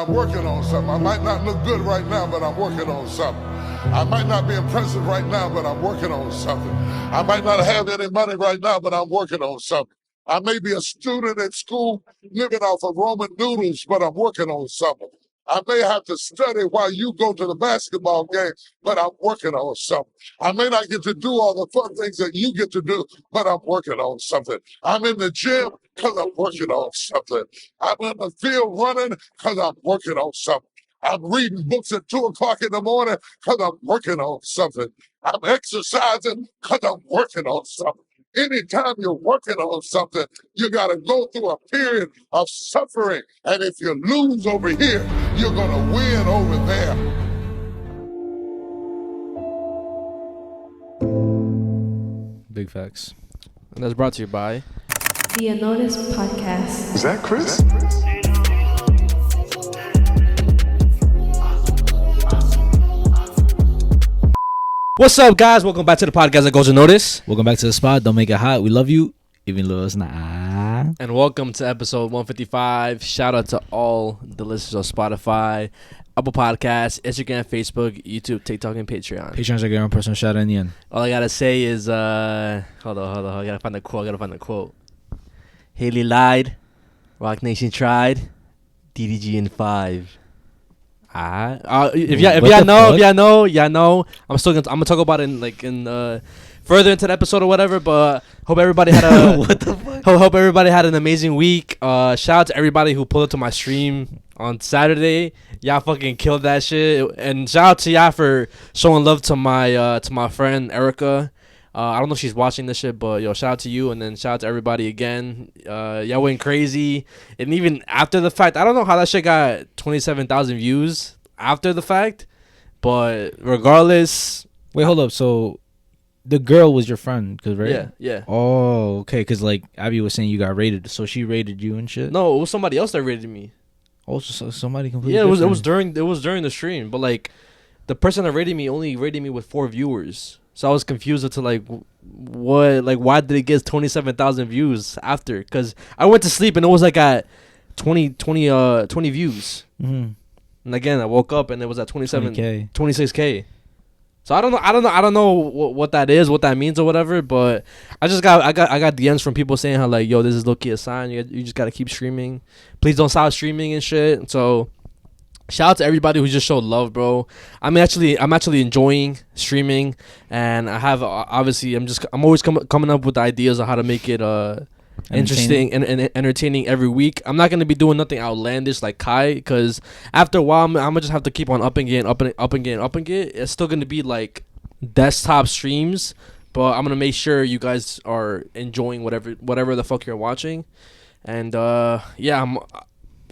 I'm working on something. I might not look good right now, but I'm working on something. I might not be impressive right now, but I'm working on something. I might not have any money right now, but I'm working on something. I may be a student at school living off of Roman noodles, but I'm working on something. I may have to study while you go to the basketball game, but I'm working on something. I may not get to do all the fun things that you get to do, but I'm working on something. I'm in the gym because I'm working on something. I'm in the field running because I'm working on something. I'm reading books at 2 o'clock in the morning because I'm working on something. I'm exercising because I'm working on something. Anytime you're working on something, you got to go through a period of suffering. And if you lose over here, you're going to win over there. Big facts. And that's brought to you by the Unnoticed podcast. Is that Chris? What's up, guys? Welcome back to the podcast that goes unnoticed. Welcome back to the spot. Don't make it hot. We love you, even though it's not. And welcome to episode 155. Shout out to all the listeners on Spotify, Apple Podcasts, Instagram, Facebook, YouTube, TikTok, and Patreon. Patreon's like your own personal shout out in the end. All I gotta say is, hold on. I gotta find the quote. Hallee lied, Rock Nation tried, DDG in 5. If y'all know, I'm gonna talk about it in further into the episode or whatever. But hope everybody had a What the fuck? hope everybody had an amazing week. Shout out to everybody who pulled up to my stream on Saturday. Y'all fucking killed that shit. And shout out to y'all for showing love to my friend Erica. I don't know if she's watching this shit, but yo, shout out to you, and then shout out to everybody again. Y'all went crazy, and even after the fact, I don't know how that shit got 27,000 views after the fact, but regardless. Wait, hold up. So the girl was your friend, right? Yeah. Oh, okay. Cause like Abby was saying, you got rated, so she rated you and shit. No, it was somebody else that rated me. Oh, so somebody completely. Yeah, it different. was during the stream, but like the person that rated me only rated me with 4 viewers. So I was confused as to why did it get 27,000 views after? Because I went to sleep and it was like at 20 views. Mm-hmm. And again, I woke up and it was at 20K. 26K. So I don't know what that is, what that means or whatever. But I got DMs from people saying how like, yo, this is low key a sign. You just gotta keep streaming. Please don't stop streaming and shit. So shout out to everybody who just showed love, bro. I'm actually enjoying streaming, and I have obviously I'm always coming up with ideas on how to make it interesting and entertaining every week. I'm not gonna be doing nothing outlandish like Kai, because after a while I'm gonna just have to keep on upping it. It's still gonna be like desktop streams, but I'm gonna make sure you guys are enjoying whatever the fuck you're watching. And I'm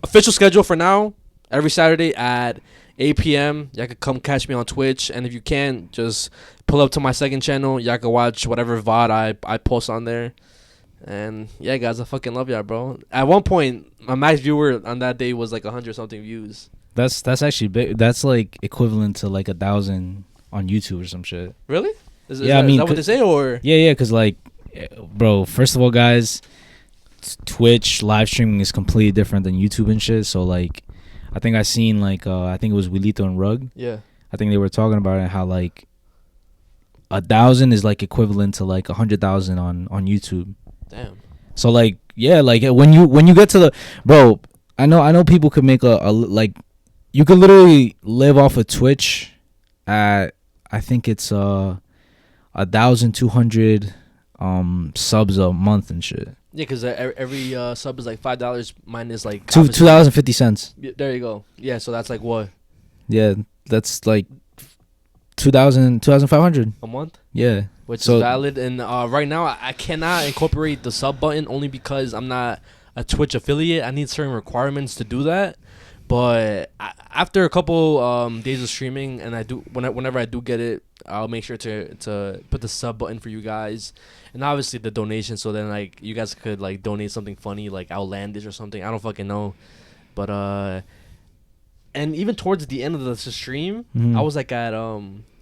official schedule for now. Every Saturday at 8 p.m. Y'all could come catch me on Twitch. And if you can, just pull up to my second channel. Y'all can watch whatever VOD I post on there. And yeah, guys, I fucking love y'all, bro. At one point, my max viewer on that day was like 100-something views. That's actually big. That's like equivalent to like 1,000 on YouTube or some shit. Really? Is I mean, that what they say? Or Yeah, because like, bro, first of all, guys, Twitch live streaming is completely different than YouTube and shit. So like, I think I seen like I think it was Willito and Rug. Yeah. I think they were talking about it, how like 1,000 is like equivalent to like 100,000 on YouTube. Damn. So like, yeah, like when you get to the, bro, I know people could make a like, you could literally live off of Twitch at, I think it's 1,200 subs a month and shit. Yeah, because every sub is like $5 minus like $2.50. There you go. Yeah, so that's like what? Yeah, that's like 2,500 A month? Yeah. Which is valid. And right now, I cannot incorporate the sub button only because I'm not a Twitch affiliate. I need certain requirements to do that. But after a couple days of streaming, and whenever I do get it, I'll make sure to put the sub button for you guys, and obviously the donation. So then like you guys could like donate something funny, like outlandish or something. I don't fucking know, but and even towards the end of the stream, I was like at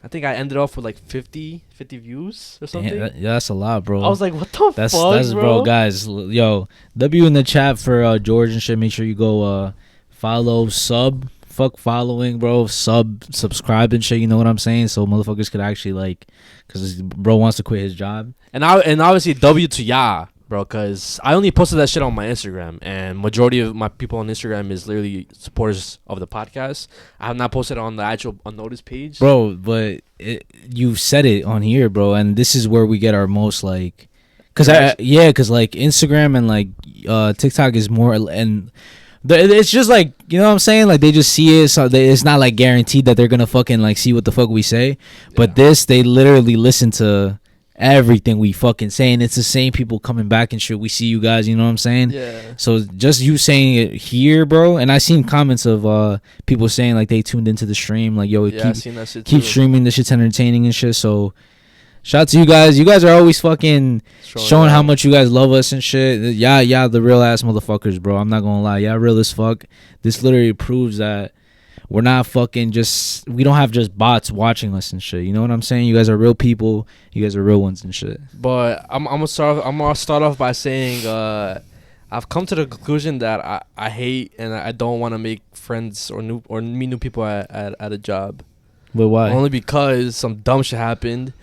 I think I ended off with like 50 views or something. Yeah, that's a lot, bro. I was like, what the fuck, that's bro, guys. Yo, W in the chat for George and shit. Make sure you go follow, sub, fuck following, bro, subscribe and shit. You know what I'm saying? So motherfuckers could actually like, cause bro wants to quit his job. And obviously W to ya, bro, because I only posted that shit on my Instagram, and majority of my people on Instagram is literally supporters of the podcast. I have not posted it on the actual Unnoticed page, Bro, but you said it on here, bro, and this is where we get our most like, cause cause like Instagram and like TikTok is more, and it's just like, you know what I'm saying, like they just see it, so it's not like guaranteed that they're gonna fucking like see what the fuck we say, but this, they literally listen to everything we fucking saying. It's the same people coming back and shit. We see you guys, you know what I'm saying? Yeah. So just you saying it here, bro, and I seen comments of people saying like they tuned into the stream, like, yo, I seen that shit keep too. streaming, this shit's entertaining and shit. So shout out to you guys. You guys are always fucking showing how much you guys love us and shit. Yeah, the real ass motherfuckers, bro. I'm not gonna lie. Yeah, real as fuck. This literally proves that we're not fucking just, we don't have just bots watching us and shit. You know what I'm saying? You guys are real people. You guys are real ones and shit. But I'm gonna start off by saying I've come to the conclusion that I hate and I don't want to make friends or meet new people at a job. But why? Only because some dumb shit happened,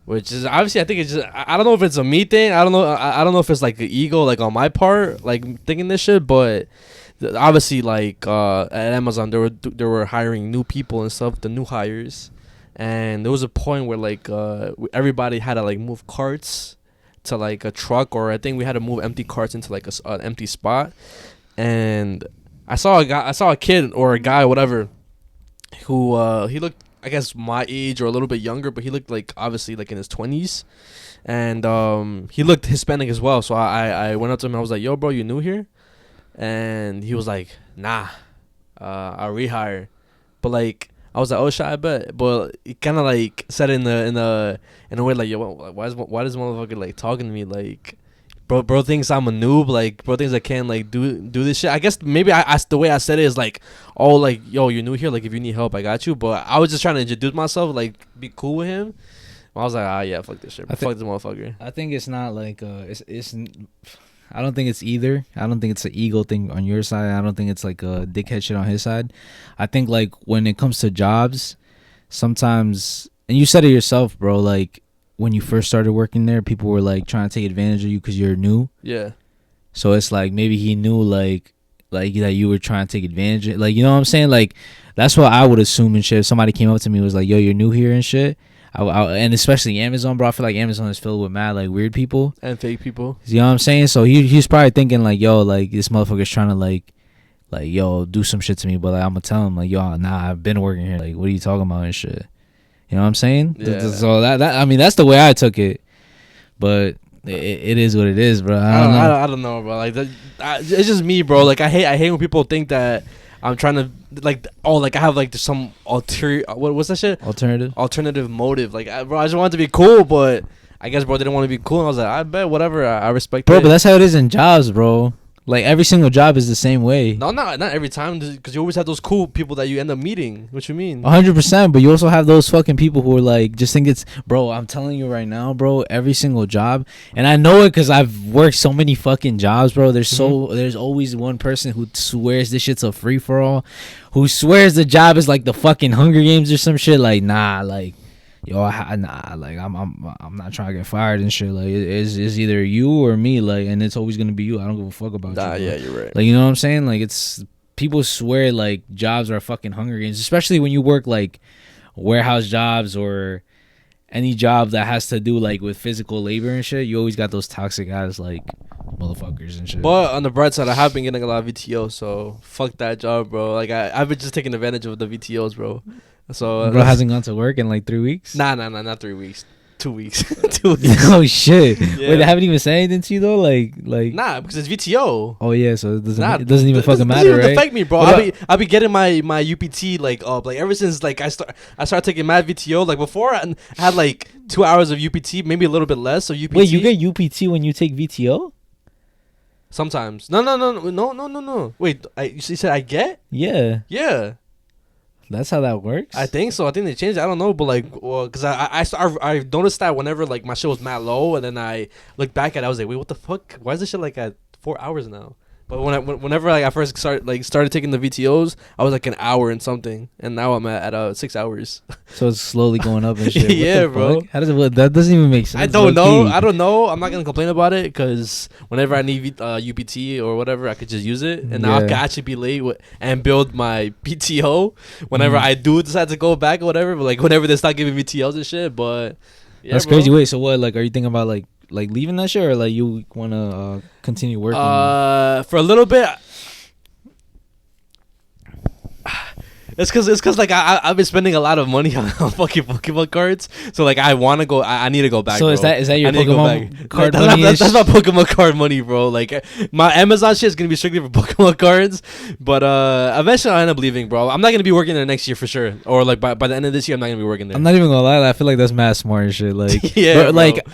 which is obviously, I think it's just, I don't know if it's a me thing. I don't know if it's like an ego, like on my part, like thinking this shit. But obviously, like at Amazon, they were hiring new people and stuff, the new hires, and there was a point where like everybody had to like move carts to like a truck, or I think we had to move empty carts into like an empty spot. And I saw a kid or a guy, whatever, who he looked, I guess, my age or a little bit younger, but he looked like obviously like in his 20s, and he looked Hispanic as well. So I went up to him, I was like, yo bro, you new here? And he was like, nah, I'll rehire. But like I was like, oh shit, I bet. But he kind of like said it in a way like, yo, why does motherfucker like talking to me like, bro thinks I'm a noob, like bro thinks I can't like do this shit. I guess maybe I the way I said it is like, oh, like, yo, you're new here, like if you need help I got you. But I was just trying to introduce myself, like be cool with him. I was like, yeah, fuck this shit, fuck this motherfucker. I think it's not like it's I don't think it's either. I don't think it's an ego thing on your side. I don't think it's like a dickhead shit on his side. I think like when it comes to jobs, sometimes, and you said it yourself, bro, like when you first started working there, people were like trying to take advantage of you because you're new. Yeah. So it's like maybe he knew like that you were trying to take advantage of, like, you know what I'm saying? Like that's what I would assume and shit. If somebody came up to me and was like, yo, you're new here and shit. And especially Amazon, bro. I feel like Amazon is filled with mad like weird people and fake people. You know what I'm saying? So he's probably thinking like, yo, like this motherfucker's trying to like yo, do some shit to me. But like I'm gonna tell him like, yo, nah, I've been working here. Like, what are you talking about and shit? You know what I'm saying? Yeah. So that I mean, that's the way I took it. But it is what it is, bro. I don't know, bro. Like it's just me, bro. Like I hate when people think that I'm trying to like, oh, like I have like some ulterior, what's that shit? Alternative motive. Like, bro, I just wanted to be cool, but I guess bro didn't want to be cool, and I was like, I bet, whatever. I respect. Bro, but that's how it is in jobs, bro. Like every single job is the same way. No, not every time, because you always have those cool people that you end up meeting. What you mean? 100%, but you also have those fucking people who are like, just think it's, bro, I'm telling you right now, bro, every single job, and I know it because I've worked so many fucking jobs, bro. There's always one person who swears this shit's a free for all, who swears the job is like the fucking Hunger Games or some shit. Like, nah, like, yo, nah, like I'm not trying to get fired and shit. Like it's either you or me, like, and it's always gonna be you. I don't give a fuck about you. Yeah, you're right. Like, you know what I'm saying? Like, it's, people swear like jobs are fucking Hunger Games, especially when you work like warehouse jobs or any job that has to do like with physical labor and shit. You always got those toxic ass like motherfuckers and shit. But on the bright side, I have been getting a lot of VTO, so fuck that job, bro. Like I've been just taking advantage of the VTOs, bro. So bro hasn't gone to work in like 3 weeks. Nah, not 3 weeks. 2 weeks. 2 weeks. Oh shit! Yeah. Wait, they haven't even said anything to you though, like. Nah, because it's VTO. Oh yeah, so it doesn't even fucking matter, right? It doesn't right? affect me, bro. I'll be getting my UPT like up, like ever since like I started taking mad VTO. Like before, I had like 2 hours of UPT, maybe a little bit less. So UPT. Wait, you get UPT when you take VTO? Sometimes. No. Wait, you said I get? Yeah. Yeah. That's how that works. I think so. I think they changed it. I don't know, but like, well, cause I noticed that whenever like my shit was mad low, and then I looked back at it, I was like, wait, what the fuck? Why is this shit like at 4 hours now? But whenever like I first started taking the VTOs, I was like an hour and something, and now I'm at 6 hours. So it's slowly going up and shit. Yeah, What the bro. fuck? How does it? That doesn't even make sense. I don't know. low-key. I don't know. I'm not gonna complain about it because whenever I need UPT or whatever, I could just use it, and now I Yeah. can actually be late and build my PTO whenever I do decide to go back or whatever. But like whenever they start giving me TLs and shit, but yeah, That's bro. crazy. Wait, so what? Like, are you thinking about like leaving that shit, or like you want to continue working? For a little bit. It's cause like I've been spending a lot of money on fucking Pokemon cards, so like I want to go. I need to go back. So bro. is that your I need to go Pokemon back. card That's money? that's my Pokemon card money, bro. Like my Amazon shit is gonna be strictly for Pokemon cards, but eventually I end up leaving, bro. I'm not gonna be working there next year for sure, or like by the end of this year I'm not gonna be working there. I'm not even gonna lie. I feel like that's mad smart and shit. Like, Yeah, bro, bro. like,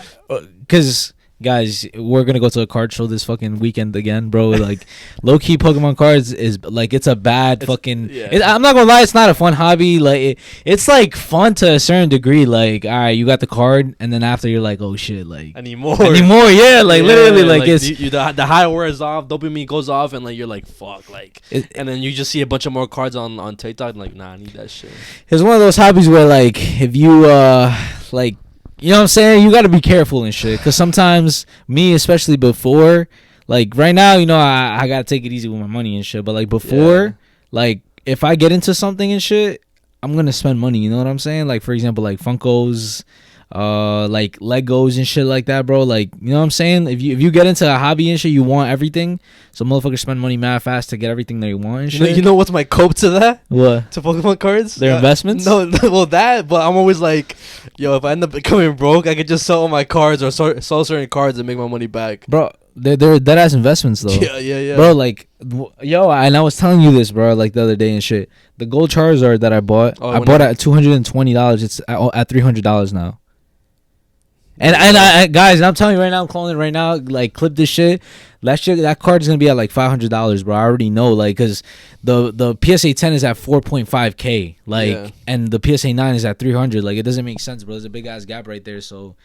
cause guys, we're gonna go to a card show this fucking weekend again, bro. Like, low key Pokemon cards is like it's a bad fucking. yeah. I'm not gonna lie, it's not a fun hobby. Like, it's like fun to a certain degree. Like, all right, you got the card, and then after you're like, oh shit, like Anymore. yeah, like Yeah, literally, like it's. the high wears off, dopamine goes off, and like you're like fuck, like, and then you just see a bunch of more cards on TikTok, and like nah, I need that shit. It's one of those hobbies where like if you like, you know what I'm saying, you got to be careful and shit, because sometimes me, especially before, like right now, you know, I got to take it easy with my money and shit, but like before, like if I get into something and shit, I'm gonna spend money, you know what I'm saying? Like for example, like Funkos, like Legos and shit like that, bro. Like, you know what I'm saying? If you get into a hobby and shit, you want everything. So motherfuckers spend money mad fast to get everything they want and shit. You know what's my cope to that? What? To Pokemon cards? Their investments? No, well that, but I'm always like, yo, if I end up becoming broke, I could just sell all my cards or sell certain cards and make my money back. Bro, they're dead ass investments though. Yeah. Bro, like, yo, and I was telling you this, bro, like the other day and shit. The gold Charizard that I bought, I bought it at $220. It's at $300 now. And I guys, I'm telling you right now, I'm calling it right now. Like, clip this shit. That card is gonna be at like $500, bro. I already know, like, cause the PSA 10 is at 4.5K, like, and the PSA 9 is at 300. Like, it doesn't make sense, bro. There's a big ass gap right there, so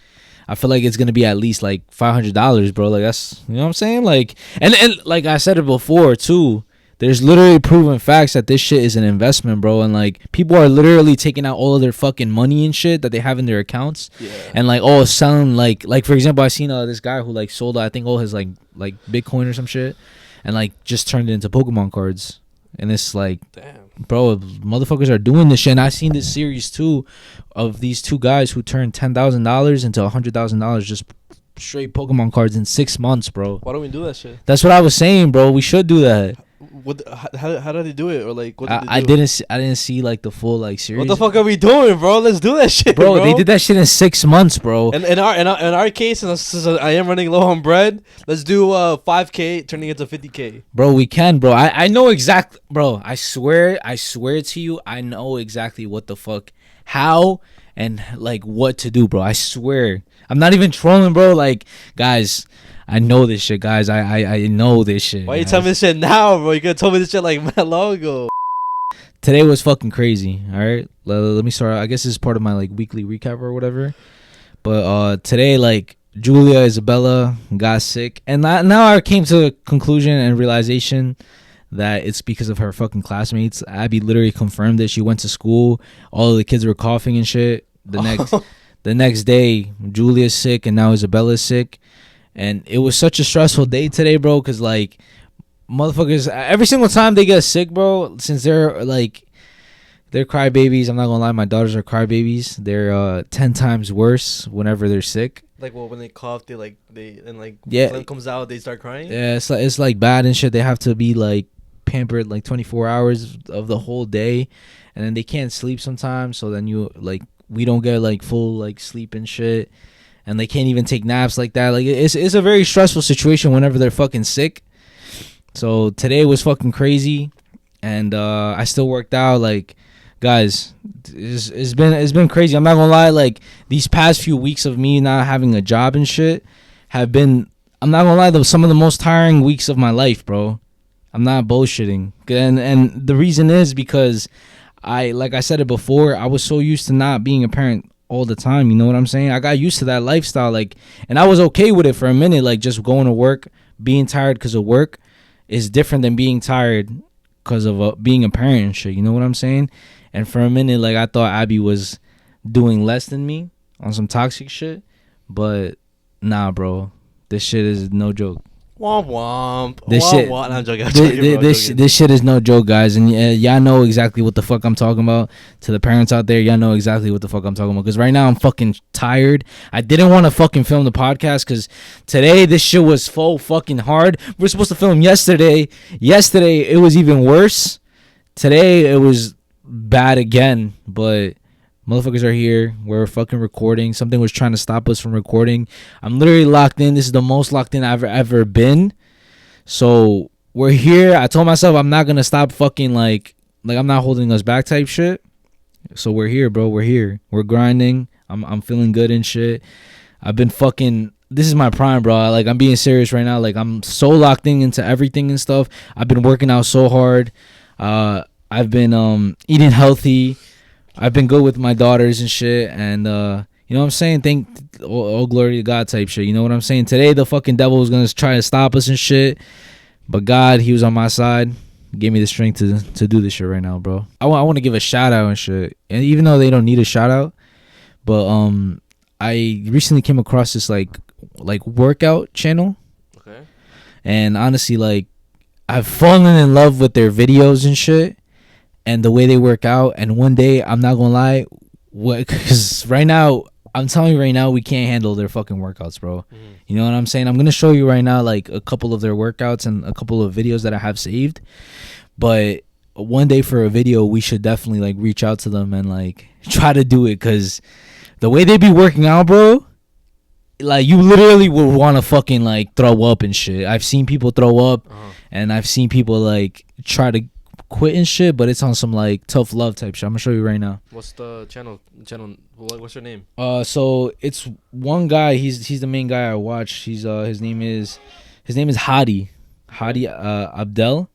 I feel like it's gonna be at least like $500, bro. Like, that's, you know what I'm saying, like, and like I said it before too. There's literally proven facts that this shit is an investment, bro. And like, people are literally taking out all of their fucking money and shit that they have in their accounts, and like, selling like for example, I seen this guy who like sold I think all his like Bitcoin or some shit, and like just turned it into Pokemon cards. And it's like, damn, bro, motherfuckers are doing this shit. And I seen this series too of these two guys who turned $10,000 into $100,000 just straight Pokemon cards in 6 months, bro. Why don't we do that shit? That's what I was saying, bro. We should do that. What? How did they do it? Or like, what did I they do? I didn't see like the full like series. What the fuck are we doing, bro? Let's do that shit, bro. They did that shit in 6 months, bro. And in our case, since I am running low on bread, let's do 5K turning into 50K. Bro, we can, bro. I know exactly, bro. I swear to you, I know exactly what the fuck, how, and like what to do, bro. I swear. I'm not even trolling, bro. Like, guys, I know this shit, guys. I know this shit. Why you telling me this shit now, bro? You could have told me this shit like mad long ago. Today was fucking crazy. All right, let me start. I guess this is part of my like weekly recap or whatever. But today, like, Julia Isabella got sick, and now I came to the conclusion and realization that it's because of her fucking classmates. Abby literally confirmed it. She went to school. All of the kids were coughing and shit. The next day, Julia's sick, and now Isabella's sick. And it was such a stressful day today, bro, because, like, motherfuckers, every single time they get sick, bro, since they're crybabies, I'm not going to lie, my daughters are crybabies. They're 10 times worse whenever they're sick. Like, well, when they cough, phlegm comes out, they start crying? Yeah, it's like bad and shit. They have to be, like, pampered, like, 24 hours of the whole day. And then they can't sleep sometimes, so then we don't get, like, full, like, sleep and shit. And they can't even take naps like that. Like, it's a very stressful situation whenever they're fucking sick. So today was fucking crazy, and I still worked out. Like, guys, it's been crazy. I'm not gonna lie. Like, these past few weeks of me not having a job and shit have been, I'm not gonna lie, some of the most tiring weeks of my life, bro. I'm not bullshitting. And the reason is because like I said it before, I was so used to not being a parent all the time, you know what I'm saying? I got used to that lifestyle, like, and I was okay with it for a minute, like, just going to work, being tired because of work, is different than being tired because of being a parent and shit. You know what I'm saying? And for a minute, like, I thought Abby was doing less than me on some toxic shit, but nah, bro, this shit is no joke. Womp womp. This womp, shit, womp. I'm joking. I'm joking, bro, I'm joking. this shit is no joke, guys, and y'all know exactly what the fuck I'm talking about. To the parents out there, y'all know exactly what the fuck I'm talking about. Because right now I'm fucking tired. I didn't want to fucking film the podcast because today this shit was so fucking hard. We're supposed to film yesterday. Yesterday it was even worse. Today it was bad again, but motherfuckers are here. We're fucking recording. Something was trying to stop us from recording. I'm literally locked in. This is the most locked in I've ever been. So we're here. I told myself I'm not gonna stop fucking like I'm not holding us back type shit. So we're here, bro. We're here. We're grinding. I'm feeling good and shit. I've been fucking. This is my prime, bro. Like, I'm being serious right now. Like, I'm so locked into everything and stuff. I've been working out so hard. I've been eating healthy. I've been good with my daughters and shit, and you know what I'm saying? Thank all glory to God type shit. You know what I'm saying? Today the fucking devil was gonna try to stop us and shit, but God, he was on my side. Gave me the strength to do this shit right now, bro. I want to give a shout out and shit, and even though they don't need a shout out, but I recently came across this like workout channel, Okay. and honestly, like, I've fallen in love with their videos and shit. And the way they work out, and one day, I'm not gonna lie, because right now, I'm telling you right now, we can't handle their fucking workouts, bro. You know what I'm saying? I'm gonna show you right now, like, a couple of their workouts and a couple of videos that I have saved. But one day for a video, we should definitely, like, reach out to them and, like, try to do it, because the way they be working out, bro, like, you literally would want to fucking, like, throw up and shit. I've seen people throw up, and I've seen people, like, try to quit and shit, but it's on some like tough love type shit. I'm gonna show you right now. What's the channel? What's your name? So it's one guy. He's the main guy I watch. His name is Hallee Abdel.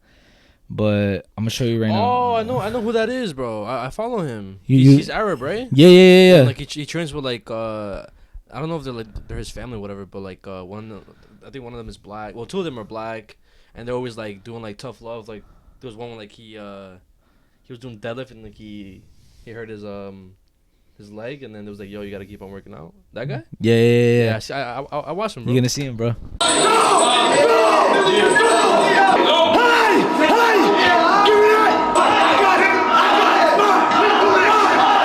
But I'm gonna show you right now. Oh, I know who that is, bro. I follow him. You- He's Arab, right? Yeah. Like he trains with like I don't know if they're his family or whatever, but like I think one of them is black. Well, two of them are black, and they're always like doing like tough love. Like there was one where like he was doing deadlift and like he hurt his leg, and then it was like, yo, you gotta keep on working out. That guy? Yeah. See, I watched him, bro. You're gonna see him, bro.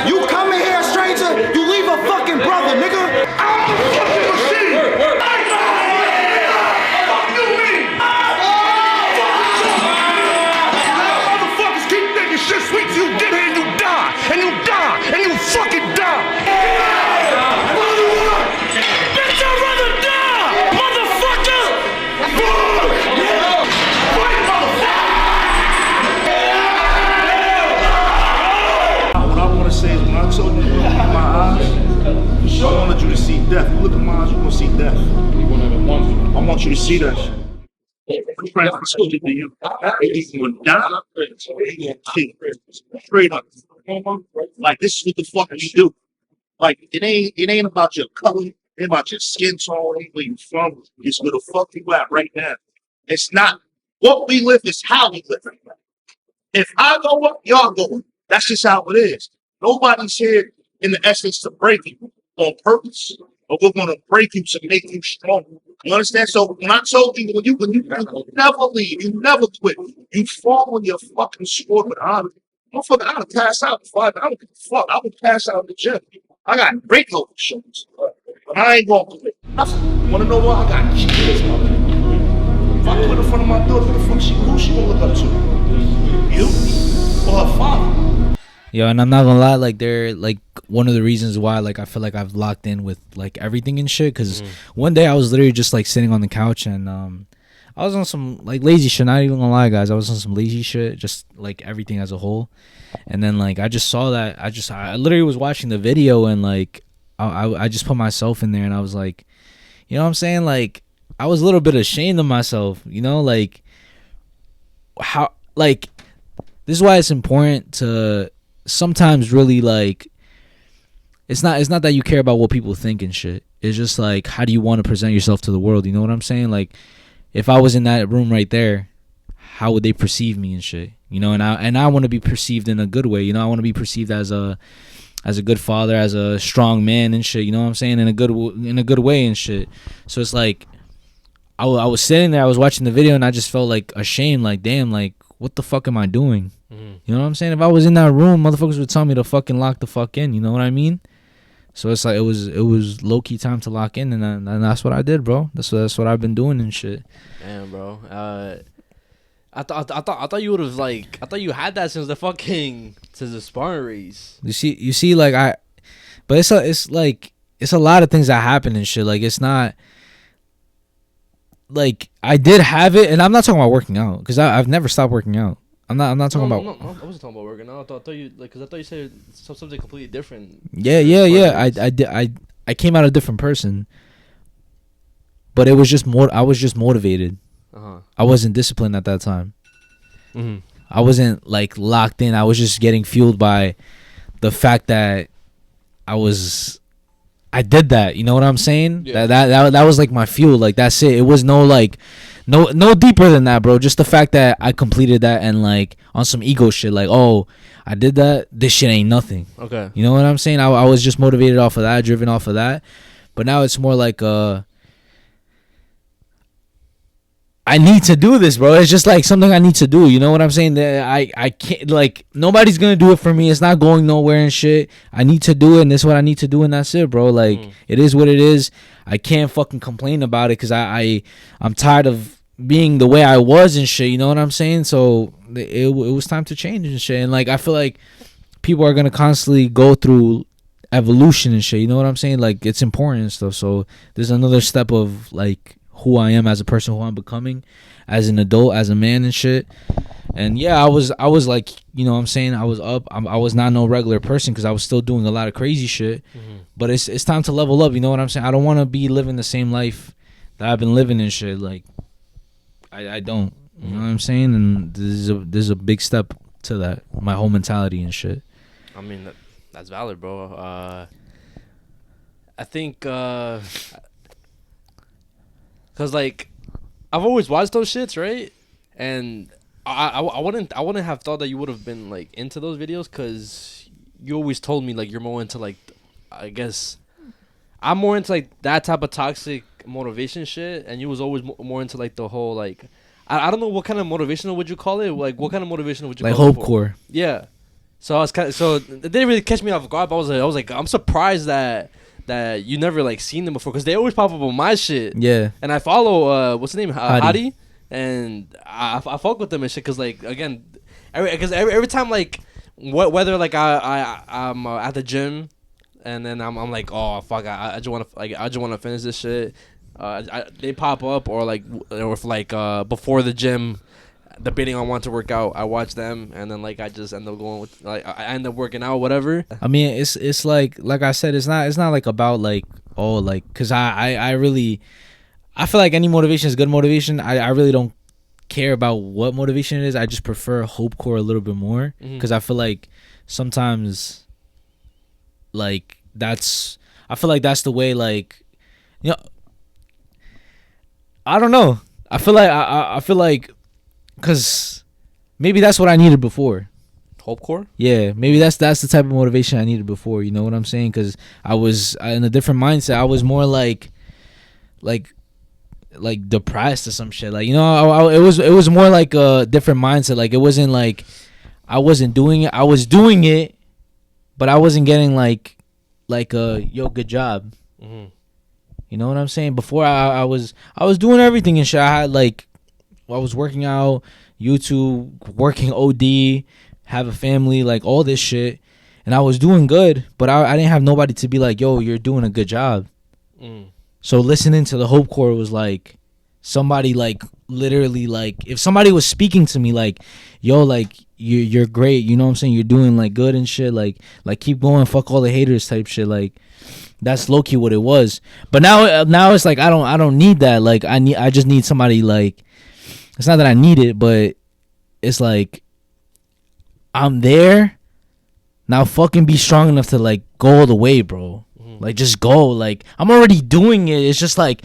You come in here, stranger, you leave a fucking brother, nigga. I'm a fucking machine. Motherfuckers keep thinking shit sweet till you get here and you die. And you die. And you fucking die. Bitch, I'd rather die, motherfucker. Fight, motherfucker. What I want to say is when I told you to look in my eyes, I wanted you to see death. You look in my eyes, you're going to see death. I want you to see that shit. I'm trying to show it to you. You're going to die. You're going to kill. Straight up. Like, this is what the fuck you do. Like, it ain't about your color. It ain't about your skin tone. It ain't where you from. It's where the fuck you at right now. It's not what we live, it's how we live. If I go up, y'all go up. That's just how it is. Nobody's here in the essence to break you on purpose, or we're going to break you to make you strong. You understand? So when I told you, when you never leave, you never quit, you fall on your fucking sword with honor. Motherfucker, I would pass out in 5 hours. I don't give a fuck. I would pass out in the gym. I got great health insurance, but I ain't going to quit. You want to know why? I got kids, my man. If I quit in front of my daughter, who the fuck who she gonna look up to? You or her father? Yo, and I'm not gonna lie, like, they're like one of the reasons why, like, I feel like I've locked in with like everything and shit. Cause one day I was literally just like sitting on the couch and I was on some like lazy shit. Not even gonna lie, guys, I was on some lazy shit, just like everything as a whole. And then like I just saw that I literally was watching the video and like I just put myself in there and I was like, you know what I'm saying? Like I was a little bit ashamed of myself, you know, like how like this is why it's important to sometimes really like it's not that you care about what people think and shit. It's just like how do you want to present yourself to the world, you know what I'm saying? Like if I was in that room right there how would they perceive me and shit, you know? And I want to be perceived in a good way, you know? I want to be perceived as a good father, as a strong man and shit, you know what I'm saying? In a good way and shit. So it's like I was sitting there, I was watching the video, and I just felt like ashamed, like, damn, like, what the fuck am I doing? You know what I'm saying? If I was in that room, motherfuckers would tell me to fucking lock the fuck in, you know what I mean? So it's like it was low key time to lock in, and that's what I did, bro. That's what I've been doing and shit. Damn, bro. I thought you would have like I thought you had that since the sparring race. You see, like but it's like it's a lot of things that happen and shit. Like it's not like I did have it, and I'm not talking about working out because I've never stopped working out. I'm not talking about. No, I wasn't talking about working out. I thought you like because I thought you said something completely different. Yeah. I did. I came out a different person, but it was just more. I was just motivated. I wasn't disciplined at that time. I wasn't like locked in. I was just getting fueled by the fact that I did that. You know what I'm saying? Yeah. That was like my fuel. Like that's it. It was no deeper than that, bro. Just the fact that I completed that and like on some ego shit. Like, oh, I did that. This shit ain't nothing. Okay. You know what I'm saying? I was just motivated off of that, driven off of that. But now it's more like I need to do this, bro. It's just like something I need to do. You know what I'm saying? That I can't, like, nobody's gonna do it for me. It's not going nowhere and shit. I need to do it, and this is what I need to do, and that's it, bro. Like, it is what it is. I can't fucking complain about it because I'm tired of being the way I was and shit. You know what I'm saying? So it was time to change and shit. And like I feel like people are gonna constantly go through evolution and shit. You know what I'm saying? Like it's important and stuff. So there's another step of like who I am as a person, who I'm becoming as an adult, as a man and shit. And yeah, I was like, you know what I'm saying, I was up. I was not no regular person because I was still doing a lot of crazy shit. But it's time to level up. You know what I'm saying? I don't want to be living the same life that I've been living and shit. Like I don't. You know what I'm saying? And this is a big step to that, my whole mentality and shit. I mean, that's valid, bro. I think cause like I've always watched those shits, right? And I wouldn't have thought that you would have been like into those videos, cause you always told me like you're more into like, I guess I'm more into like that type of toxic motivation shit, and you was always more into like the whole like I don't know what kind of motivational would you call it? Like what kind of motivation would you like call it? Hope Core. Yeah. So I was it didn't really catch me off guard, but I was like I'm surprised that you never like seen them before, because they always pop up on my shit. Yeah. And I follow what's the name, Hallee, and I fuck with them and shit, because like again, every time like whether like I'm at the gym, and then I'm like, oh fuck, I just want to finish this shit. They pop up, or if before the gym, debating on wanting to work out, I watch them, and then like I just end up going with I end up working out, whatever. I mean, it's like I said, it's not like about like, oh, like, because I really, I feel like any motivation is good motivation. I really don't care about what motivation it is. I just prefer Hope Core a little bit more, because I feel like sometimes like I feel like that's the way, like, you know, I don't know. I feel like because maybe that's what I needed before. Hope Core? Yeah, maybe that's the type of motivation I needed before. You know what I'm saying? Because I was in a different mindset. I was more like depressed or some shit. Like, you know, it was more like a different mindset. Like, it wasn't like I wasn't doing it. I was doing it, but I wasn't getting like a yo, good job. You know what I'm saying? Before I was doing everything and shit. I had like, I was working out, YouTube, working OD, have a family, like all this shit, and I was doing good, but I didn't have nobody to be like, yo, you're doing a good job. So listening to the Hope Core was like somebody like literally like if somebody was speaking to me like, yo, like you're great, you know what I'm saying, you're doing like good and shit, like keep going, fuck all the haters type shit. Like that's low key what it was. But now it's like I don't need that. Like I just need somebody, like, it's not that I need it, but it's like I'm there now. Fucking be strong enough to like go all the way, bro. Like just go. Like I'm already doing it. It's just like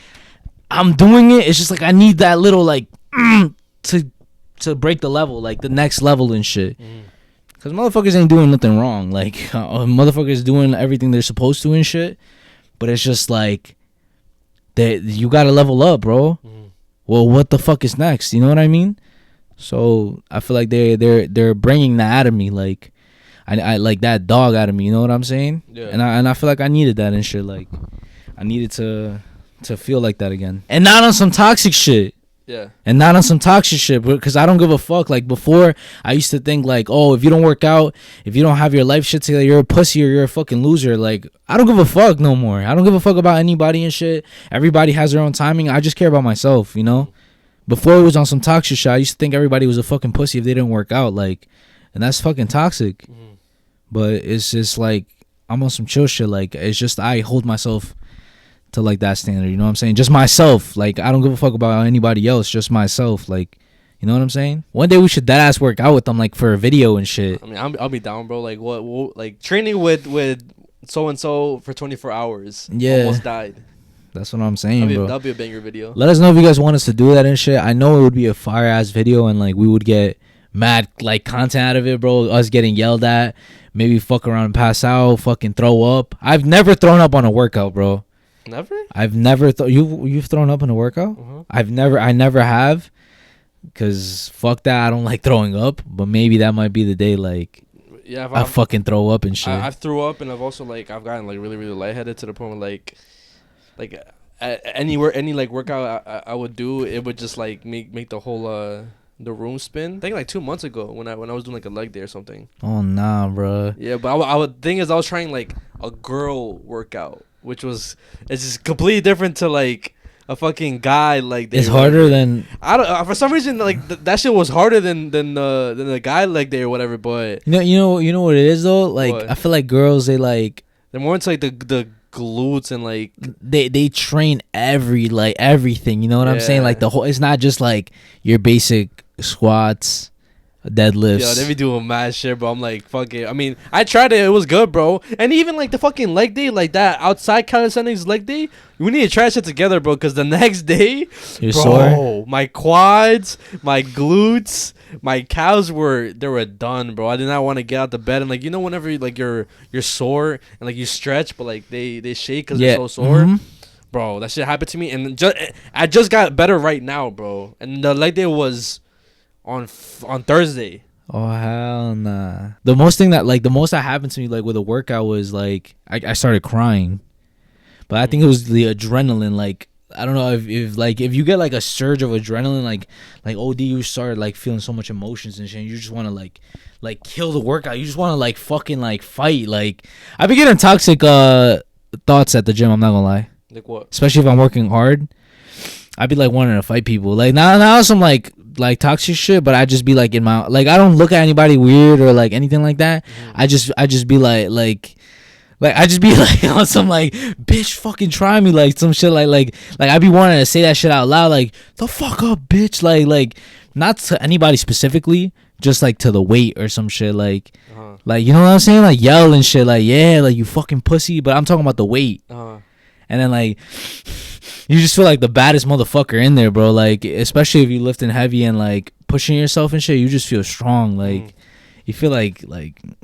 I'm doing it. It's just like I need that little like to to break the level, like the next level and shit. Cause motherfuckers ain't doing nothing wrong. Like motherfuckers doing everything they're supposed to and shit. But it's just like that you gotta level up, bro. Well, what the fuck is next? You know what I mean? So I feel like they're bringing that out of me, like I like that dog out of me. You know what I'm saying? Yeah. And I feel like I needed that and shit. Like I needed to feel like that again, and not on some toxic shit. Yeah. And not on some toxic shit, because I don't give a fuck. Like before, I used to think like, oh, if you don't work out, if you don't have your life shit together, you're a pussy or you're a fucking loser. Like I don't give a fuck no more. I don't give a fuck about anybody and shit. Everybody has their own timing. I just care about myself, you know. Before it was on some toxic shit, I used to think everybody was a fucking pussy if they didn't work out. Like, and that's fucking toxic. But it's just like I'm on some chill shit. Like it's just I hold myself to like that standard, you know what I'm saying? Just myself. Like I don't give a fuck about anybody else, just myself. Like, you know what I'm saying? One day we should dead ass work out with them, like for a video and shit. I mean, I'll be down, bro. Like what like training with so and so for 24 hours. Yeah, almost died. That's what I'm saying, bro. That'll be a banger video. Let us know if you guys want us to do that and shit. I know it would be a fire ass video, and like we would get mad like content out of it, bro. Us getting yelled at, maybe fuck around and pass out, fucking throw up. I've never thrown up on a workout, bro. Never? I've never you've thrown up in a workout? I never have, cause fuck that, I don't like throwing up. But maybe that might be the day, like, yeah, I fucking throw up and shit. I threw up, and I've also like I've gotten like really lightheaded to the point where like any like workout I would do, it would just like make the whole the room spin. I think like 2 months ago when I was doing like a leg day or something. Oh nah, bro. Yeah, but I would thing is I was trying like a girl workout, which was it's just completely different to like a fucking guy like day. It's harder than I don't for some reason like that shit was harder than the guy leg day or whatever. But you know what it is though. Like what? I feel like girls they're more into like the glutes and like they train everything. You know what I'm saying? Like the whole. It's not just like your basic squats, deadlifts. Yo, they be doing mad shit, bro. I'm like, fuck it. I mean, I tried it. It was good, bro. And even like the fucking leg day, like that outside calisthenics leg day, we need to try shit together, bro. Because the next day, You're bro, sore? my quads, my glutes, my calves were done, bro. I did not want to get out the bed and like whenever like you're sore and like you stretch, but like they shake because they're so sore. Bro, that shit happened to me, and I just got better right now, bro. And the leg day was on Thursday. Oh hell nah. The most that happened to me like with a workout was like I started crying, but I think it was the adrenaline. Like I don't know if you get like a surge of adrenaline, like OD, you start like feeling so much emotions and shit. And you just want to like kill the workout. You just want to like fucking like fight. Like I be getting toxic thoughts at the gym. I'm not gonna lie. Like what? Especially if I'm working hard, I'd be like wanting to fight people. Like not some like toxic shit, but I just be like in my like I don't look at anybody weird or like anything like that. I just be like I just be like on some like bitch fucking try me like some shit like I be wanting to say that shit out loud like the fuck up bitch like not to anybody specifically, just like to the weight or some shit like you know what I'm saying, like yell and shit like yeah like you fucking pussy, but I'm talking about the weight. And then like you just feel like the baddest motherfucker in there, bro. Like especially if you lifting heavy and like pushing yourself and shit, you just feel strong. Like you feel like you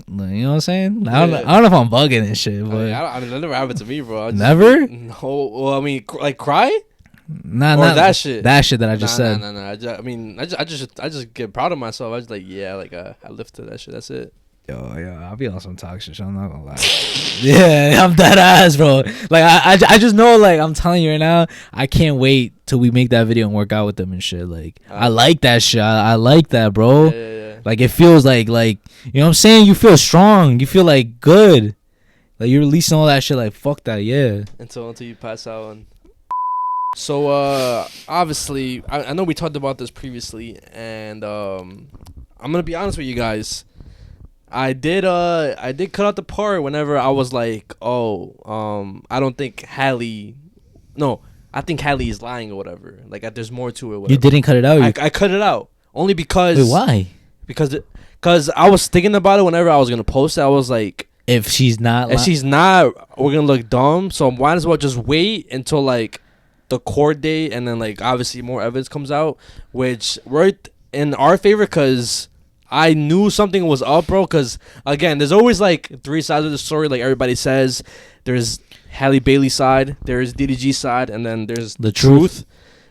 know what I'm saying? I don't know if I'm bugging and shit, but I mean, that never happened to me, bro. Never? No. Well, I mean, like cry? Not that shit. That shit that I just said. No. I just get proud of myself. I just like I lifted that shit. That's it. Yo, I'll be on some toxic shit. I'm not gonna lie. Yeah, I'm that ass, bro. Like I just know, like I'm telling you right now, I can't wait till we make that video and work out with them and shit. Like I like that shit. I like that, bro. Yeah. Like it feels like you know what I'm saying. You feel strong. You feel like good. Like you're releasing all that shit. Like fuck that, yeah. Until you pass out. So obviously, I know we talked about this previously, and I'm gonna be honest with you guys. I did cut out the part whenever I was like, I don't think Hallee, no, I think Hallee is lying or whatever. Like there's more to it. Whatever. You didn't cut it out. I cut it out only because. Wait, why? Because I was thinking about it whenever I was gonna post it. I was like, if she's not, we're gonna look dumb. So might as well just wait until like the court date, and then like obviously more evidence comes out, which in our favor because I knew something was up, bro. Because again, there's always like three sides of the story. Like everybody says, there's Hallee Bailey's side, there's DDG's side, and then there's the truth.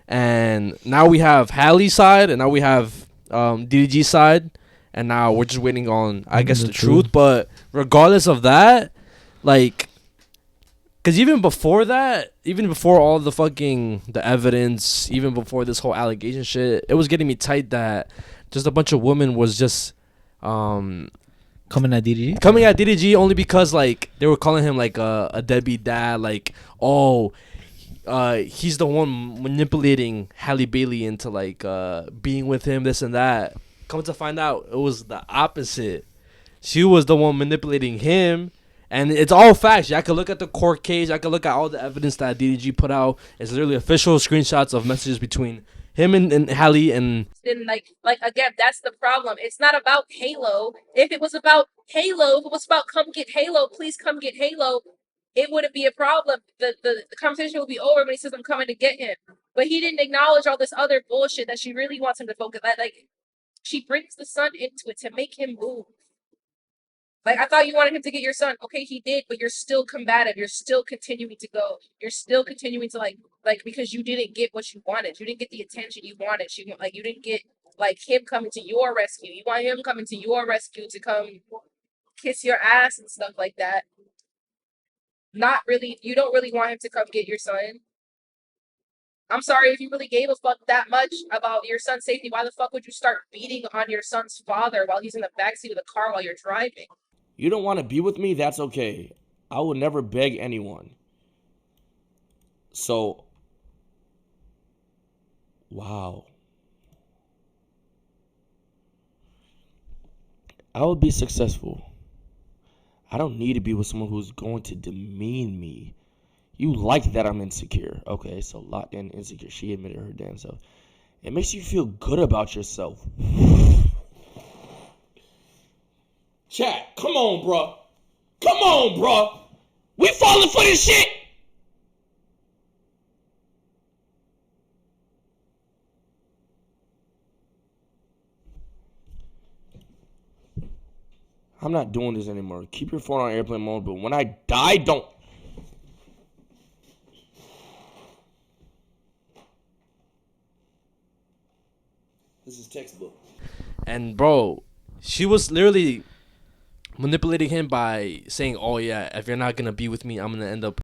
And now we have Hallee's side, and now we have DDG's side, and now we're just waiting on, I guess, the truth. But regardless of that, like, because even before that, even before all the evidence, even before this whole allegation shit, it was getting me tight that just a bunch of women was just coming at DDG. Coming at DDG only because like they were calling him like a deadbeat dad, like, oh, he's the one manipulating Hallee Bailey into like being with him, this and that. Come to find out, it was the opposite. She was the one manipulating him. And it's all facts. I could look at the court case. I could look at all the evidence that DDG put out. It's literally official screenshots of messages between him and Hallee. And like again, that's the problem. It's not about Halo. If it was about Halo, if it was about come get Halo, please come get Halo, it wouldn't be a problem. The conversation would be over when he says I'm coming to get him. But he didn't acknowledge all this other bullshit that she really wants him to focus on. Like, she brings the son into it to make him move. Like, I thought you wanted him to get your son. Okay, he did, but you're still combative. You're still continuing to go. You're still continuing to like because you didn't get what you wanted. You didn't get the attention you wanted. You didn't get like him coming to your rescue. You want him coming to your rescue to come kiss your ass and stuff like that. Not really. You don't really want him to come get your son. I'm sorry, if you really gave a fuck that much about your son's safety, why the fuck would you start beating on your son's father while he's in the backseat of the car while you're driving? You don't want to be with me? That's okay. I will never beg anyone. So, wow. I will be successful. I don't need to be with someone who's going to demean me. You like that I'm insecure. Okay, so locked in, insecure. She admitted her damn self. It makes you feel good about yourself. Chat, come on, bro. Come on, bro. We falling for this shit. I'm not doing this anymore. Keep your phone on airplane mode, but when I die, don't. This is textbook. And bro, she was literally manipulating him by saying, "Oh yeah, if you're not gonna be with me, I'm gonna end up,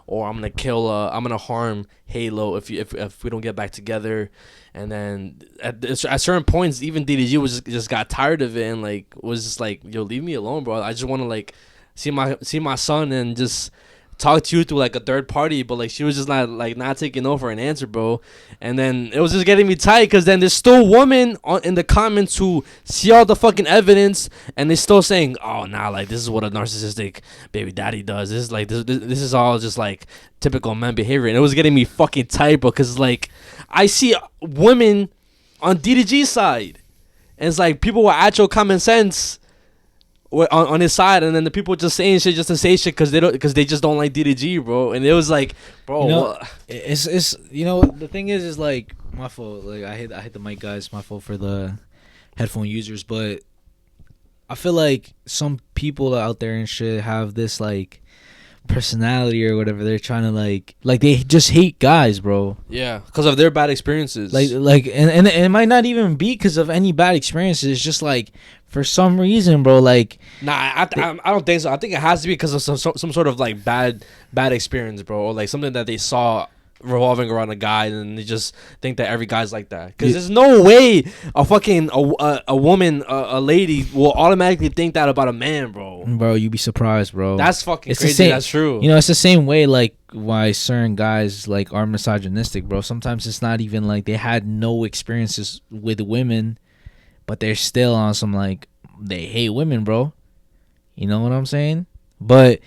or I'm gonna kill, I'm gonna harm Halo if we don't get back together." And then at certain points, even DDG was just got tired of it and like was just like, "Yo, leave me alone, bro. I just want to like see my son and just talk to you through like a third party." But like she was just not taking no for an answer, bro. And then it was just getting me tight because then there's still women in the comments who see all the fucking evidence and they still saying, "Oh nah, like this is what a narcissistic baby daddy does. This is like this is all just like typical men behavior." And it was getting me fucking tight, bro, because like I see women on DDG's side and it's like people with actual common sense on his side, and then the people just saying shit just to say shit because they just don't like DDG, bro. And it was like, bro, you know, it's you know, the thing is like, my fault. Like I hit the mic, guys. My fault for the headphone users, but I feel like some people out there and shit have this like personality or whatever. They're trying to like they just hate guys, bro. Yeah, because of their bad experiences. Like and it might not even be because of any bad experiences. It's just like for some reason, bro. Like I don't think so. I think it has to be because of some sort of like bad experience, bro, or like something that they saw revolving around a guy, and they just think that every guy's like that. Because there's no way a woman, a lady will automatically think that about a man, bro. Bro, you'd be surprised, bro. That's fucking it's crazy. The same, that's true. You know, it's the same way like why certain guys like are misogynistic, bro. Sometimes it's not even like they had no experiences with women, but they're still on some like they hate women, bro. You know what I'm saying? But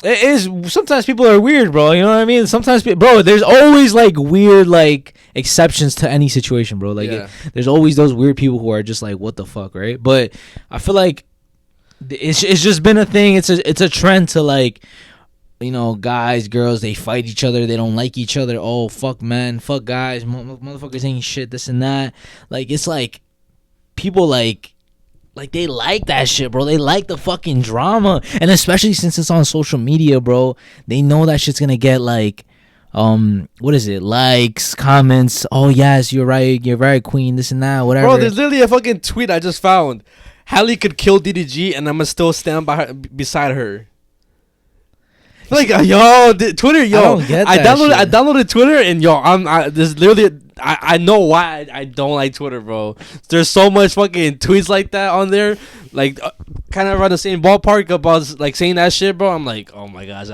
it is sometimes people are weird, bro. You know what I mean? Sometimes, bro, there's always like weird like exceptions to any situation, bro. Like there's always those weird people who are just like, what the fuck, right? But I feel like it's just been a thing. It's a trend to like you know, guys, girls, they fight each other. They don't like each other. Oh, fuck men, fuck guys, motherfuckers ain't shit, this and that. Like, it's like people like they like that shit, bro. They like the fucking drama, and especially since it's on social media, bro. They know that shit's gonna get like, what is it? Likes, comments. Oh yes, you're right, queen. This and that, whatever. Bro, there's literally a fucking tweet I just found. Hallee could kill DDG, and I'ma still stand by her, beside her. Like, yo, Twitter, yo. I don't get that I shit. downloaded Twitter, and yo, there's literally, I know why I don't like Twitter, bro. There's so much fucking tweets like that on there, like kind of around the same ballpark about like saying that shit, bro. I'm like, oh my gosh,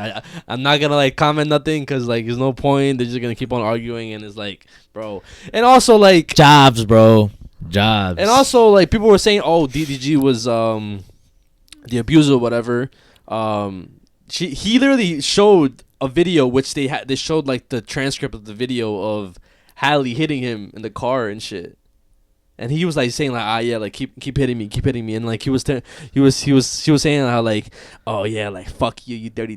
I'm not gonna like comment nothing because like there's no point. They're just gonna keep on arguing, and it's like, bro. And also like jobs, bro, jobs. and also like people were saying, oh, DDG was the abuser or whatever. He literally showed a video which they showed like the transcript of the video of Hallee hitting him in the car and shit, and he was like saying like, yeah, like keep hitting me, and like he was saying how like, oh yeah, like fuck you, you dirty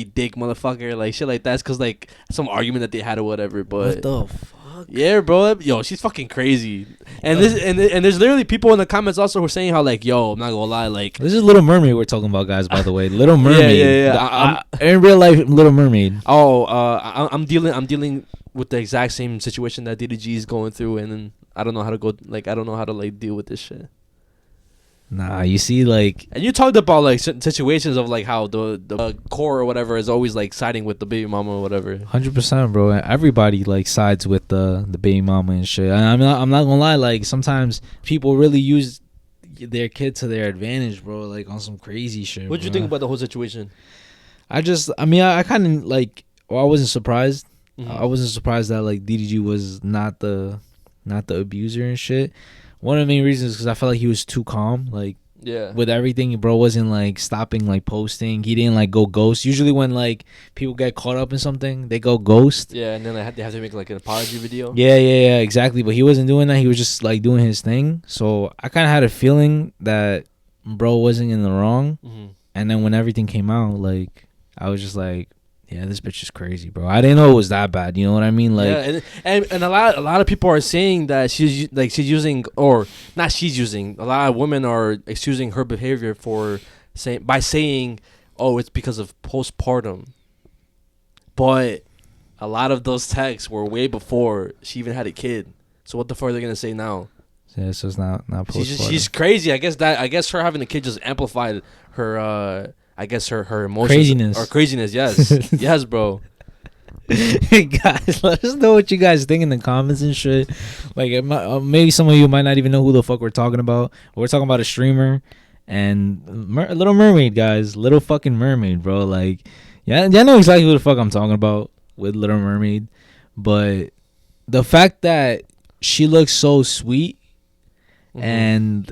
dick motherfucker, like shit like that's because like some argument that they had or whatever. But what the fuck? Yeah, bro, yo, she's fucking crazy. And there's literally people in the comments also who are saying how like, yo, I'm not gonna lie, like This is Little Mermaid we're talking about, guys. By the way, Little Mermaid. yeah. In real life, Little Mermaid. Oh, I'm dealing with the exact same situation that DDG is going through, and then I don't know how to go. Like, I don't know how to like deal with this shit. Nah, you see, like, And you talked about like situations of like how the core or whatever is always like siding with the baby mama or whatever. 100%, bro. Everybody like sides with the baby mama and shit. And I'm not gonna lie. Like, sometimes people really use their kid to their advantage, bro. Like on some crazy shit. What'd you think about the whole situation? I kind of like. Well, I wasn't surprised. I wasn't surprised that like DDG was not the abuser and shit. One of the main reasons is because I felt like he was too calm. Like, Yeah. with everything, bro wasn't like stopping like posting. He didn't like go ghost. Usually when like people get caught up in something, they go ghost. Yeah, and then they have to make like an apology video. Yeah, exactly. But he wasn't doing that. He was just like doing his thing. So I kind of had a feeling that bro wasn't in the wrong. And then when everything came out, like I was just like, yeah, this bitch is crazy, bro. I didn't know it was that bad. You know what I mean? Like, yeah, and a lot of people are saying that she's using, or not she's using. A lot of women are excusing her behavior by saying, oh, it's because of postpartum. But a lot of those texts were way before she even had a kid. So what the fuck are they gonna say now? yeah, so it's not postpartum. She's crazy. I guess her having a kid just amplified her. I guess her emotions craziness. Yes, yes, bro. Hey guys, let us know what you guys think in the comments and shit. Like, maybe some of you might not even know who the fuck we're talking about. We're talking about a streamer and Little Mermaid, guys. Little fucking Mermaid, bro. Like, yeah, y'all know exactly who the fuck I'm talking about with Little Mermaid. But the fact that she looks so sweet and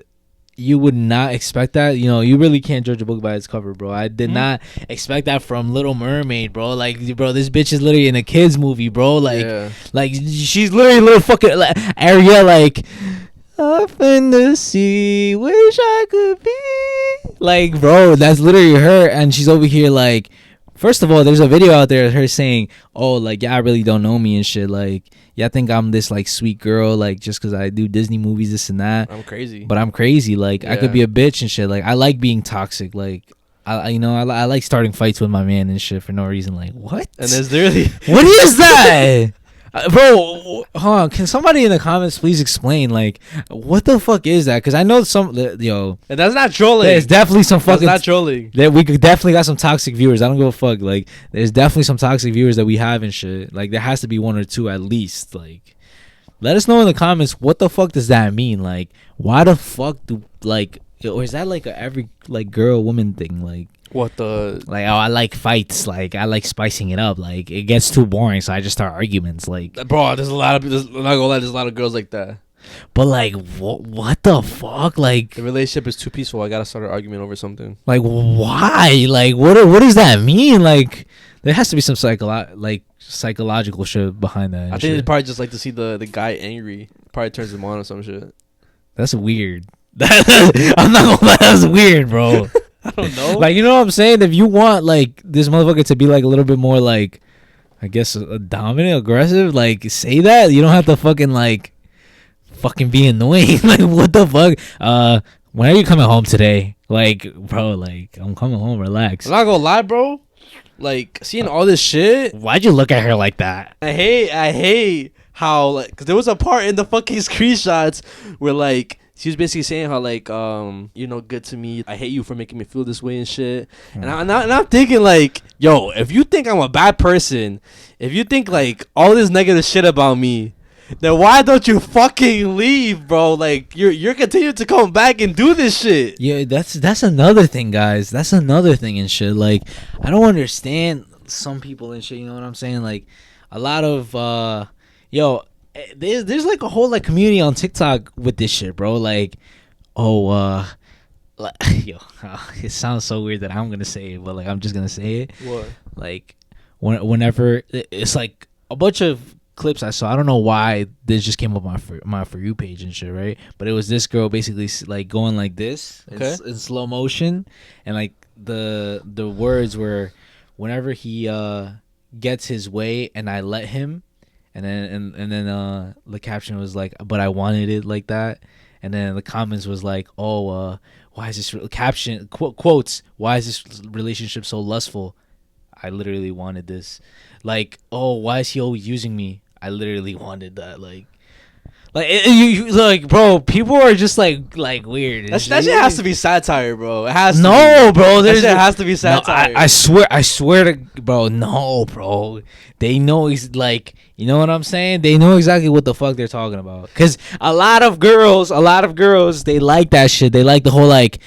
you would not expect that. You know, you really can't judge a book by its cover, bro. I did not expect that from Little Mermaid, bro. Like, bro, this bitch is literally in a kids movie, bro. Like, like she's literally a little fucking like, Ariel, like, up in the sea, wish I could be. Like, bro, that's literally her, and she's over here like. First of all, there's a video out there of her saying, "Oh, like y'all really don't know me and shit. Like, y'all think I'm this like sweet girl, like just because I do Disney movies, this and that. I'm crazy, but I'm crazy. Like, I could be a bitch and shit. Like, I like being toxic. Like, I like starting fights with my man and shit for no reason. Like, what? And there's literally what is that?" Bro, hold on. Can somebody in the comments please explain, like, what the fuck is that? Because I know and that's not trolling. There's definitely some fucking. That's not trolling. That we could definitely got some toxic viewers. I don't give a fuck. Like, there's definitely some toxic viewers that we have and shit. Like, there has to be one or two at least. Like, let us know in the comments what the fuck does that mean? Like, why the fuck do like, or is that like a every like girl woman thing? Like. What the like? Oh, I like fights. Like, I like spicing it up. Like, it gets too boring, so I just start arguments. Like, bro, there's a lot of I'm not gonna lie, there's a lot of girls like that. But like, what the fuck? Like, the relationship is too peaceful. I gotta start an argument over something. Like, why? Like, what does that mean? Like, there has to be some psychological shit behind that. I think they probably just like to see the guy angry. Probably turns him on or some shit. That's weird. I'm not gonna lie, that's weird, bro. I don't know. Like, you know what I'm saying? If you want like this motherfucker to be like a little bit more like, I guess, dominant, aggressive, like say that. You don't have to fucking be annoying. Like, what the fuck? When are you coming home today? Like, bro, like I'm coming home. Relax. I'm not gonna lie, bro. Like seeing all this shit. Why'd you look at her like that? I hate how like, cause there was a part in the fucking screenshots where like she was basically saying how like you're no good to me. I hate you for making me feel this way and shit. And I'm thinking like, yo, if you think I'm a bad person, if you think like all this negative shit about me, then why don't you fucking leave, bro? Like you're continuing to come back and do this shit. Yeah, that's another thing, guys. That's another thing and shit. Like, I don't understand some people and shit. You know what I'm saying? Like, a lot of there's like a whole like community on TikTok with this shit, bro. Like, it sounds so weird that I'm gonna say it, but like I'm just gonna say it. What? Like, whenever it's like a bunch of clips I saw. I don't know why this just came up on my for you page and shit, right? But it was this girl basically like going like this in slow motion, and like the words were, whenever he gets his way and I let him, and then the caption was like, but I wanted it like that, and then the comments was like, why is this caption quotes, why is this relationship so lustful? I literally wanted this. Like, why is he always using me? I literally wanted that. Like, bro, people are just like weird. That shit has to be satire, bro. It has to bro. That shit has to be satire. No, I swear to, bro. No, bro. They know he's like, you know what I'm saying? They know exactly what the fuck they're talking about. Cause a lot of girls, they like that shit. They like the whole like,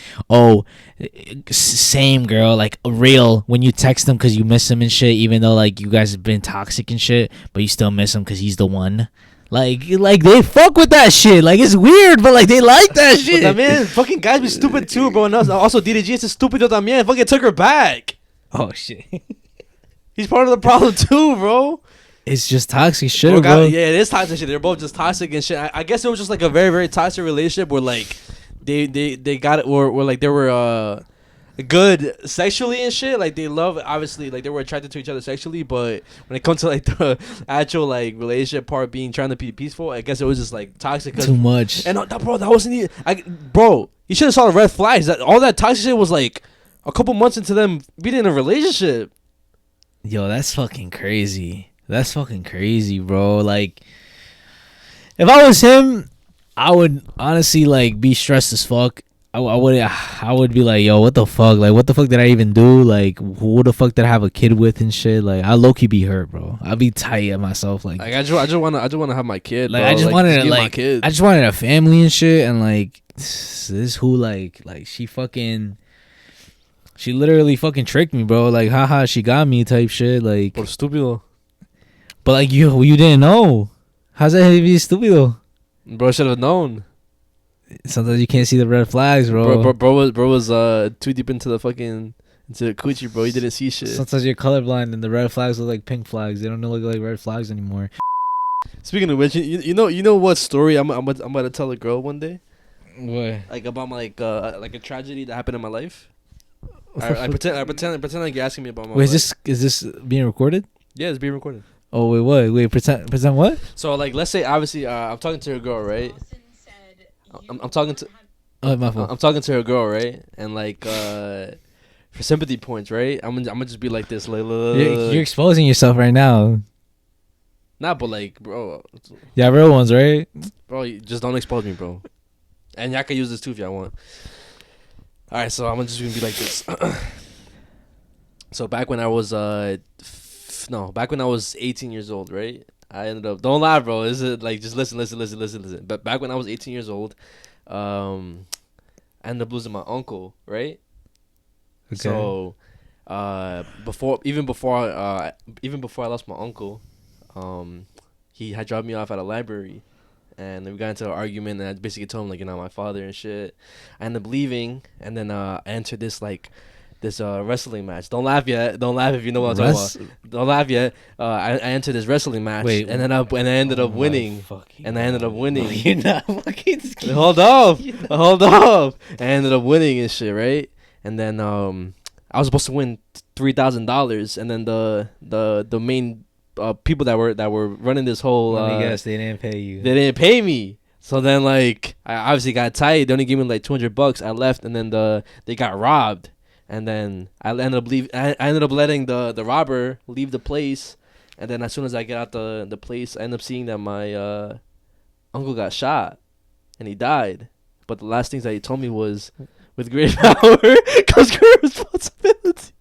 same girl, like real, when you text them because you miss him and shit, even though like you guys have been toxic and shit, but you still miss him because he's the one. Like they fuck with that shit. Like, it's weird, but like they like that shit. But man, fucking guys be stupid too, bro. And also DDG is stupid también. Fucking took her back. Oh shit. He's part of the problem too, bro. It's just toxic shit, bro. Yeah, it is toxic shit. They're both just toxic and shit. I guess it was just like a very, very toxic relationship where like they got it, or like they were good sexually and shit. Like they love, obviously, like they were attracted to each other sexually, but when it comes to like the actual like relationship part, being trying to be peaceful, I guess it was just like toxic. Too much. And bro, that wasn't even, bro, you should have saw the red flags. That all that toxic shit was like a couple months into them being in a relationship. Yo, that's fucking crazy. That's fucking crazy, bro. Like, if I was him, I would honestly like be stressed as fuck. I would be like, yo, what the fuck? Like, what the fuck did I even do? Like, who the fuck did I have a kid with and shit? Like, I low key be hurt, bro. I'd be tight at myself. Like I just wanna have my kid. Like, bro. I just wanted my kid. I just wanted a family and shit. And like, this who like she literally fucking tricked me, bro. Like, haha, she got me type shit. Like, Por estúpido. But like you didn't know. How's that be stupido? Bro, should have known. Sometimes you can't see the red flags, bro. Bro was too deep into the coochie, bro. He didn't see shit. Sometimes you're colorblind and the red flags look like pink flags. They don't look like red flags anymore. Speaking of which, you know what story I'm about to tell a girl one day? What? Like about my like a tragedy that happened in my life. I pretend like you're asking me about my Wait, life. is this being recorded? Yeah, it's being recorded. Oh wait, what? Wait, pretend what? So like, let's say obviously I'm talking to a girl, right? I'm talking to. Oh, my fault. I'm talking to a girl, right? And like for sympathy points, right? I'm gonna just be like this, like You're exposing yourself right now. Nah, but like, bro. Yeah, real ones, right? Bro, you just don't expose me, bro. And y'all can use this too if y'all want. All right, so I'm just gonna be like this. So back when I was 18 years old, right? I ended up, don't laugh, bro. This is like, just listen. But back when I was 18 years old, I ended up losing my uncle, right? Okay. So, even before I lost my uncle, he had dropped me off at a library, and we got into an argument, and I basically told him like, you're not my father and shit. I ended up leaving, and then I entered this wrestling match. Don't laugh yet. Don't laugh if you know what I'm talking about. Don't laugh yet. I entered this wrestling match. Wait, and I ended up winning. And I ended up winning. You're not fucking. Hold up. I ended up winning and shit, right? and then I was supposed to win $3,000, and then the main people that were running this whole Let me guess, they didn't pay you. they didn't pay me. So then like I obviously got tight. They only gave me like $200. I left, and then they got robbed, and then I ended up letting the robber leave the place, and then as soon as I get out the place, I end up seeing that my uncle got shot, and he died. But the last things that he told me was, with great power comes great responsibility.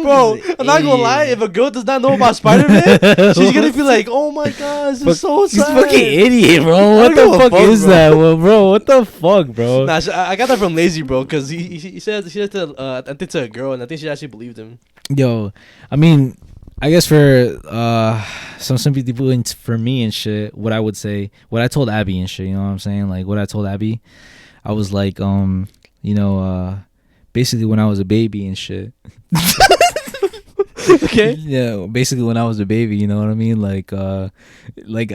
Bro, I'm not gonna lie. If a girl does not know about Spider-Man, she's gonna be like, "Oh my god, this is so sad." He's fucking idiot, bro. What the fuck is that, bro? What the fuck, bro? Nah, I got that from Lazy, bro, because he said to I think to a girl, and I think she actually believed him. Yo, I mean, I guess for some sympathy points for me and shit, what I would say, what I told Abby and shit, you know what I'm saying? Like what I told Abby, I was like, basically when I was a baby and shit. Okay. Yeah, basically when I was a baby, you know what I mean? Like I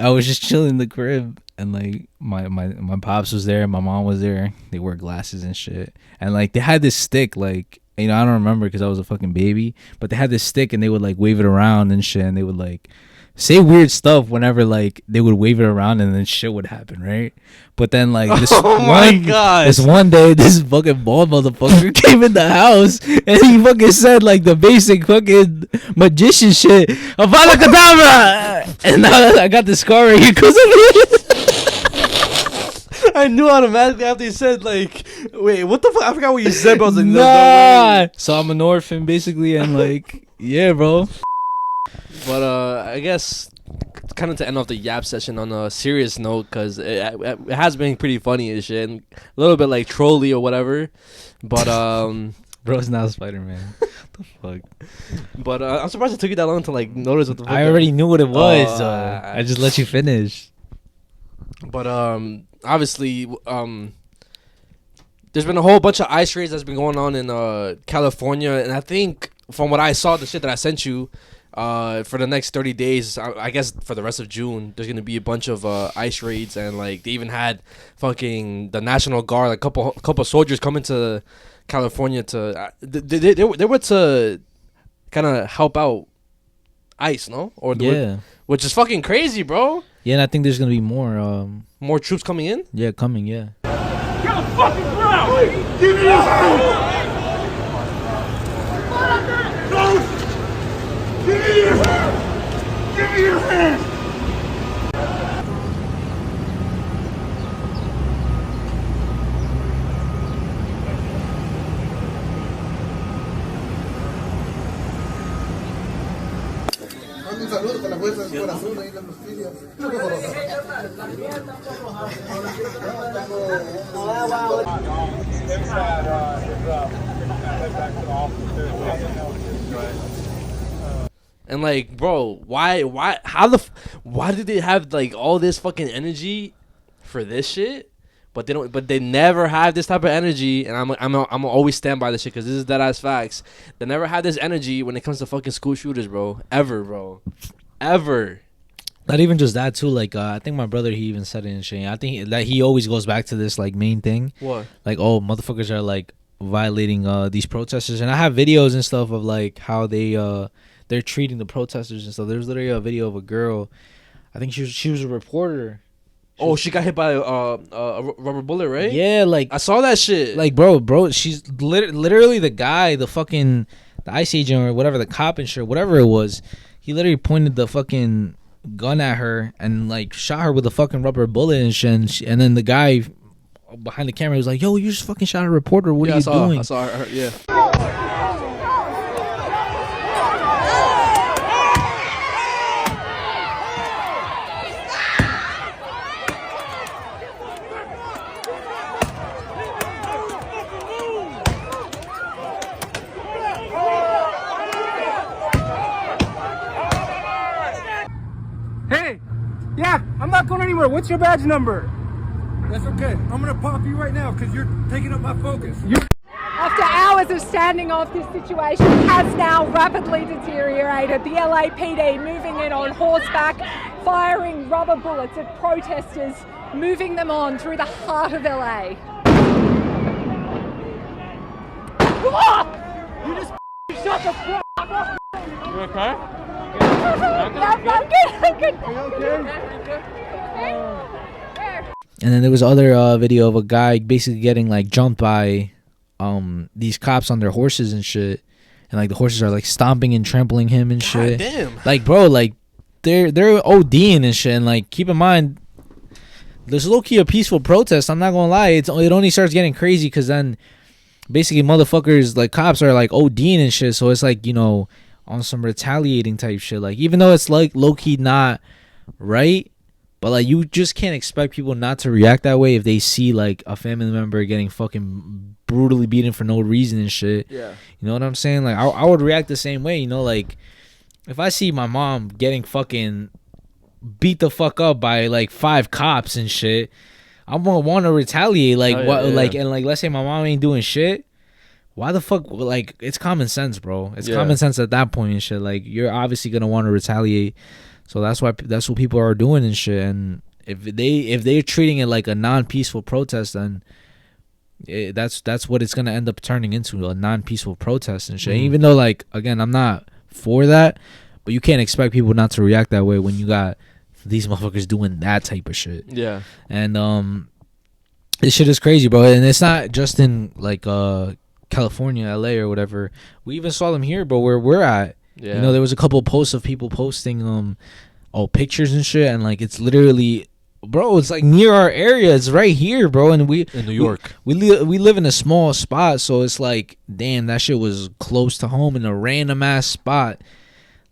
was just chilling in the crib, and like my pops was there, my mom was there. They wore glasses and shit, and like they had this stick, like, you know, I don't remember because I was a fucking baby, but they had this stick and they would like wave it around and shit, and they would like say weird stuff whenever like they would wave it around, and then shit would happen, right? But then like this this one day, this fucking bald motherfucker came in the house, and he fucking said like the basic fucking magician shit, Avada Kedavra, and now I got the scar right here because of it. I knew automatically after he said like, wait, what the fuck? I forgot what you said, but I was like, no way. So I'm an orphan basically, and like, yeah, bro. But I guess kind of to end off the yap session on a serious note, because it has been pretty funny and shit, and a little bit like trolly or whatever. But Bro's not Spider-Man. What the fuck? But I'm surprised it took you that long to like notice what the fuck. I already knew what it was. I just let you finish. But obviously there's been a whole bunch of ice raids that's been going on in California, and I think from what I saw, the shit that I sent you, for the next 30 days, I guess for the rest of June, there's gonna be a bunch of ice raids, and like they even had fucking the National Guard, like couple soldiers coming to California to they were to kind of help out ICE, no? Or yeah, which is fucking crazy, bro. Yeah, and I think there's gonna be more troops coming in. Yeah, coming. Yeah. Get the fucking ground! Give me your hand! Give me your hand! Give me your hand! Un saludo con la fuerza del corazón ahí en la justicia. And like, bro, why did they have like all this fucking energy for this shit? But they don't. But they never have this type of energy, and I'm always stand by this shit because this is dead ass facts. They never had this energy when it comes to fucking school shooters, bro. Ever, bro. Ever. Not even just that too. Like I think my brother, he even said it in Shane. I think that he always goes back to this like main thing. What? Like, oh, motherfuckers are like violating these protesters, and I have videos and stuff of like how they're treating the protesters and stuff. There's literally a video of a girl. I think she was a reporter. She got hit by a rubber bullet, right? Yeah, like I saw that shit. Like, bro, she's literally the guy, the ICE agent or whatever, the cop and shit, whatever it was. He literally pointed the fucking gun at her and like shot her with a fucking rubber bullet and shit. And then the guy behind the camera was like, "Yo, you just fucking shot a reporter. What are you doing?" I saw her. Yeah. Hey, yeah, I'm not going anywhere. What's your badge number? That's okay. I'm gonna pop you right now because you're taking up my focus. After hours of standing off, this situation has now rapidly deteriorated. The LAPD moving in on horseback, firing rubber bullets at protesters, moving them on through the heart of LA. You okay? I'm good. And then there was other video of a guy basically getting like jumped by these cops on their horses and shit, and like the horses are like stomping and trampling him and shit. God damn. Like, bro, like they're ODing and shit. And like, keep in mind, there's low key a peaceful protest. I'm not gonna lie, it only starts getting crazy because then basically motherfuckers like cops are like ODing and shit. So it's like, you know, on some retaliating type shit. Like, even though it's like low key not right. But, like, you just can't expect people not to react that way if they see, like, a family member getting fucking brutally beaten for no reason and shit. Yeah. You know what I'm saying? Like, I would react the same way, you know? Like, if I see my mom getting fucking beat the fuck up by, like, 5 cops and shit, I'm going to want to retaliate. Like, and, like, let's say my mom ain't doing shit. Why the fuck? Like, it's common sense, bro. It's common sense at that point and shit. Like, you're obviously going to want to retaliate. So that's what people are doing and shit. And if they're treating it like a non-peaceful protest, then that's what it's gonna end up turning into, a non-peaceful protest and shit. Even though, like, again, I'm not for that, but you can't expect people not to react that way when you got these motherfuckers doing that type of shit. Yeah. And this shit is crazy, bro. And it's not just in like California, LA, or whatever. We even saw them here, bro, where we're at. Yeah. You know, there was a couple of posts of people posting pictures and shit, and like, it's literally, bro, it's like near our area. It's right here, bro. And we in New York. We live in a small spot, so it's like, damn, that shit was close to home in a random ass spot.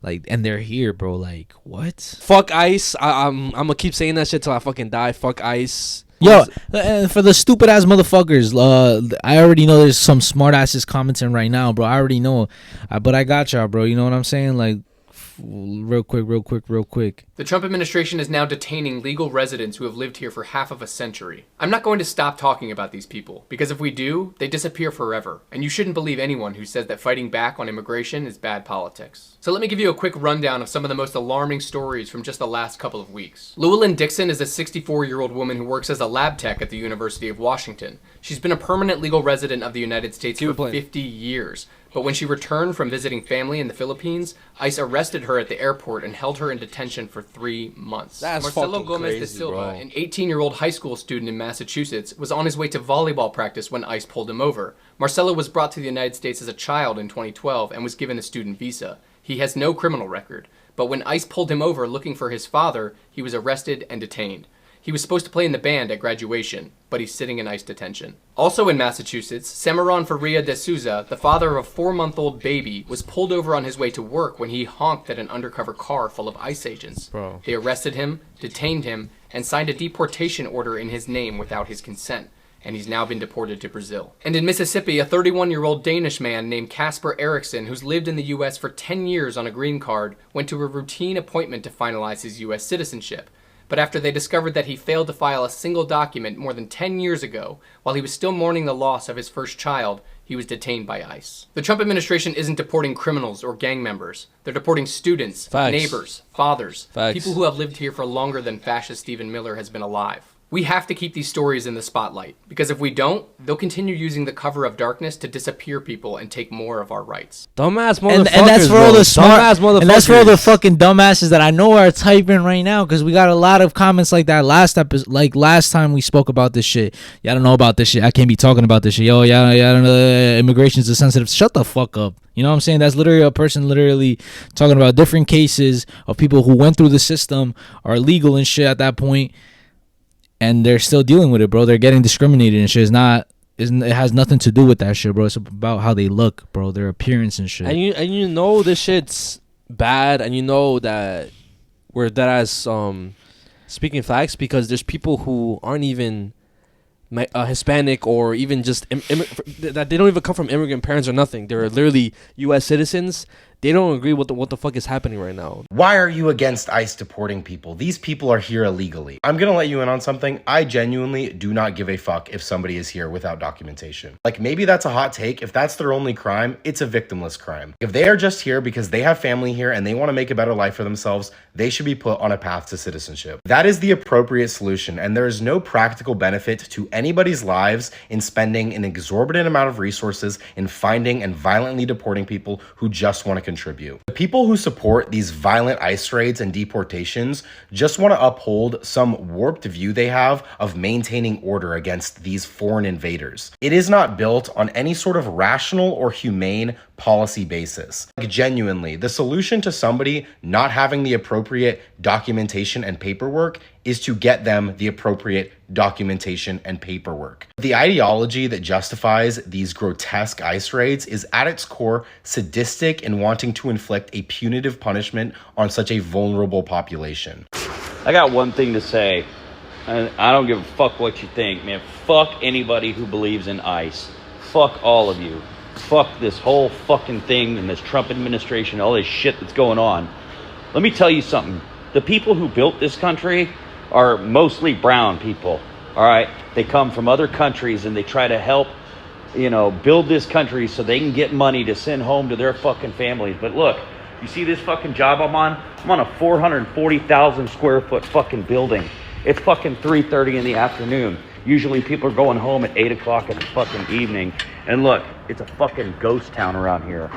Like, and they're here, bro. Like, what? Fuck ICE. I'm gonna keep saying that shit till I fucking die. Fuck ICE. Yo, and for the stupid ass motherfuckers, I already know there's some smart asses commenting right now, bro. I already know, but I got y'all, bro. You know what I'm saying? Like, real quick. The Trump administration is now detaining legal residents who have lived here for half of a century. I'm not going to stop talking about these people, because if we do, they disappear forever. And you shouldn't believe anyone who says that fighting back on immigration is bad politics. So let me give you a quick rundown of some of the most alarming stories from just the last couple of weeks. Llewellyn Dixon is a 64-year-old woman who works as a lab tech at the University of Washington. She's been a permanent legal resident of the United States for 50 years. But when she returned from visiting family in the Philippines, ICE arrested her at the airport and held her in detention for 3 months. That's Marcelo fucking Gomez crazy, de Silva, bro. an 18-year-old high school student in Massachusetts, was on his way to volleyball practice when ICE pulled him over. Marcelo was brought to the United States as a child in 2012 and was given a student visa. He has no criminal record, but when ICE pulled him over looking for his father, he was arrested and detained. He was supposed to play in the band at graduation, but he's sitting in ICE detention. Also in Massachusetts, Semaron Faria de Souza, the father of a 4-month-old baby, was pulled over on his way to work when he honked at an undercover car full of ICE agents. Bro. They arrested him, detained him, and signed a deportation order in his name without his consent, and he's now been deported to Brazil. And in Mississippi, a 31-year-old Danish man named Casper Eriksson, who's lived in the U.S. for 10 years on a green card, went to a routine appointment to finalize his U.S. citizenship. But after they discovered that he failed to file a single document more than 10 years ago, while he was still mourning the loss of his first child, he was detained by ICE. The Trump administration isn't deporting criminals or gang members. They're deporting students, neighbors, fathers, people who have lived here for longer than fascist Stephen Miller has been alive. We have to keep these stories in the spotlight, because if we don't, they'll continue using the cover of darkness to disappear people and take more of our rights. Dumbass motherfuckers, and that's for all the smart, dumbass motherfuckers. and that's for all the fucking dumbasses that I know are typing right now, because we got a lot of comments like that last time we spoke about this shit. Y'all don't know about this shit. I can't be talking about this shit. Yo, y'all don't know immigration's a sensitive. Shut the fuck up. You know what I'm saying? That's literally a person literally talking about different cases of people who went through the system, are legal and shit at that point, and they're still dealing with it, bro. They're getting discriminated and shit. It has nothing to do with that shit, bro. It's about how they look, bro. Their appearance and shit. And you know this shit's bad, and you know that we're dead as speaking facts, because there's people who aren't even Hispanic or even just that they don't even come from immigrant parents or nothing. They're literally U.S. citizens they don't agree with what the fuck is happening right now. Why are you against ICE deporting people? These people are here illegally. I'm gonna let you in on something. I genuinely do not give a fuck if somebody is here without documentation. Like, maybe that's a hot take. If that's their only crime, it's a victimless crime. If they are just here because they have family here and they want to make a better life for themselves, they should be put on a path to citizenship. That is the appropriate solution, and there is no practical benefit to anybody's lives in spending an exorbitant amount of resources in finding and violently deporting people who just want to contribute. The people who support these violent ICE raids and deportations just want to uphold some warped view they have of maintaining order against these foreign invaders. It is not built on any sort of rational or humane policy basis. Like, genuinely, the solution to somebody not having the appropriate documentation and paperwork is to get them the appropriate documentation and paperwork. The ideology that justifies these grotesque ICE raids is at its core sadistic in wanting to inflict a punitive punishment on such a vulnerable population. I got one thing to say, and I don't give a fuck what you think, man. Fuck anybody who believes in ICE. Fuck all of you. Fuck this whole fucking thing and this Trump administration, all this shit that's going on. Let me tell you something. The people who built this country are mostly brown people, all right? They come from other countries and they try to help, build this country so they can get money to send home to their fucking families. But look, you see this fucking job I'm on? I'm on a 440,000 square foot fucking building. It's fucking 3:30 in the afternoon. Usually people are going home at 8 o'clock in the fucking evening. And look, it's a fucking ghost town around here,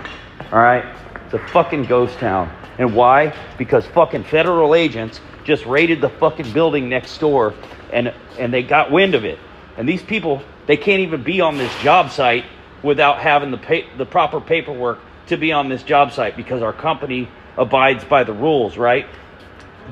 all right? It's a fucking ghost town. And why? Because fucking federal agents just raided the fucking building next door and they got wind of it. And these people, they can't even be on this job site without having the proper paperwork to be on this job site because our company abides by the rules, right?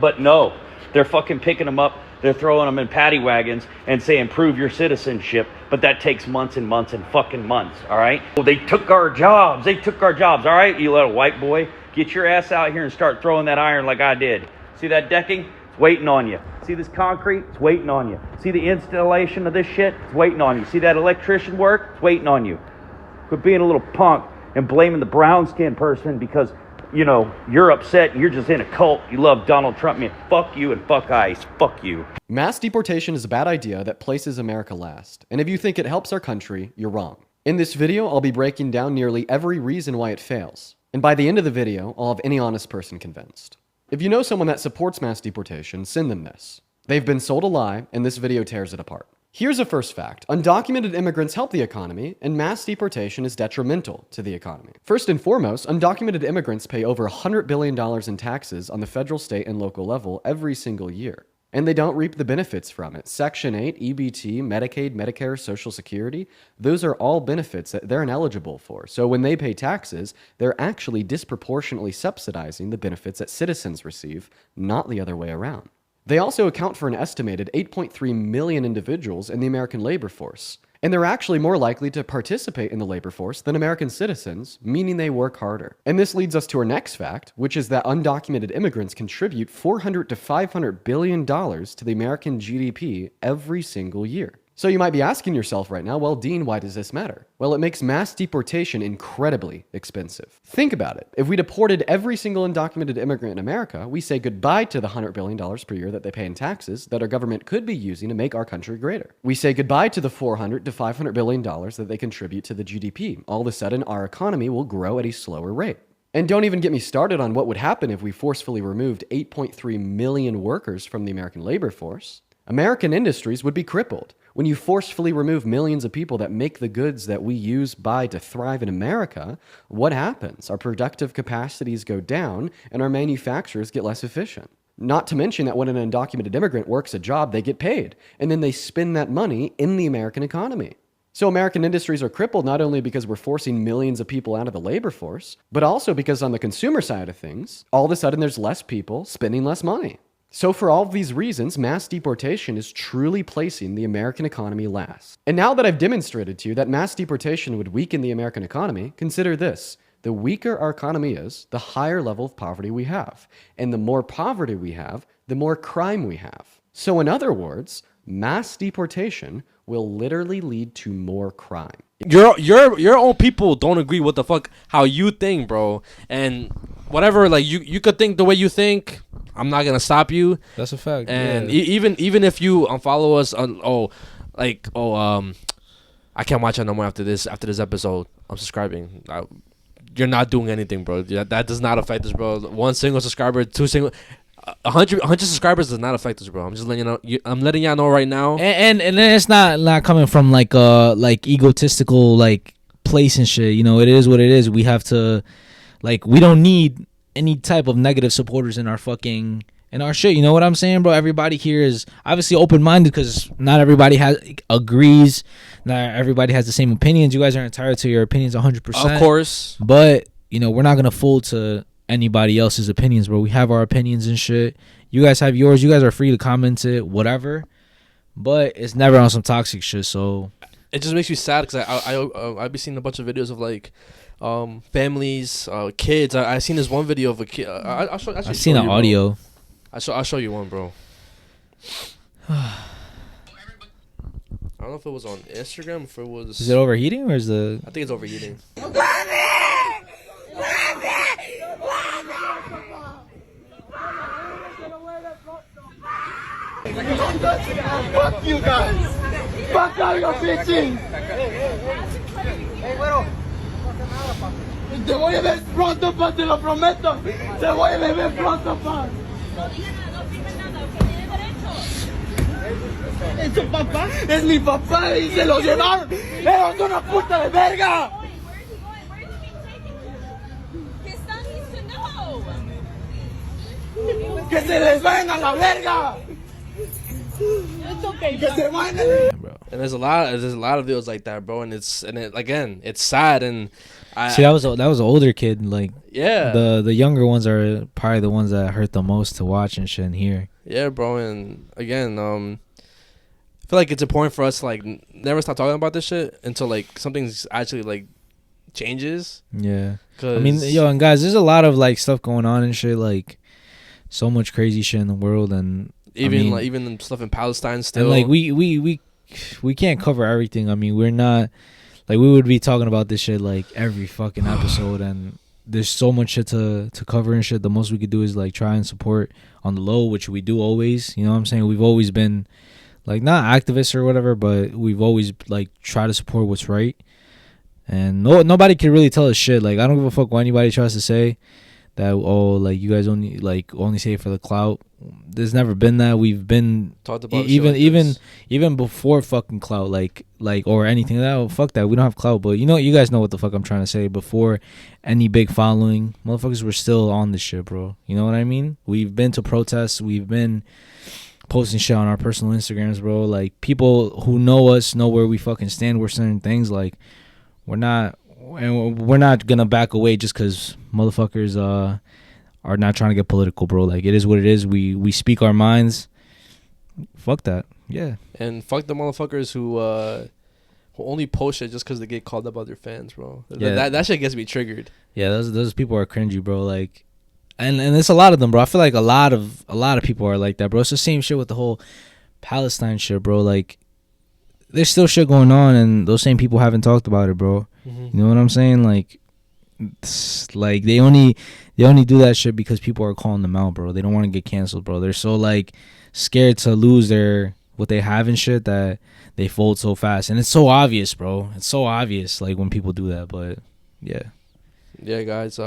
But no, they're fucking picking them up. They're throwing them in paddy wagons and saying, prove your citizenship. But that takes months and months and fucking months, all right? Well, they took our jobs. All right? You little white boy, get your ass out here and start throwing that iron like I did. See that decking? It's waiting on you. See this concrete? It's waiting on you. See the installation of this shit? It's waiting on you. See that electrician work? It's waiting on you. Quit being a little punk and blaming the brown skinned person because, you're upset and you're just in a cult. You love Donald Trump. Man, fuck you and fuck ICE. Fuck you. Mass deportation is a bad idea that places America last. And if you think it helps our country, you're wrong. In this video, I'll be breaking down nearly every reason why it fails. And by the end of the video, I'll have any honest person convinced. If you know someone that supports mass deportation, send them this. They've been sold a lie, and this video tears it apart. Here's a first fact. Undocumented immigrants help the economy, and mass deportation is detrimental to the economy. First and foremost, undocumented immigrants pay over $100 billion in taxes on the federal, state, and local level every single year. And they don't reap the benefits from it. Section 8, EBT, Medicaid, Medicare, Social Security, those are all benefits that they're ineligible for. So when they pay taxes, they're actually disproportionately subsidizing the benefits that citizens receive, not the other way around. They also account for an estimated 8.3 million individuals in the American labor force. And they're actually more likely to participate in the labor force than American citizens, meaning they work harder. And this leads us to our next fact, which is that undocumented immigrants contribute $400 to $500 billion to the American GDP every single year. So you might be asking yourself right now, well, Dean, why does this matter? Well, it makes mass deportation incredibly expensive. Think about it. If we deported every single undocumented immigrant in America, we say goodbye to the $100 billion per year that they pay in taxes that our government could be using to make our country greater. We say goodbye to the $400 to $500 billion that they contribute to the GDP. All of a sudden, our economy will grow at a slower rate. And don't even get me started on what would happen if we forcefully removed 8.3 million workers from the American labor force. American industries would be crippled. When you forcefully remove millions of people that make the goods that we use, buy to thrive in America, what happens? Our productive capacities go down and our manufacturers get less efficient. Not to mention that when an undocumented immigrant works a job, they get paid, and then they spend that money in the American economy. So American industries are crippled not only because we're forcing millions of people out of the labor force, but also because on the consumer side of things, all of a sudden there's less people spending less money. So for all of these reasons, mass deportation is truly placing the American economy last. And now that I've demonstrated to you that mass deportation would weaken the American economy, consider this. The weaker our economy is, the higher level of poverty we have. And the more poverty we have, the more crime we have. So in other words, mass deportation will literally lead to more crime. Your own people don't agree with the fuck how you think, bro. And whatever, like you could think the way you think. I'm not gonna stop you. That's a fact. And yeah. even if you unfollow us on I can't watch it no more after this episode. I'm subscribing. You're not doing anything, bro. That does not affect us, bro. 1 single subscriber, 2 single. 100 subscribers does not affect us, bro. I'm just letting you know. I'm letting y'all know right now. And then it's not coming from like egotistical like place and shit. You know, it is what it is. We have to, like, we don't need any type of negative supporters in our shit. You know what I'm saying, bro? Everybody here is obviously open minded because not everybody agrees. Not everybody has the same opinions. You guys are entitled to your opinions 100%. Of course. But you know, we're not gonna fold to anybody else's opinions, bro. We have our opinions and shit. You guys have yours. You guys are free to comment it, whatever. But it's never on some toxic shit. So it just makes me sad because I've been seeing a bunch of videos of like families, kids. I seen this one video of a kid. I've seen an audio. I'll show you one, bro. I don't know if it was on Instagram, if it was. Is it overheating or is the? I think it's overheating. Fuck you guys! Fuck all your bitches! Hey, güero. Te voy a ver pronto, pa, te lo prometo. Te voy a ver pronto, pa. ¿Es tu papá? Es mi papá y se lo llevaron. ¡Eres una puta de verga! ¡Que se les vayan a la verga! It's okay, que se vayan. And there's a lot of videos like that, bro. And again, it's sad. And see, that was an older kid. Like, yeah, the younger ones are probably the ones that hurt the most to watch and shit and hear. Yeah, bro. And again, I feel like it's important for us to like never stop talking about this shit until like something's actually like changes. Yeah, I mean, yo, and guys, there's a lot of like stuff going on and shit. Like, so much crazy shit in the world, and even stuff in Palestine still. And like we can't cover everything. I mean, we're not like, we would be talking about this shit like every fucking episode, and there's so much shit to cover and shit. The most we could do is like try and support on the low, which we do always. You know what I'm saying? We've always been like not activists or whatever, but we've always like try to support what's right. And nobody can really tell us shit. Like, I don't give a fuck what anybody tries to say that, oh, like, you guys only say it for the clout. There's never been that. We've been talked about even before fucking clout, like or anything. That fuck that. We don't have clout, but you guys know what the fuck I'm trying to say. Before any big following, motherfuckers were still on this shit, bro. You know what I mean? We've been to protests. We've been posting shit on our personal Instagrams, bro. Like, people who know us know where we fucking stand with certain things. Like, we're not gonna back away just because motherfuckers are not trying to get political, bro. Like, it is what it is. We speak our minds. Fuck that. Yeah. And fuck the motherfuckers who only post shit just because they get called up by their fans, bro. Yeah. That shit gets me triggered. Yeah, those people are cringy, bro. Like, and it's a lot of them, bro. I feel like a lot of people are like that, bro. It's the same shit with the whole Palestine shit, bro. Like, there's still shit going on, and those same people haven't talked about it, bro. Mm-hmm. You know what I'm saying? Like, like they only do that shit because people are calling them out, bro. They don't want to get canceled, bro. They're so like scared to lose what they have and shit that they fold so fast, and it's so obvious, bro. It's so obvious, like, when people do that. But yeah, guys.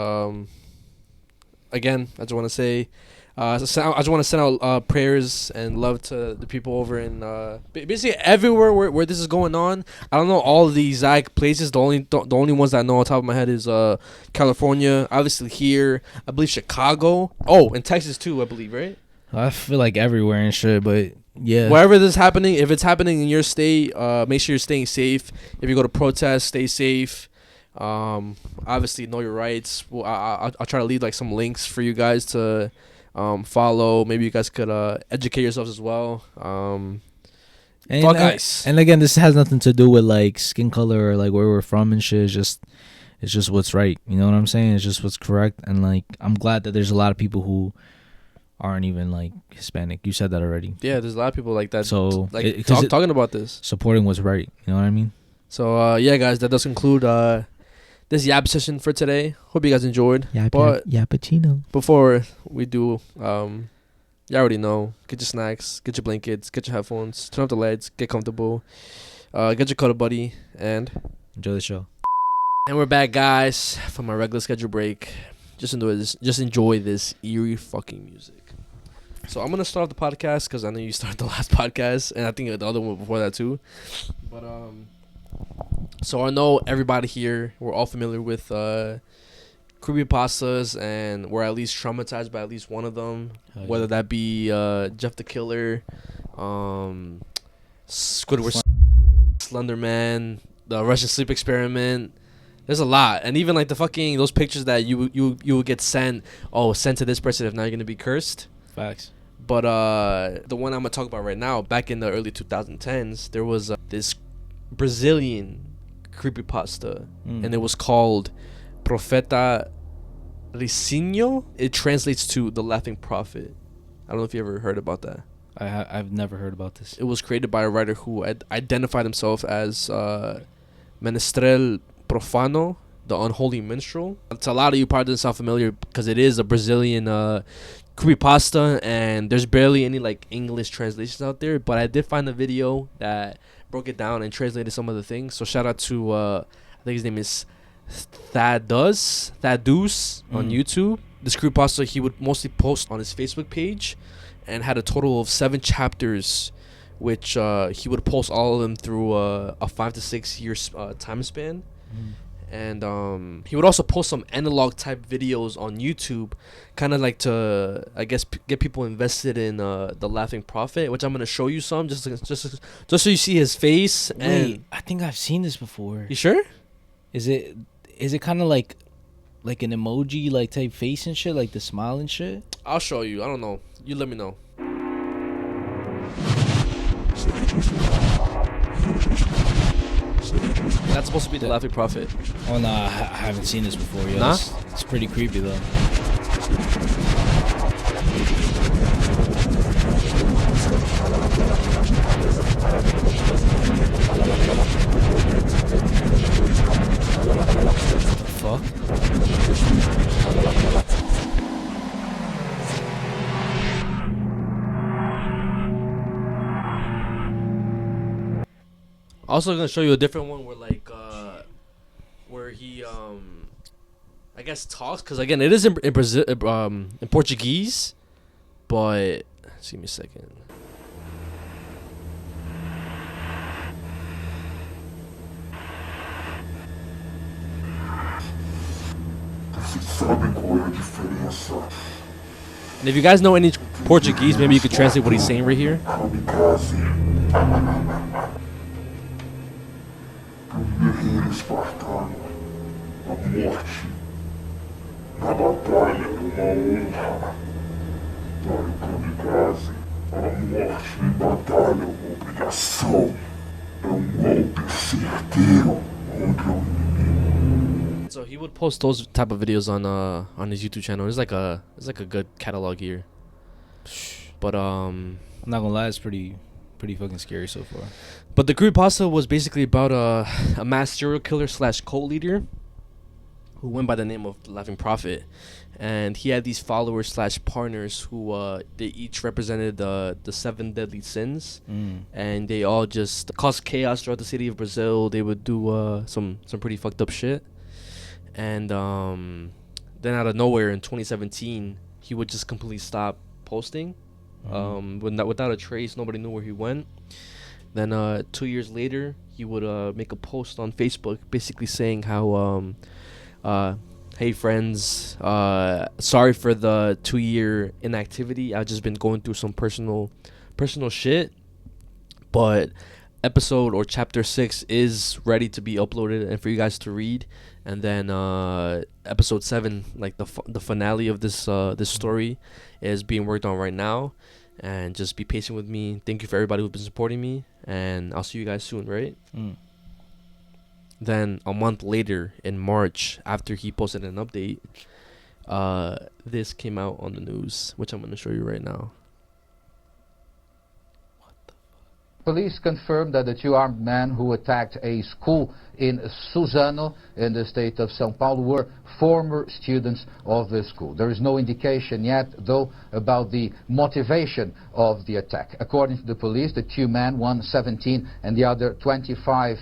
Again, I just want to say, I just want to send out prayers and love to the people over in basically everywhere where this is going on. I don't know all of the exact places. The only ones that I know on top of my head is California, obviously here, I believe Chicago. Oh, and Texas too, I believe, right? I feel like everywhere and shit, but yeah. Wherever this is happening, if it's happening in your state, make sure you're staying safe. If you go to protest, stay safe. Obviously know your rights. Well, I'll try to leave like some links for you guys to follow. Maybe you guys could educate yourselves as well. Fuck ICE. And again, this has nothing to do with like skin color or like where we're from and shit. It's just what's right. You know what I'm saying? It's just what's correct. And like, I'm glad that there's a lot of people who aren't even like Hispanic. You said that already. Yeah, there's a lot of people like that. So like talking about this, supporting what's right. You know what I mean? So yeah, guys, that does conclude this yap session for today. Hope you guys enjoyed. Yappuccino. Before we do, you already know. Get your snacks, get your blankets, get your headphones, turn off the lights, get comfortable, get your cuddle buddy, and enjoy the show. And we're back, guys, from our regular schedule break. Just enjoy this eerie fucking music. So I'm gonna start off the podcast because I know you started the last podcast, and I think the other one before that too. But so I know everybody here, we're all familiar with creepypastas, and we're at least traumatized by at least one of them. Yeah. Whether that be Jeff the Killer, Squidward, Slenderman, the Russian sleep experiment. There's a lot, and even like the fucking those pictures that you would get sent. Oh, sent to this person if now you're gonna be cursed. Facts. But the one I'm gonna talk about right now, back in the early 2010s, there was this Brazilian creepypasta, and it was called Profeta Risinho. It translates to the Laughing Prophet. I don't know if you ever heard about that. I've never heard about this. It was created by a writer who identified himself as Menestrel Profano, the unholy minstrel. To a lot of you probably doesn't sound familiar because it is a Brazilian creepypasta, and there's barely any like English translations out there. But I did find a video that broke it down and translated some of the things. So shout out to I think his name is Thaddeus on YouTube. This creepypasta he would mostly post on his Facebook page, and had a total of 7 chapters, which he would post all of them through a 5 to 6 years time span. And he would also post some analog type videos on YouTube, kind of like to, I guess, get people invested in the Laughing Prophet, which I'm gonna show you some just so you see his face. Wait, And I think I've seen this before. You sure? Is it kind of like an emoji like type face and shit, like the smile and shit? I'll show you. I don't know. You let me know. That's supposed to be the Laughing Prophet. Oh no, I haven't seen this before. Yo. Nah? It's pretty creepy though. What the fuck? Also gonna show you a different one where like where he I guess talks, because again it is in Brazil, in Portuguese, but just give me a second. And if you guys know any Portuguese, maybe you could translate what he's saying right here. Guerreiro espartano, a morte na batalha uma honra. Para o kamikaze, a morte em batalha uma obrigação. É golpe certeiro contra o inimigo. So he would post those type of videos on his YouTube channel. It's like a good catalog here. But I'm not gonna lie, it's pretty fucking scary so far. But the creepypasta was basically about a mass serial killer / cult leader who went by the name of the Laughing Prophet, and he had these followers / partners who they each represented the 7 deadly sins, and they all just caused chaos throughout the city of Brazil. They would do some pretty fucked up shit, and then out of nowhere in 2017 he would just completely stop posting. Without a trace, nobody knew where he went. Then 2 years later, he would make a post on Facebook basically saying how hey friends, sorry for the 2-year inactivity. I've just been going through some personal shit, but episode or chapter 6 is ready to be uploaded and for you guys to read. And then episode 7, like the finale of this story, is being worked on right now. And just be patient with me. Thank you for everybody who's been supporting me, and I'll see you guys soon, right? Then a month later, in March, after he posted an update, this came out on the news, which I'm going to show you right now. Police confirmed that the two armed men who attacked a school in Suzano in the state of São Paulo were former students of the school. There is no indication yet, though, about the motivation of the attack. According to the police, the two men, one 17 and the other 25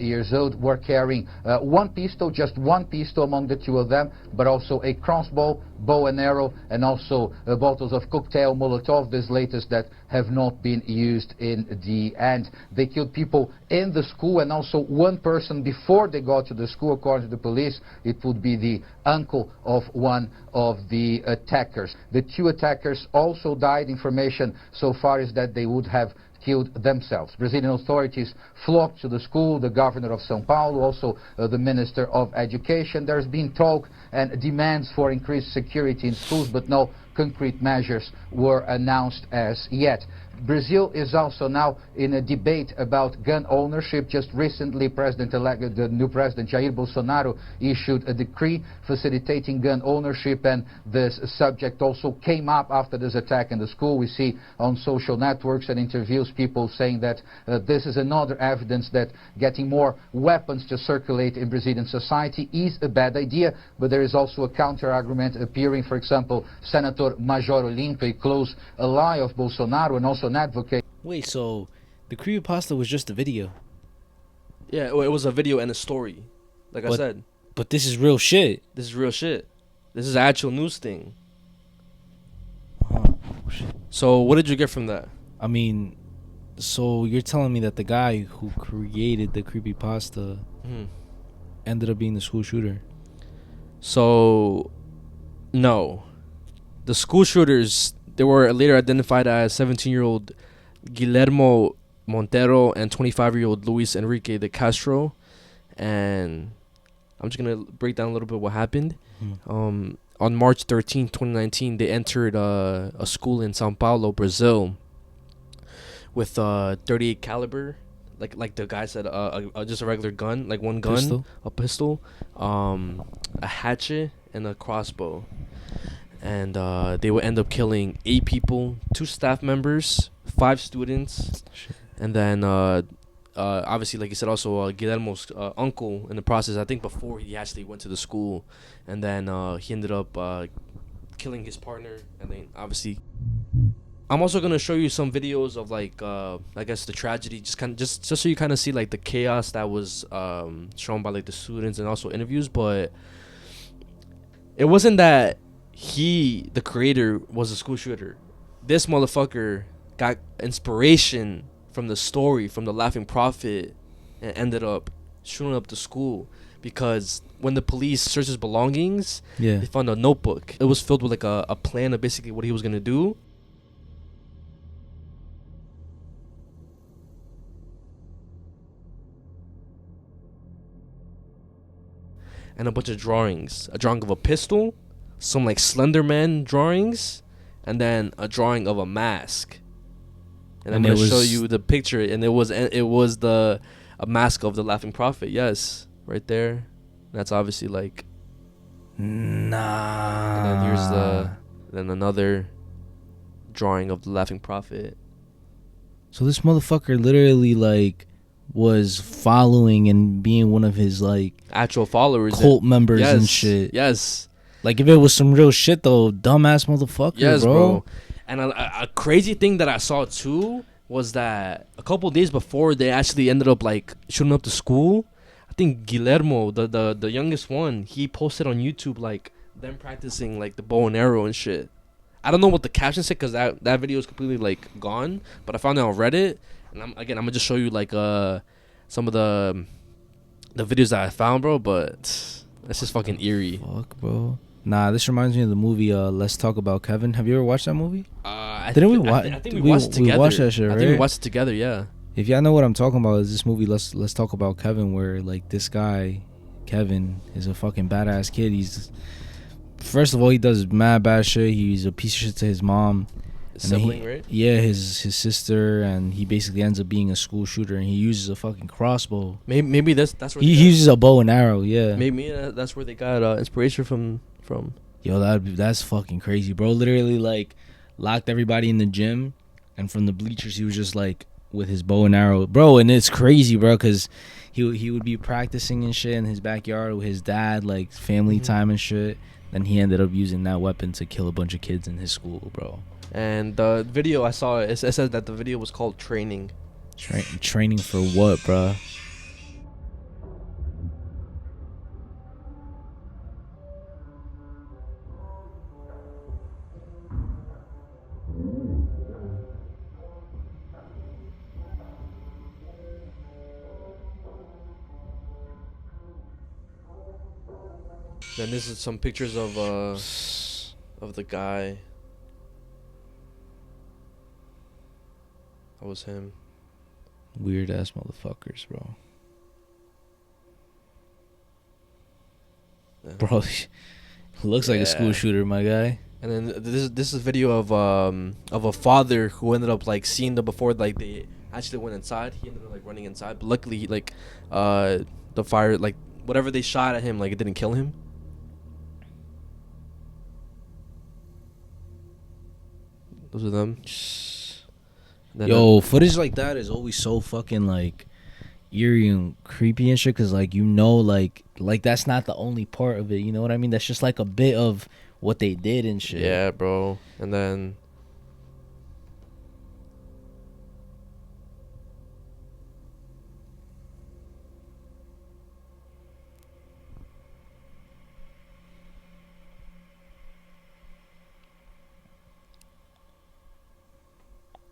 years old, were carrying one pistol, just one pistol among the two of them, but also a crossbow, bow and arrow, and also bottles of cocktail Molotov, this latest that have not been used in the end. They killed people in the school and also one person before they got to the school. According to the police, it would be the uncle of one of the attackers. The two attackers also died. Information so far is that they would have killed themselves. Brazilian authorities flocked to the school, the governor of São Paulo, also the minister of education. There's been talk and demands for increased security in schools, but no concrete measures were announced as yet. Brazil is also now in a debate about gun ownership. Just recently, the new president Jair Bolsonaro issued a decree facilitating gun ownership, and this subject also came up after this attack in the school. We see on social networks and interviews people saying that this is another evidence that getting more weapons to circulate in Brazilian society is a bad idea, but there is also a counter-argument appearing. For example, Senator Major Olimpo, a close ally of Bolsonaro and also an advocate. Wait, so the creepypasta was just a video? Yeah, it was a video and a story, like I said. But this is real shit. This is real shit. This is an actual news thing. Oh, shit. So what did you get from that? I mean, so you're telling me that the guy who created the creepypasta ended up being the school shooter? So, no. The school shooters, they were later identified as 17-year-old Guillermo Montero and 25-year-old Luis Enrique de Castro. And I'm just going to break down a little bit what happened. On March 13, 2019, they entered a school in Sao Paulo, Brazil, with a .38 caliber, like the guy said, just a regular gun, like one gun, a pistol, a hatchet, and a crossbow. And they would end up killing 8 people, 2 staff members, 5 students, and then obviously, like you said, also Guillermo's uncle in the process. I think before he actually went to the school, and then he ended up killing his partner, and then obviously. I'm also gonna show you some videos of like I guess the tragedy, just so you kind of see like the chaos that was shown by like the students and also interviews. But it wasn't that the creator was a school shooter. This motherfucker got inspiration from the story from the Laughing Prophet and ended up shooting up the school, because when the police searched his belongings, they found a notebook. It was filled with like a plan of basically what he was gonna do. And a bunch of drawings. A drawing of a pistol, some like Slender Man drawings, and then a drawing of a mask. And I'm gonna show you the picture, and it was a mask of the Laughing Prophet. Yes, right there. That's obviously like. Nah. And then here's then another drawing of the Laughing Prophet. So this motherfucker literally like was following and being one of his like actual followers, cult members and shit. Yes. Like if it was some real shit though, dumbass motherfucker. Yes, bro. And a crazy thing that I saw too was that a couple days before they actually ended up like shooting up the school, I think Guillermo, the youngest one, he posted on YouTube like them practicing like the bow and arrow and shit. I don't know what the caption said because that video is completely like gone, but I found it on Reddit. And I'm gonna just show you like some of the videos that I found, bro. But it's just fucking eerie. Fuck, bro. Nah, this reminds me of the movie Let's Talk About Kevin. Have you ever watched that movie? I think we watched it together. We watched that shit, right? I think we watched it together. Yeah. If y'all know what I'm talking about, is this movie Let's Talk About Kevin, where like this guy Kevin is a fucking badass kid. He's first of all, he does mad bad shit. He's a piece of shit to his mom. Sibling, right? Yeah, his sister, and he basically ends up being a school shooter, and he uses a fucking crossbow. Maybe that's where he uses a bow and arrow. Yeah, maybe that's where they got inspiration from. Yo, that's fucking crazy, bro. Literally, like, locked everybody in the gym, and from the bleachers, he was just like with his bow and arrow, bro. And it's crazy, bro, because he would be practicing and shit in his backyard with his dad, like family time and shit. Then he ended up using that weapon to kill a bunch of kids in his school, bro. And the video I saw, it says that the video was called Training. Training for what, bro? Then this is some pictures of the guy. That was him. Weird ass motherfuckers, bro. Yeah. Bro, looks like a school shooter, my guy. And then this is a video of a father who ended up like seeing them before like they actually went inside. He ended up like running inside, but luckily like the fire, like whatever they shot at him, like it didn't kill him. Those are them. Then Yo, footage like that is always so fucking like eerie and creepy and shit, cause like like that's not the only part of it. You know what I mean? That's just like a bit of what they did and shit. Yeah, bro. And then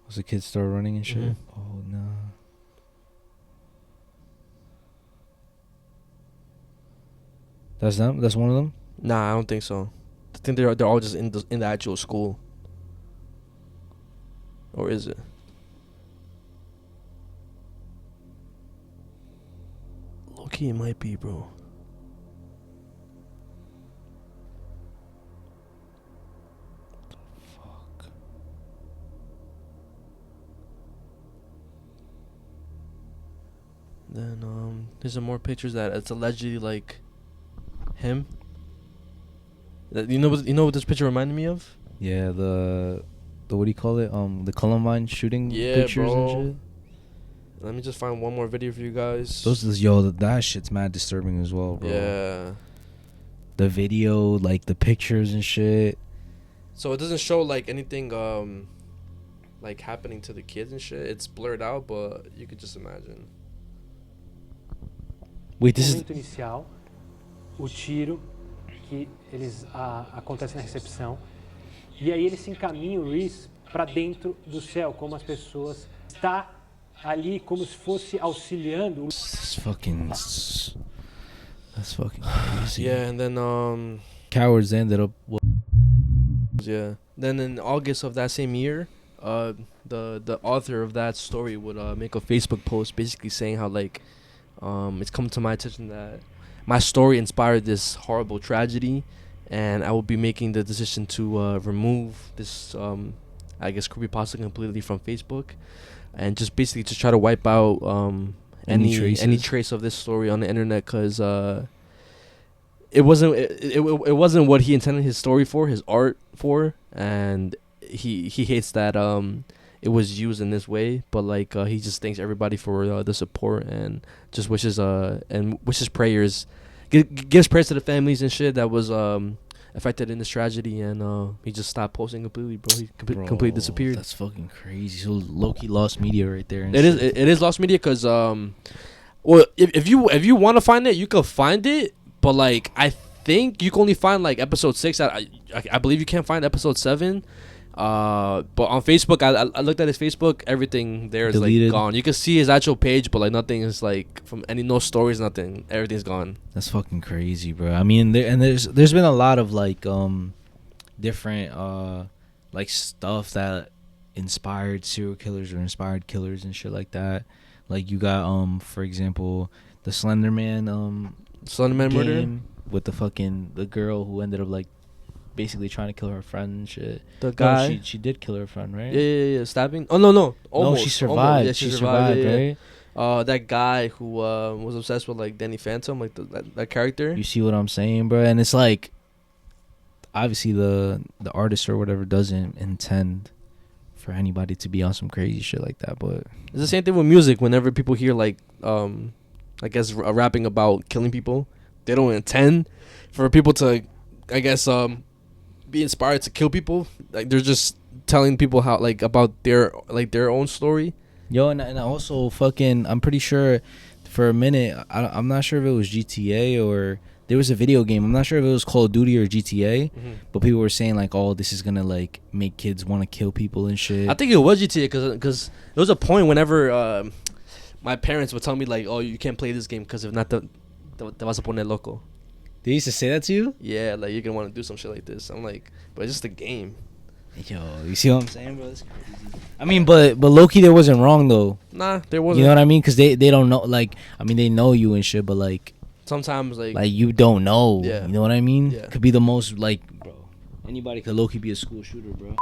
was the kids start running and shit? Oh no. That's them? That's one of them? Nah, I don't think so. I think they're all just in the actual school. Or is it? Low-key, it might be, bro. Then there's some more pictures that it's allegedly like him. You know what this picture reminded me of? Yeah, the what do you call it? The Columbine shooting pictures bro. and shit. Let me just find one more video for you guys. That shit's mad disturbing as well, bro. Yeah. The video, like the pictures and shit. So it doesn't show like anything like happening to the kids and shit. It's blurred out, but you could just imagine. Wait, this is momento inicial, o tiro que acontece na recepção, e aí eles se encaminham, Reese, para dentro do céu, como as pessoas está ali como se fosse auxiliando. That's fucking crazy. Yeah, and then cowards ended up. Yeah. Then in August of that same year, the author of that story would make a Facebook post basically saying how like it's come to my attention that my story inspired this horrible tragedy, and I will be making the decision to remove this I guess creepypasta completely from Facebook, and just basically just try to wipe out any trace of this story on the internet, because it wasn't what he intended his story for, his art for, and he hates that it was used in this way, but like he just thanks everybody for the support, and just wishes prayers, gives prayers to the families and shit that was affected in this tragedy, and he just stopped posting completely, bro. He completely disappeared. That's fucking crazy. So low-key lost media right there. It is lost media, because well, if you want to find it, you can find it, but like I think you can only find like episode 6. I believe you can't find episode 7. But on Facebook, I looked at his Facebook. Everything there is deleted. Like gone. You can see his actual page, but like nothing is like from no stories, nothing. Everything's gone. That's fucking crazy, bro. I mean, there's been a lot of like different like stuff that inspired serial killers or inspired killers and shit like that. Like you got for example, the Slender Man murder with the girl who ended up like basically trying to kill her friend and shit. The guy, no, she did kill her friend, right? Yeah, stabbing. Oh no, almost. No, she survived. Almost. Yeah, she survived, right? That guy who was obsessed with like Danny Phantom, like that character. You see what I'm saying, bro? And it's like, obviously the artist or whatever doesn't intend for anybody to be on some crazy shit like that. But it's the same thing with music. Whenever people hear like I guess rapping about killing people, they don't intend for people to, I guess, be inspired to kill people. Like they're just telling people how like about their own story. Yo, and also fucking, I'm pretty sure for a minute, I'm not sure if it was GTA or there was a video game. I'm not sure if it was Call of Duty or GTA, but people were saying like, oh, this is gonna like make kids want to kill people and shit. I think it was GTA because there was a point whenever my parents would tell me like, oh, you can't play this game because if not, te vas a poner loco. They used to say that to you? Yeah, like you're gonna want to do some shit like this. I'm like, but it's just a game. Yo, you see what I'm saying, bro? It's crazy. I mean, but low-key, there wasn't wrong though. Nah, there wasn't. You know what I mean? Because they don't know. Like, I mean, they know you and shit, but like sometimes like you don't know. Yeah. You know what I mean? Yeah. Could be the most like, bro. Anybody could low-key be a school shooter, bro.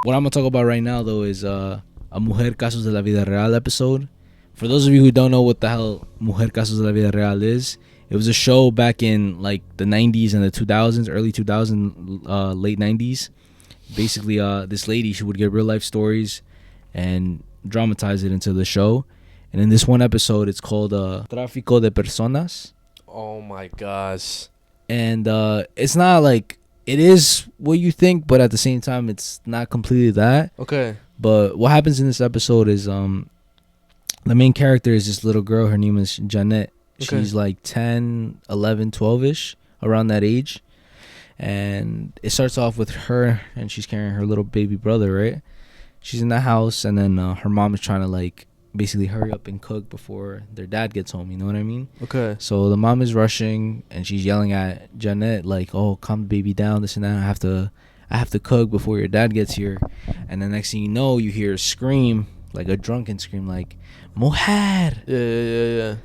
What I'm gonna talk about right now though is a Mujer Casos de la Vida Real episode. For those of you who don't know what the hell Mujer Casos de la Vida Real is, it was a show back in like the 90s and the 2000s, early 2000s, late 90s. Basically, this lady, she would get real life stories and dramatize it into the show. And in this one episode, it's called Tráfico de Personas. Oh my gosh. And it's not like, it is what you think, but at the same time, it's not completely that. Okay. But what happens in this episode is the main character is this little girl. Her name is Janet. Okay. She's like 10, 11, 12-ish, around that age. And it starts off with her, and she's carrying her little baby brother, right? She's in the house, and then her mom is trying to like basically hurry up and cook before their dad gets home. You know what I mean? Okay. So the mom is rushing, and she's yelling at Janet like, "Oh, calm the baby down, this and that. I have to cook before your dad gets here." And the next thing you know, you hear a scream, like a drunken scream, like "Mujer!" Yeah.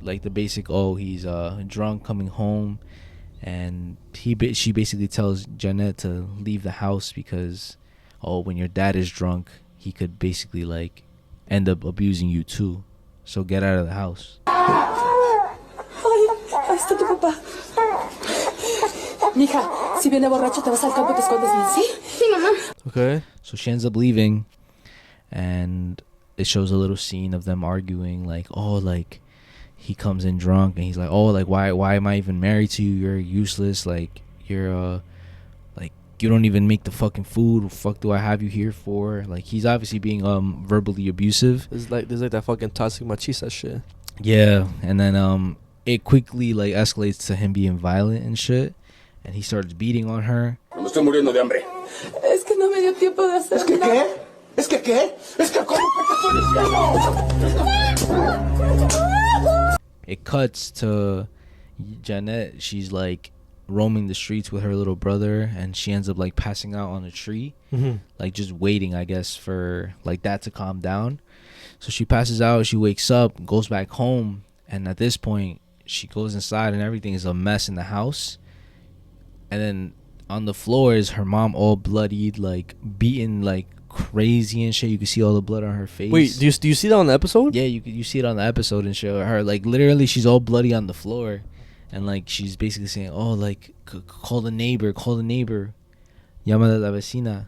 Like the basic, oh, he's drunk coming home. And she basically tells Janet to leave the house because, oh, when your dad is drunk, he could basically like end up abusing you too. So get out of the house. Ay, ahí está tu papá. Mija, si viene borracho te vas al campo y te escondes bien, ¿sí? Sí, mamá. Okay. So she ends up leaving, and it shows a little scene of them arguing, like, oh, like, he comes in drunk and he's like, oh, like, why am I even married to you? You're useless. Like, you're like, you don't even make the fucking food. What the fuck do I have you here for? Like, he's obviously being verbally abusive. There's like that fucking toxic machista shit. Yeah. And then it quickly like escalates to him being violent and shit, and he starts beating on her. Me estoy muriendo de hambre. Es que no me dio tiempo de hacer. ¿Es que qué? ¿Es que qué? ¿Es que cómo que te estoy diciendo? It cuts to Janet. She's like roaming the streets with her little brother, and she ends up like passing out on a tree, like just waiting, I guess, for like that to calm down. So she passes out, she wakes up, goes back home, and at this point she goes inside and everything is a mess in the house. And then on the floor is her mom, all bloodied, like beaten like crazy and shit. You can see all the blood on her face. Wait, do you see that on the episode? Yeah, you see it on the episode and shit. Her like literally she's all bloody on the floor, and like she's basically saying, oh, like call the neighbor, llama a la vecina.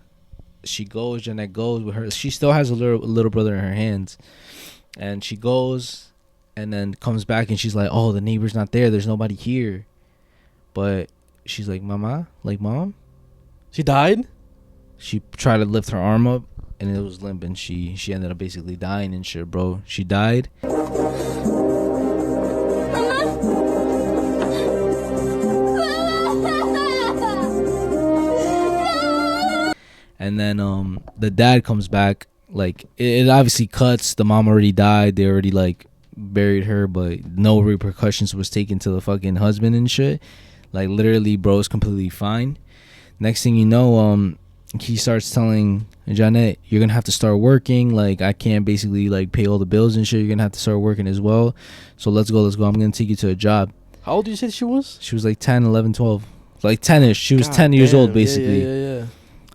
She goes, Janet goes with her. She still has a little brother in her hands, and she goes and then comes back and she's like, oh, the neighbor's not there, there's nobody here. But she's like, mama, like, mom, she died. She tried to lift her arm up, and it was limp, and she ended up basically dying and shit, bro. She died. And then the dad comes back. Like, it obviously cuts. The mom already died. They already like buried her, but no repercussions was taken to the fucking husband and shit. Like, literally, bro is completely fine. Next thing you know, he starts telling Janet, you're gonna have to start working. Like, I can't basically like pay all the bills and shit. You're gonna have to start working as well. So let's go. I'm gonna take you to a job. How old did you say she was? She was like 10, 11, 12. Like 10ish. She was 10 years old basically. Yeah.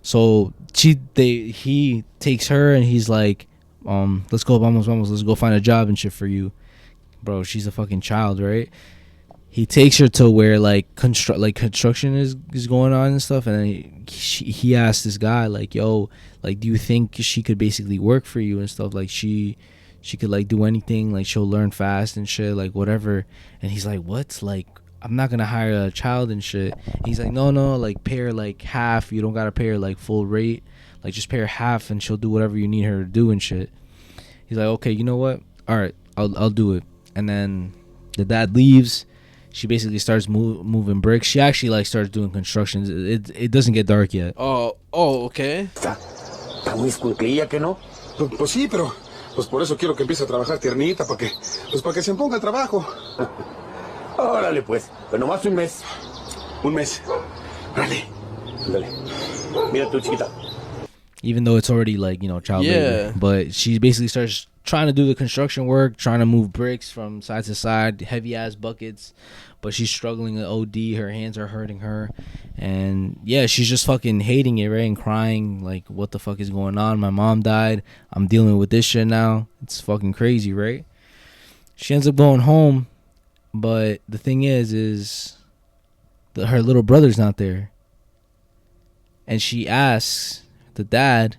So he takes her and he's like, let's go, vamos, let's go find a job and shit for you. Bro, she's a fucking child, right? he takes her to where like construction is going on and stuff, and then he asked this guy like, yo, like, do you think she could basically work for you and stuff? Like she could like do anything, like she'll learn fast and shit, like whatever. And he's like, what? Like, I'm not gonna hire a child and shit. And he's like, no, like pay her like half. You don't gotta pay her like full rate. Like just pay her half and she'll do whatever you need her to do and shit. He's like, okay, you know what? All right, I'll do it. And then the dad leaves. She basically starts moving bricks. She actually like starts doing constructions. It doesn't get dark yet. Oh, okay. Está muy escuinclilla, ¿que no? Pues sí, pero pues por eso quiero que empiece a trabajar tiernita, para que se imponga el trabajo. Órale, pues. Pero nomás un mes. Un mes. Órale. Ándale. Mira tú, chiquita. Even though it's already like, you know, child labor. But she basically starts trying to do the construction work, trying to move bricks from side to side, heavy ass buckets, but she's struggling to OD. Her hands are hurting her, and yeah, she's just fucking hating it, right, and crying like, what the fuck is going on? My mom died, I'm dealing with this shit now. It's fucking crazy, right? She ends up going home, but the thing is her little brother's not there, and she asks the dad,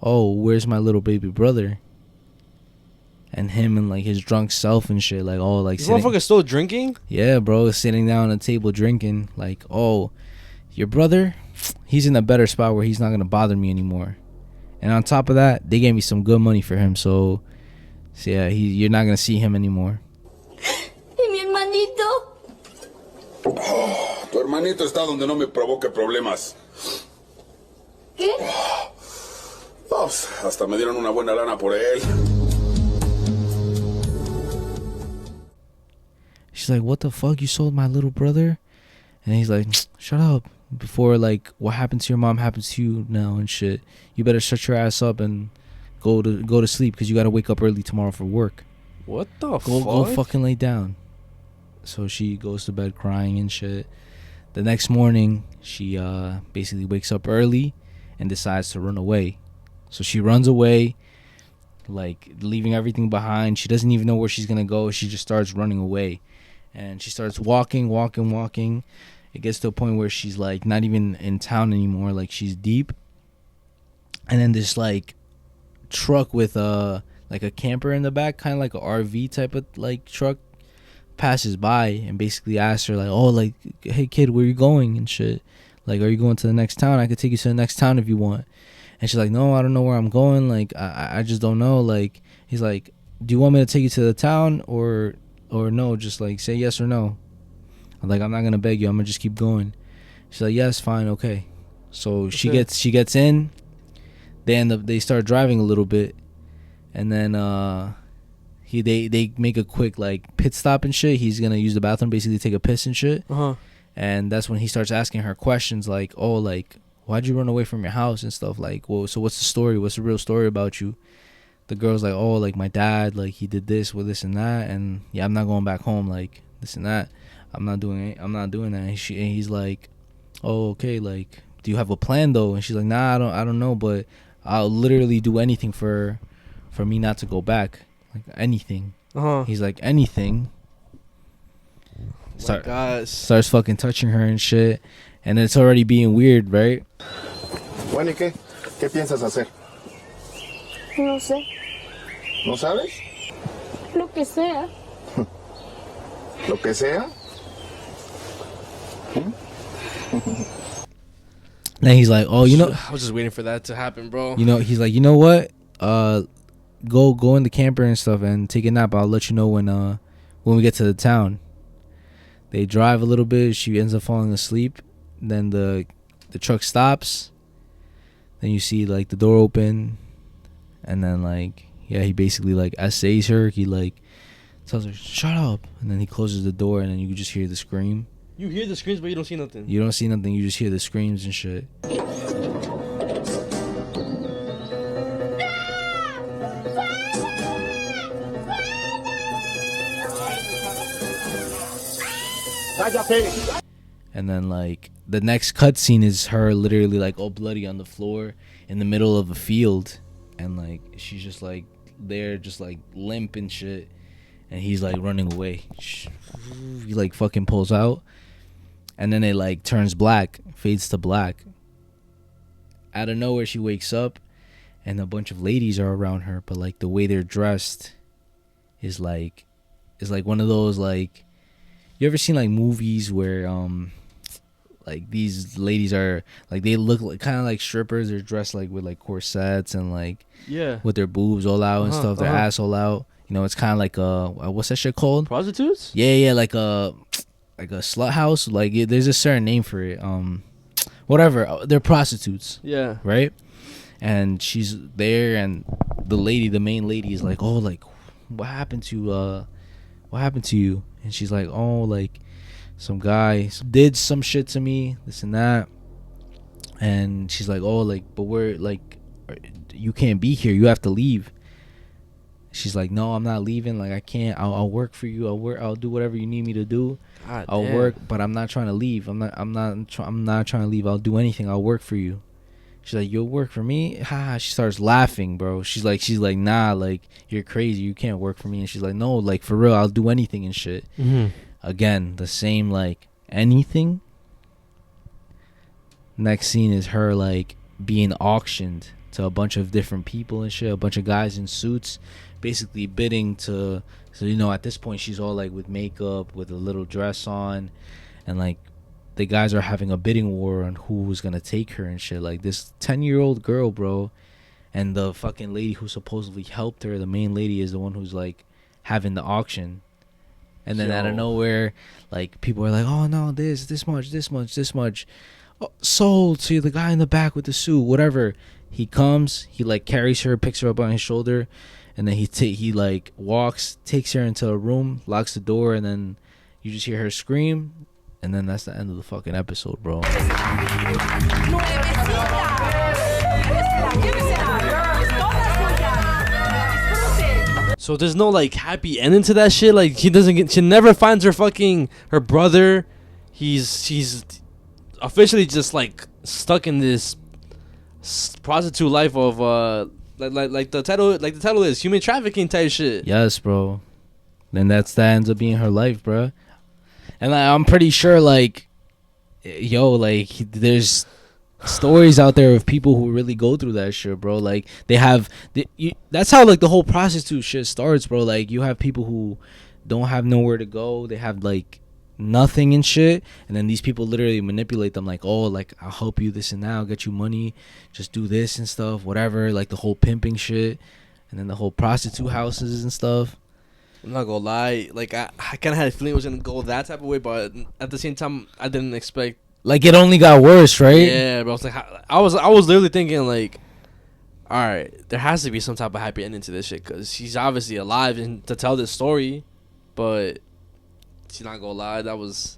oh, where's my little baby brother? And him and like his drunk self and shit, like, oh, like, this motherfucker still drinking? Yeah, bro, sitting down at the table drinking, like, oh, your brother, he's in a better spot where he's not gonna bother me anymore. And on top of that, they gave me some good money for him, so yeah, you're not gonna see him anymore. ¿Y mi hermanito? Oh, tu hermanito está donde no me provoque problemas. ¿Qué? Oh, hasta me dieron una buena lana por él. She's like, what the fuck? You sold my little brother? And he's like, shut up. Before, like, what happened to your mom happens to you now and shit. You better shut your ass up and go to sleep, because you got to wake up early tomorrow for work. What the fuck? Go fucking lay down. So she goes to bed crying and shit. The next morning, she basically wakes up early and decides to run away. So she runs away, like, leaving everything behind. She doesn't even know where she's going to go. She just starts running away. And she starts walking. It gets to a point where she's like not even in town anymore. Like, she's deep. And then this like truck with like a camper in the back, kind of like a RV type of like truck, passes by and basically asks her like, oh, like, hey kid, where you going and shit? Like, are you going to the next town? I could take you to the next town if you want. And she's like, no, I don't know where I'm going. Like, I just don't know. Like, he's like, do you want me to take you to the town or no? Just like say yes or no. I'm like, I'm not gonna beg you. I'm gonna just keep going. She's like, yes, fine, okay. So she gets in. They start driving a little bit, and then they make a quick like pit stop and shit. He's gonna use the bathroom, basically take a piss and shit. And that's when he starts asking her questions like, oh, like, why'd you run away from your house and stuff? Like, well, so what's the story? What's the real story about you? The girl's like, oh, like, my dad, like, he did this with this and that, and yeah, I'm not going back home, like, this and that. I'm not doing that. And he's like, oh, okay, like, do you have a plan though? And she's like, nah, I don't know, but I'll literally do anything for me not to go back, like, anything. He's like, anything. Starts fucking touching her and shit, and it's already being weird, right? Bueno, ¿y qué? ¿Qué piensas hacer? No sé. ¿No sabes? Lo que sea. ¿Lo que sea? Then he's like, oh, you know, I was just waiting for that to happen, bro. You know, he's like, you know what? Go in the camper and stuff and take a nap. I'll let you know when we get to the town. They drive a little bit. She ends up falling asleep. Then the truck stops. Then you see like the door open, and then like, yeah, he basically like essays her. He like tells her, shut up, and then he closes the door, and then you just hear the scream. You hear the screams, but you don't see nothing. You don't see nothing. You just hear the screams and shit. And then like the next cutscene is her literally like all bloody on the floor in the middle of a field, and like she's just like there, just like limp and shit. and he's like running away. He like fucking pulls out, and then it like turns black, fades to black. Out of nowhere, she wakes up, and a bunch of ladies are around her, but like the way they're dressed is like one of those, like, you ever seen like movies where like these ladies are like, they look like kind of like strippers. They're dressed like with like corsets and like with their boobs all out and stuff, their ass all out. You know, it's kind of like what's that shit called? Prostitutes? Yeah, like a slut house. Like there's a certain name for it. Whatever. They're prostitutes. Yeah. Right. And she's there, and the main lady is like, oh, like, what happened to you? And she's like, oh, like, some guy did some shit to me, this and that. And she's like, oh, like, but we're like, you can't be here, you have to leave. She's like, no, I'm not leaving, like, I can't. I'll work for you. I'll do whatever you need me to do. I'll work, but I'm not trying to leave. I'm not trying to leave. I'll do anything. I'll work for you. She's like, you'll work for me? Ha. She starts laughing, bro. She's like, nah, like, you're crazy. You can't work for me. And she's like, no, like, for real, I'll do anything and shit. Mm-hmm. Again, the same, like, anything. Next scene is her, like, being auctioned to a bunch of different people and shit. A bunch of guys in suits, basically bidding to. So, you know, at this point, she's all, like, with makeup, with a little dress on. And, like, the guys are having a bidding war on who was gonna take her and shit. Like, this 10-year-old girl, bro, and the fucking lady who supposedly helped her, the main lady, is the one who's like having the auction. And then out of nowhere, like, people are like, oh no, this much, oh, sold to the guy in the back with the suit, whatever. He comes, he like carries her, picks her up on his shoulder, and then he like walks, takes her into a room, locks the door, and then you just hear her scream. And then that's the end of the fucking episode, bro. So there's no like happy ending to that shit. Like, she never finds her brother. She's officially just like stuck in this prostitute life of like the title is human trafficking type shit. Yes, bro. Then that ends up being her life, bro. And like, I'm pretty sure, like, yo, like, there's stories out there of people who really go through that shit, bro. Like, that's how, like, the whole prostitute shit starts, bro. Like, you have people who don't have nowhere to go. They have, like, nothing and shit. And then these people literally manipulate them, like, oh, like, I'll help you this and that. I'll get you money. Just do this and stuff, whatever. Like, the whole pimping shit. And then the whole prostitute houses and stuff. I'm not gonna lie, like, I kind of had a feeling it was gonna go that type of way, but at the same time, I didn't expect. Like, it only got worse, right? Yeah, but I was like, I was literally thinking, like, all right, there has to be some type of happy ending to this shit, because she's obviously alive and to tell this story, but she's not gonna lie, that was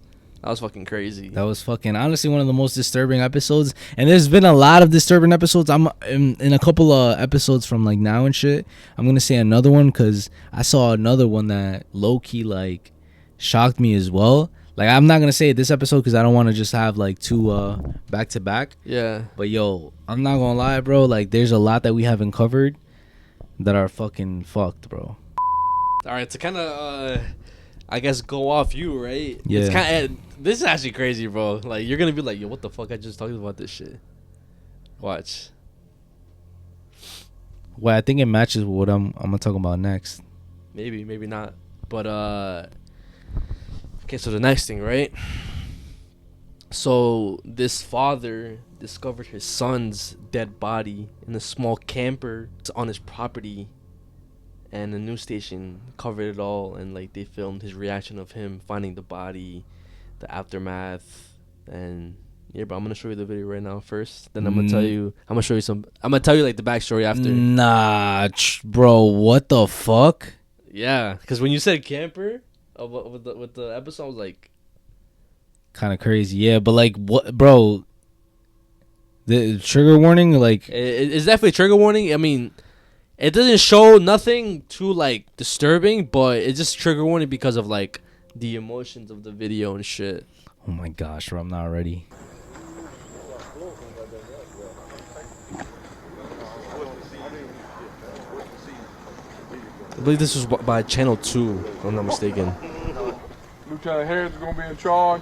fucking crazy. That was fucking, honestly, one of the most disturbing episodes. And there's been a lot of disturbing episodes. I'm in a couple of episodes from, like, now and shit. I'm going to say another one because I saw another one that low-key, like, shocked me as well. Like, I'm not going to say it this episode because I don't want to just have, like, two back-to-back. Yeah. But, yo, I'm not going to lie, bro. Like, there's a lot that we haven't covered that are fucking fucked, bro. All right, to kind of... I guess go off you, right? Yeah. It's kind of, this is actually crazy, bro. Like, you're gonna be like, yo, what the fuck? I just talked about this shit. Watch. Well, I think it matches with what I'm gonna talk about next. Maybe not. But okay, so the next thing, right? So this father discovered his son's dead body in a small camper on his property. And the news station covered it all, and like they filmed his reaction of him finding the body, the aftermath, and yeah, bro. I'm gonna show you the video right now first. Then I'm gonna tell you. I'm gonna tell you like the backstory after. Nah, bro. What the fuck? Yeah, because when you said camper, with the episode, I was like, kind of crazy. Yeah, but like, what, bro? The trigger warning, like, it's definitely trigger warning. I mean. It doesn't show nothing too, like, disturbing, but it's just trigger warning because of, like, the emotions of the video and shit. Oh my gosh, bro, I'm not ready. believe this was by Channel 2, if I'm not mistaken. Lieutenant Harris is going to be in charge.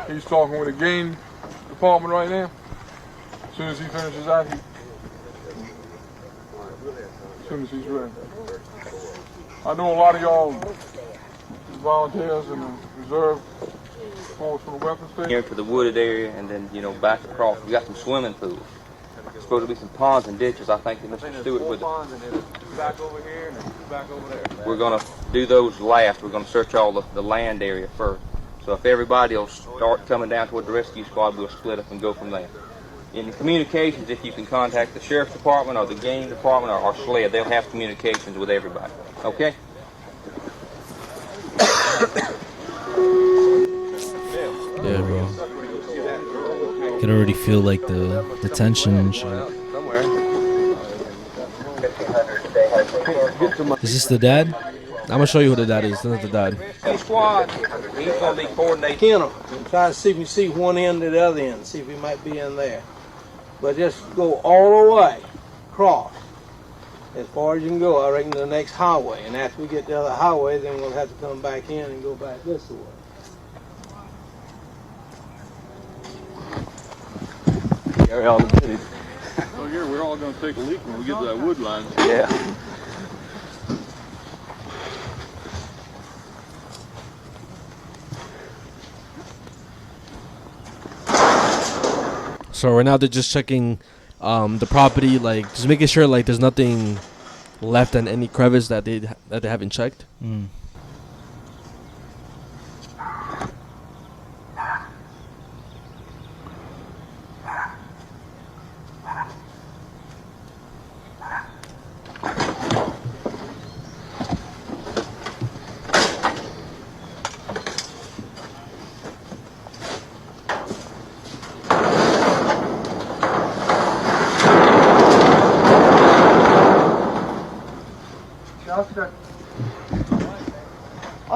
He's talking with the game department right now. As soon as he finishes out, as soon as he's ready. I know a lot of y'all volunteers in the reserve force for the weapons station. Here to the wooded area and then, you know, back across. We got some swimming pools. There's supposed to be some ponds and ditches. I think that Mr. Stewart with Back over here and then back over there. We're going to do those last. We're going to search all the land area first. So if everybody will start coming down toward the rescue squad, we'll split up and go from there. In the communications, if you can contact the sheriff's department or the game department or SLED, they'll have communications with everybody. Okay? Yeah, bro. Could already feel like the tension and shit. Is this the dad? I'm gonna show you who the dad is. This is the dad. Squad, he's going to be coordinating. Kennel and try to see if we see one end to the other end, see if he might be in there. But just go all the way across as far as you can go, I reckon, to the next highway. And after we get to the other highway, then we'll have to come back in and go back this way. Gary, all the minutes. So here, we're all going to take a leak when we get to that wood line. Yeah. So right now they're just checking the property, like just making sure like there's nothing left in any crevice that they haven't checked.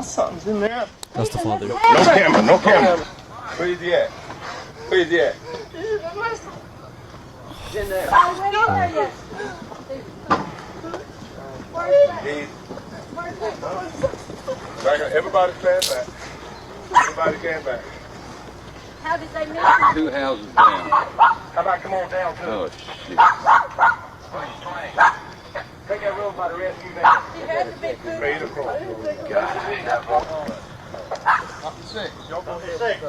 Something's in there. That's the father. No camera, no camera. Where's he at? Where's he at? It's in there. Everybody stand back. Everybody stand back. How did they miss 2 houses down. How about come on down too? Oh shit. Take that road by the rescue van. He had to be good. Made across. Up to 6. Y'all go ahead. 6.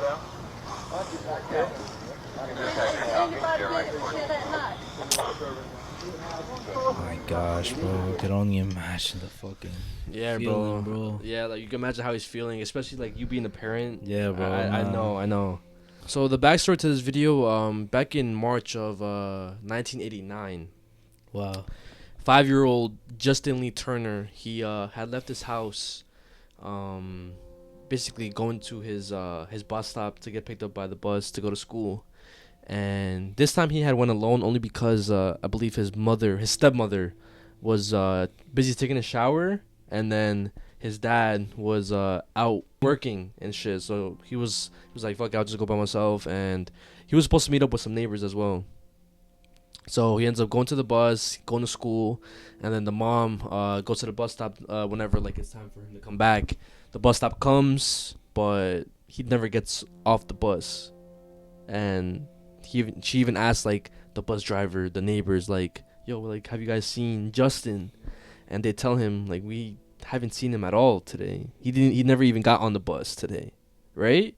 Oh my gosh, bro. I could only imagine the fucking feeling, bro. Yeah, like you can imagine how he's feeling, especially like you being a parent. Yeah, bro. I know. So the backstory to this video, back in March of 1989. Wow. 5-year-old Justin Lee Turner, he had left his house, basically going to his bus stop to get picked up by the bus to go to school. And this time he had went alone only because I believe his stepmother was busy taking a shower, and then his dad was out working and shit. So he was like, fuck, I'll just go by myself. And he was supposed to meet up with some neighbors as well. So he ends up going to the bus, going to school, and then the mom goes to the bus stop whenever like it's time for him to come back. The bus stop comes, but he never gets off the bus. And she even asked like the bus driver, the neighbors, like, yo, like, have you guys seen Justin? And they tell him like, we haven't seen him at all today. He never even got on the bus today, right?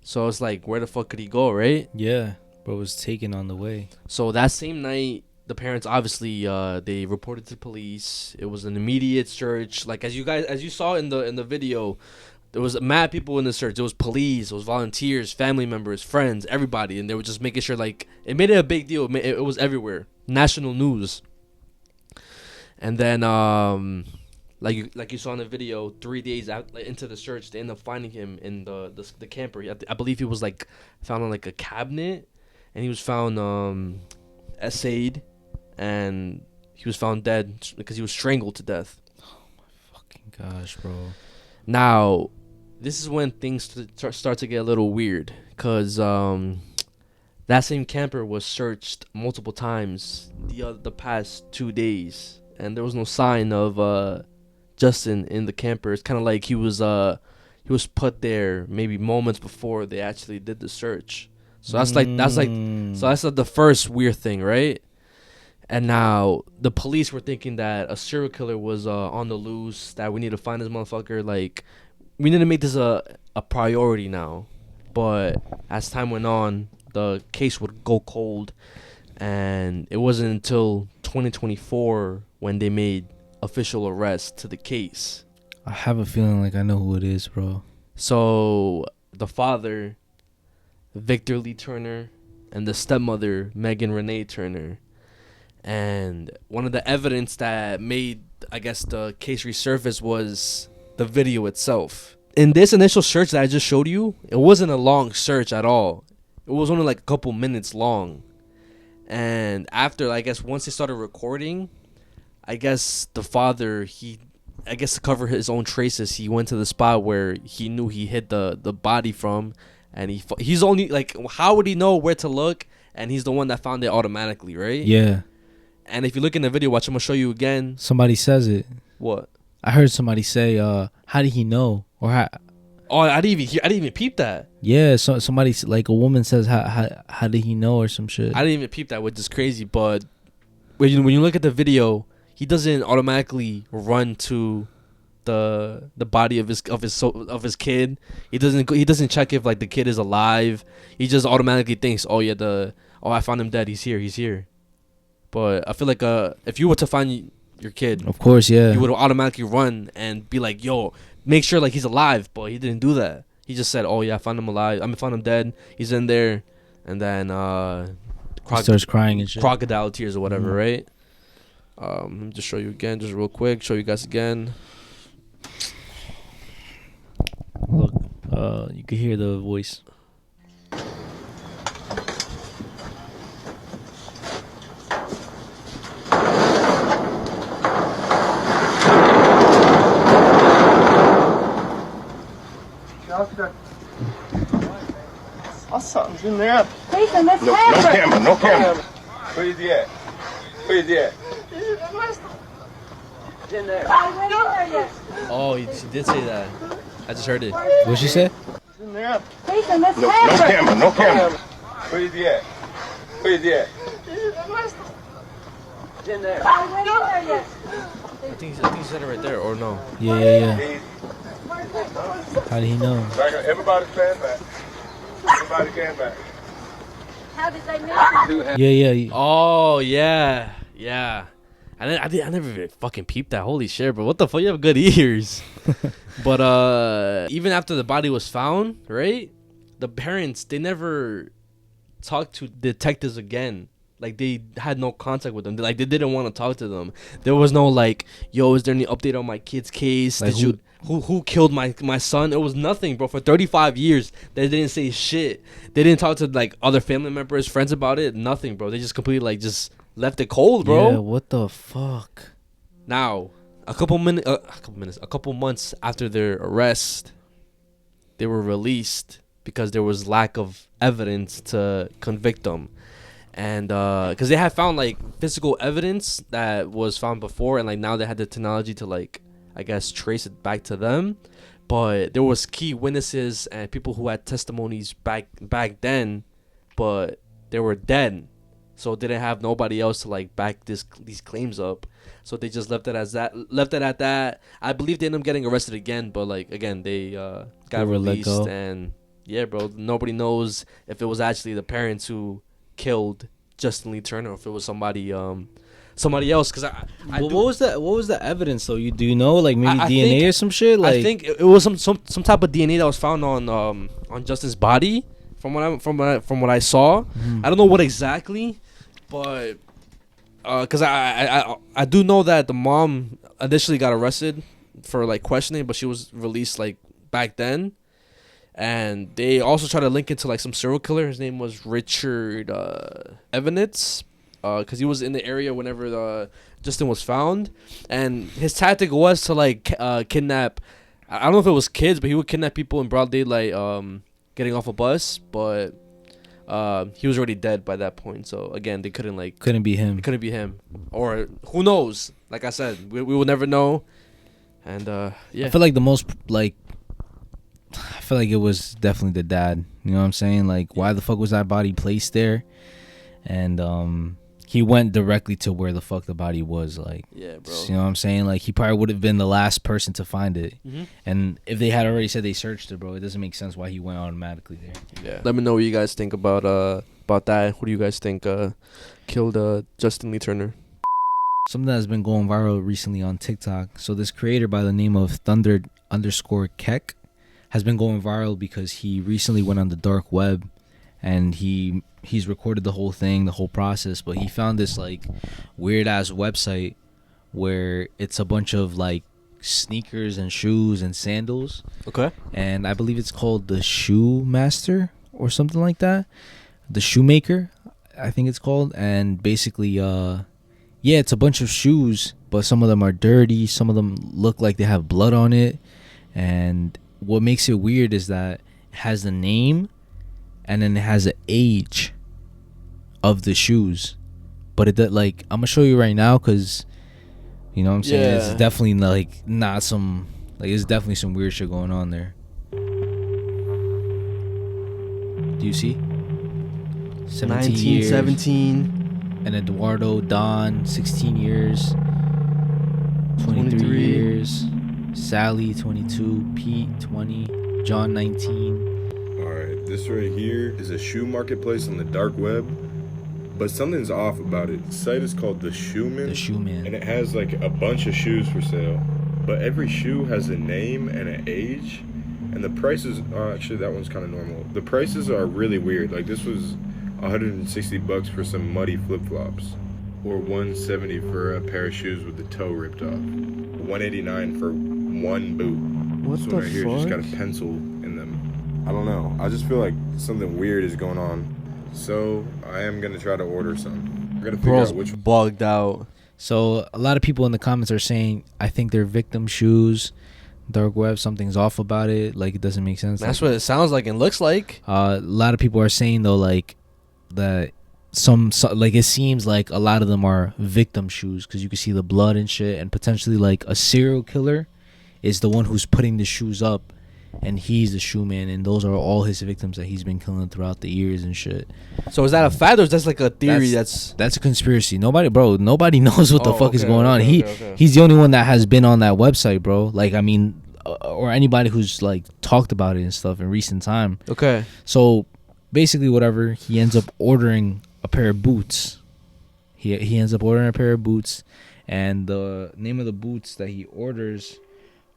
So it's like, where the fuck could he go, right? Yeah. Bro was taken on the way. So that same night, the parents obviously they reported to police. It was an immediate search. Like as you saw in the video, there was mad people in the search. It was police, it was volunteers, family members, friends, everybody, and they were just making sure. Like it made it a big deal. It was everywhere, national news. And then like you saw in the video, 3 days out into the search, they end up finding him in the camper. I believe he was like found on like a cabinet. And he was found essayed, and he was found dead because he was strangled to death. Oh my fucking gosh, bro. Now, this is when things start to get a little weird, because that same camper was searched multiple times the past 2 days. and there was no sign of Justin in the camper. It's kind of like he was put there maybe moments before they actually did the search. So that's like the first weird thing, right? And now the police were thinking that a serial killer was on the loose, that we need to find this motherfucker. Like, we need to make this a priority now. But as time went on, the case would go cold, and it wasn't until 2024 when they made official arrest to the case. I have a feeling like I know who it is, bro. So the father, Victor Lee Turner, and the stepmother, Megan Renee Turner. And one of the evidence that made, I guess, the case resurface was the video itself. In this initial search that I just showed you, it wasn't a long search at all. It was only like a couple minutes long. And after, I guess, once they started recording, I guess the father, to cover his own traces, he went to the spot where he knew he hid the body from. And he's only, like, how would he know where to look? And he's the one that found it automatically, right? Yeah. And if you look in the video, watch, I'm going to show you again. Somebody says it. What? I heard somebody say, how did he know? Or how? Oh, I didn't even peep that. Yeah, so somebody, like a woman says, how did he know or some shit? I didn't even peep that, which is crazy. But when you look at the video, he doesn't automatically run to the body of his kid. He doesn't check if, like, the kid is alive. He just automatically thinks, I found him dead. He's here. But I feel like if you were to find your kid, of course, yeah, you would automatically run and be like, yo, make sure, like, he's alive. But he didn't do that. He just said, I found him alive. I found him dead. He's in there. And then he starts crying and shit. Crocodile tears or whatever, right? Let me just show you again, just real quick. Show you guys again. Look, you can hear the voice. Something's in there. Ethan, that's No camera. Where's he at? in there. I went in there yet. Oh, she did say that. I just heard it. What'd she say? Ethan, that's No camera. Where's he at? in there. I went in there yet. I think he said it right there, or no? Yeah. How did he know? Everybody stand back. How did they meet you? Yeah. Oh, yeah. I never even fucking peeped that. Holy shit, bro. What the fuck? You have good ears. But even after the body was found, right? The parents, they never talked to detectives again. Like, they had no contact with them. They didn't want to talk to them. There was no, like, yo, is there any update on my kid's case? Like, who killed my son? It was nothing, bro. For 35 years, they didn't say shit. They didn't talk to, like, other family members, friends about it. Nothing, bro. They just completely, like, just left it cold, bro. Yeah, what the fuck? Now, a couple months after their arrest, they were released because there was lack of evidence to convict them. And because they had found, like, physical evidence that was found before, and, like, now they had the technology to, like, I guess, trace it back to them. But there was key witnesses and people who had testimonies back then, but they were dead, so didn't have nobody else to, like, back these claims up. So they just left it at that. I believe they ended up getting arrested again, but, like, again, they got released. And yeah, bro, nobody knows if it was actually the parents who killed Justin Lee Turner, or if it was somebody else. Because what was the evidence though? Do you know, like, maybe DNA or some shit? Like, I think it was some type of DNA that was found on Justin's body, from what I saw. I don't know what exactly, but because I do know that the mom initially got arrested for, like, questioning, but she was released, like, back then. And they also tried to link it to, like, some serial killer. His name was Richard Evanitz, because he was in the area whenever Justin was found. And his tactic was to, like, kidnap, I don't know if it was kids, but he would kidnap people in broad daylight, getting off a bus. But he was already dead by that point. So again, they couldn't be him. It couldn't be him, or who knows? Like I said, we will never know. And yeah, I feel like the most like. I feel like it was definitely the dad. You know what I'm saying? Like, why the fuck was that body placed there? And he went directly to where the fuck the body was. Like, yeah, bro. You know what I'm saying? Like, he probably would have been the last person to find it. Mhm. And if they had already said they searched it, bro, it doesn't make sense why he went automatically there. Yeah. Let me know what you guys think about that. What do you guys think killed Justin Lee Turner? Something that's been going viral recently on TikTok. So this creator by the name of Thunder_Keck has been going viral because he recently went on the dark web and he's recorded the whole thing, the whole process, but he found this like weird ass website where it's a bunch of like sneakers and shoes and sandals. Okay. And I believe it's called the Shoe Master or something like that. The Shoemaker, I think it's called. And basically yeah, it's a bunch of shoes, but some of them are dirty, some of them look like they have blood on it. And what makes it weird is that it has the name and then it has the age of the shoes, but it does, like, I'm gonna show you right now because you know what I'm saying. Yeah. It's definitely like not some like it's definitely some weird shit going on there. Do you see? 1917 and Eduardo Don 16 years, 23 years, Sally 22, Pete 20, John 19. Alright, this right here is a shoe marketplace on the dark web, but something's off about it. The site is called The Shoeman. The Shoeman. And it has like a bunch of shoes for sale, but every shoe has a name and an age, and the prices actually that one's kind of normal. The prices are really weird. Like this was $160 for some muddy flip-flops, or $170 for a pair of shoes with the toe ripped off, $189 for one boot. What this the one right here just fuck? got a pencil in them. I don't know. I just feel like something weird is going on. So I am gonna try to order some. I'm gonna figure Bro's out which bugged out. So a lot of people in the comments are saying, I think they're victim shoes. Dark web, something's off about it. Like it doesn't make sense. That's like, what it sounds like and looks like. A lot of people are saying though, like that some like it seems like a lot of them are victim shoes because you can see the blood and shit, and potentially like a serial killer is the one who's putting the shoes up, and he's the shoe man, and those are all his victims that he's been killing throughout the years and shit. So is that a fact or is that like a theory? That's a conspiracy. Nobody knows what the fuck is going on. Okay. He's the only one that has been on that website, bro. Like, I mean, or anybody who's like talked about it and stuff in recent time. Okay. So basically, whatever, he ends up ordering a pair of boots. He ends up ordering a pair of boots, and the name of the boots that he orders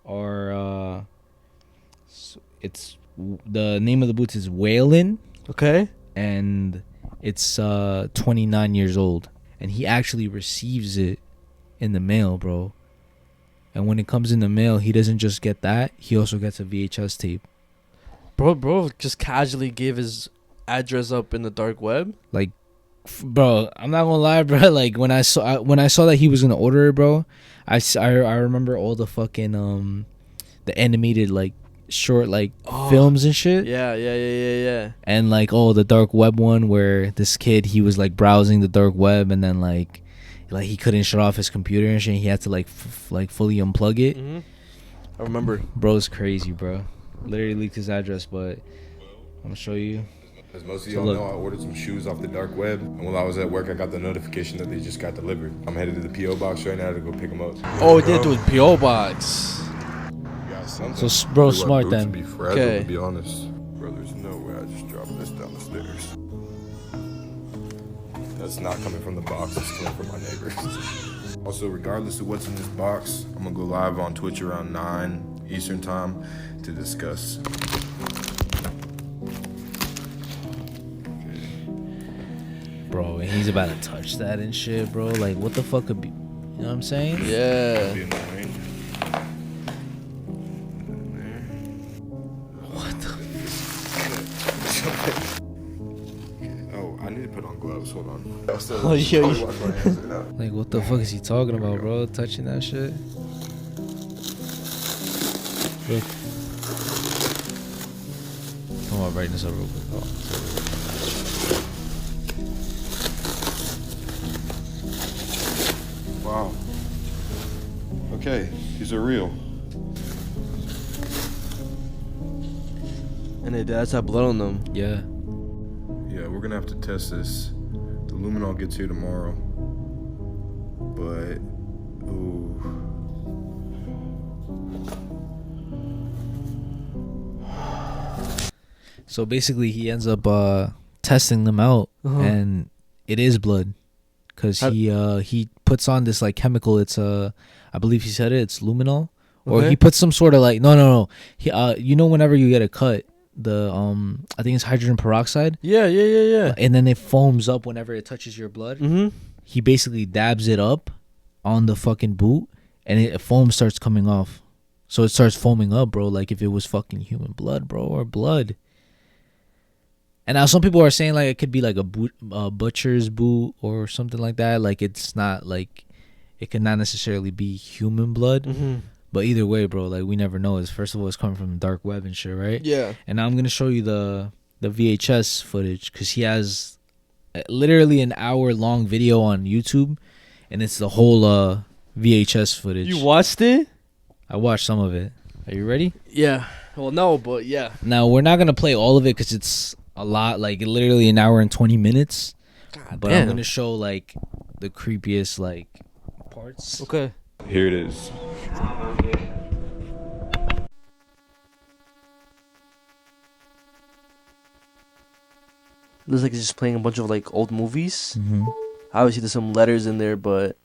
are the name of the boots is Waylon. Okay. And it's 29 years old, and he actually receives it in the mail, bro. And when it comes in the mail, he doesn't just get that, he also gets a VHS tape. Bro just casually gave his address up in the dark web. Like, bro, I'm not gonna lie, bro. Like when I saw that he was gonna order it, bro, I remember all the fucking the animated like short like films and shit. Yeah. And like the dark web one where this kid, he was like browsing the dark web, and then like he couldn't shut off his computer and shit. He had to like fully unplug it. Mm-hmm. I remember. Bro's crazy, bro. Literally leaked his address, but I'm gonna show you. As most of y'all know, I ordered some shoes off the dark web, and while I was at work, I got the notification that they just got delivered. I'm headed to the P.O. box right now to go pick them up. Oh, it did do with P.O. box. So, bro, smart then. Be fragile, to be honest. Bro, there's no way I just dropped this down the stairs. That's not coming from the box, it's coming from my neighbors. Also, regardless of what's in this box, I'm gonna go live on Twitch around 9 Eastern time to discuss. Bro, and he's about to touch that and shit, bro. Like, what the fuck could be? You know what I'm saying? Yeah. What the? Oh, I need to put on gloves. Hold on. Oh, yeah. Like, what the fuck is he talking about, bro? Touching that shit? Look. Come on, brighten this up real quick. Oh, These are real. And it does have blood on them. Yeah. Yeah, we're gonna have to test this. The luminol gets here tomorrow. But, ooh. So basically, he ends up testing them out, and it is blood, because he puts on this like chemical. It's I believe he said it's luminol, or Okay. he puts some sort of like no. He you know, whenever you get a cut, the I think it's hydrogen peroxide. Yeah. And then it foams up whenever it touches your blood. Mm-hmm. He basically dabs it up on the fucking boot, and foam starts coming off. So it starts foaming up, bro, like if it was fucking human blood, bro, or blood. And now some people are saying like it could be like a butcher's boot or something like that. Like it's not like it could not necessarily be human blood. Mm-hmm. But either way, bro, like we never know. First of all, it's coming from the dark web and shit, right? Yeah. And now I'm gonna show you the VHS footage, because he has literally an hour-long video on YouTube, and it's the whole VHS footage. You watched it? I watched some of it. Are you ready? Yeah. Well, no, but yeah. Now we're not gonna play all of it because it's a lot, like literally an hour and 20 minutes. But I'm damn. gonna show like the creepiest like parts. Okay. Here it is. Looks like he's just playing a bunch of like old movies. Mm-hmm. Obviously, there's some letters in there, but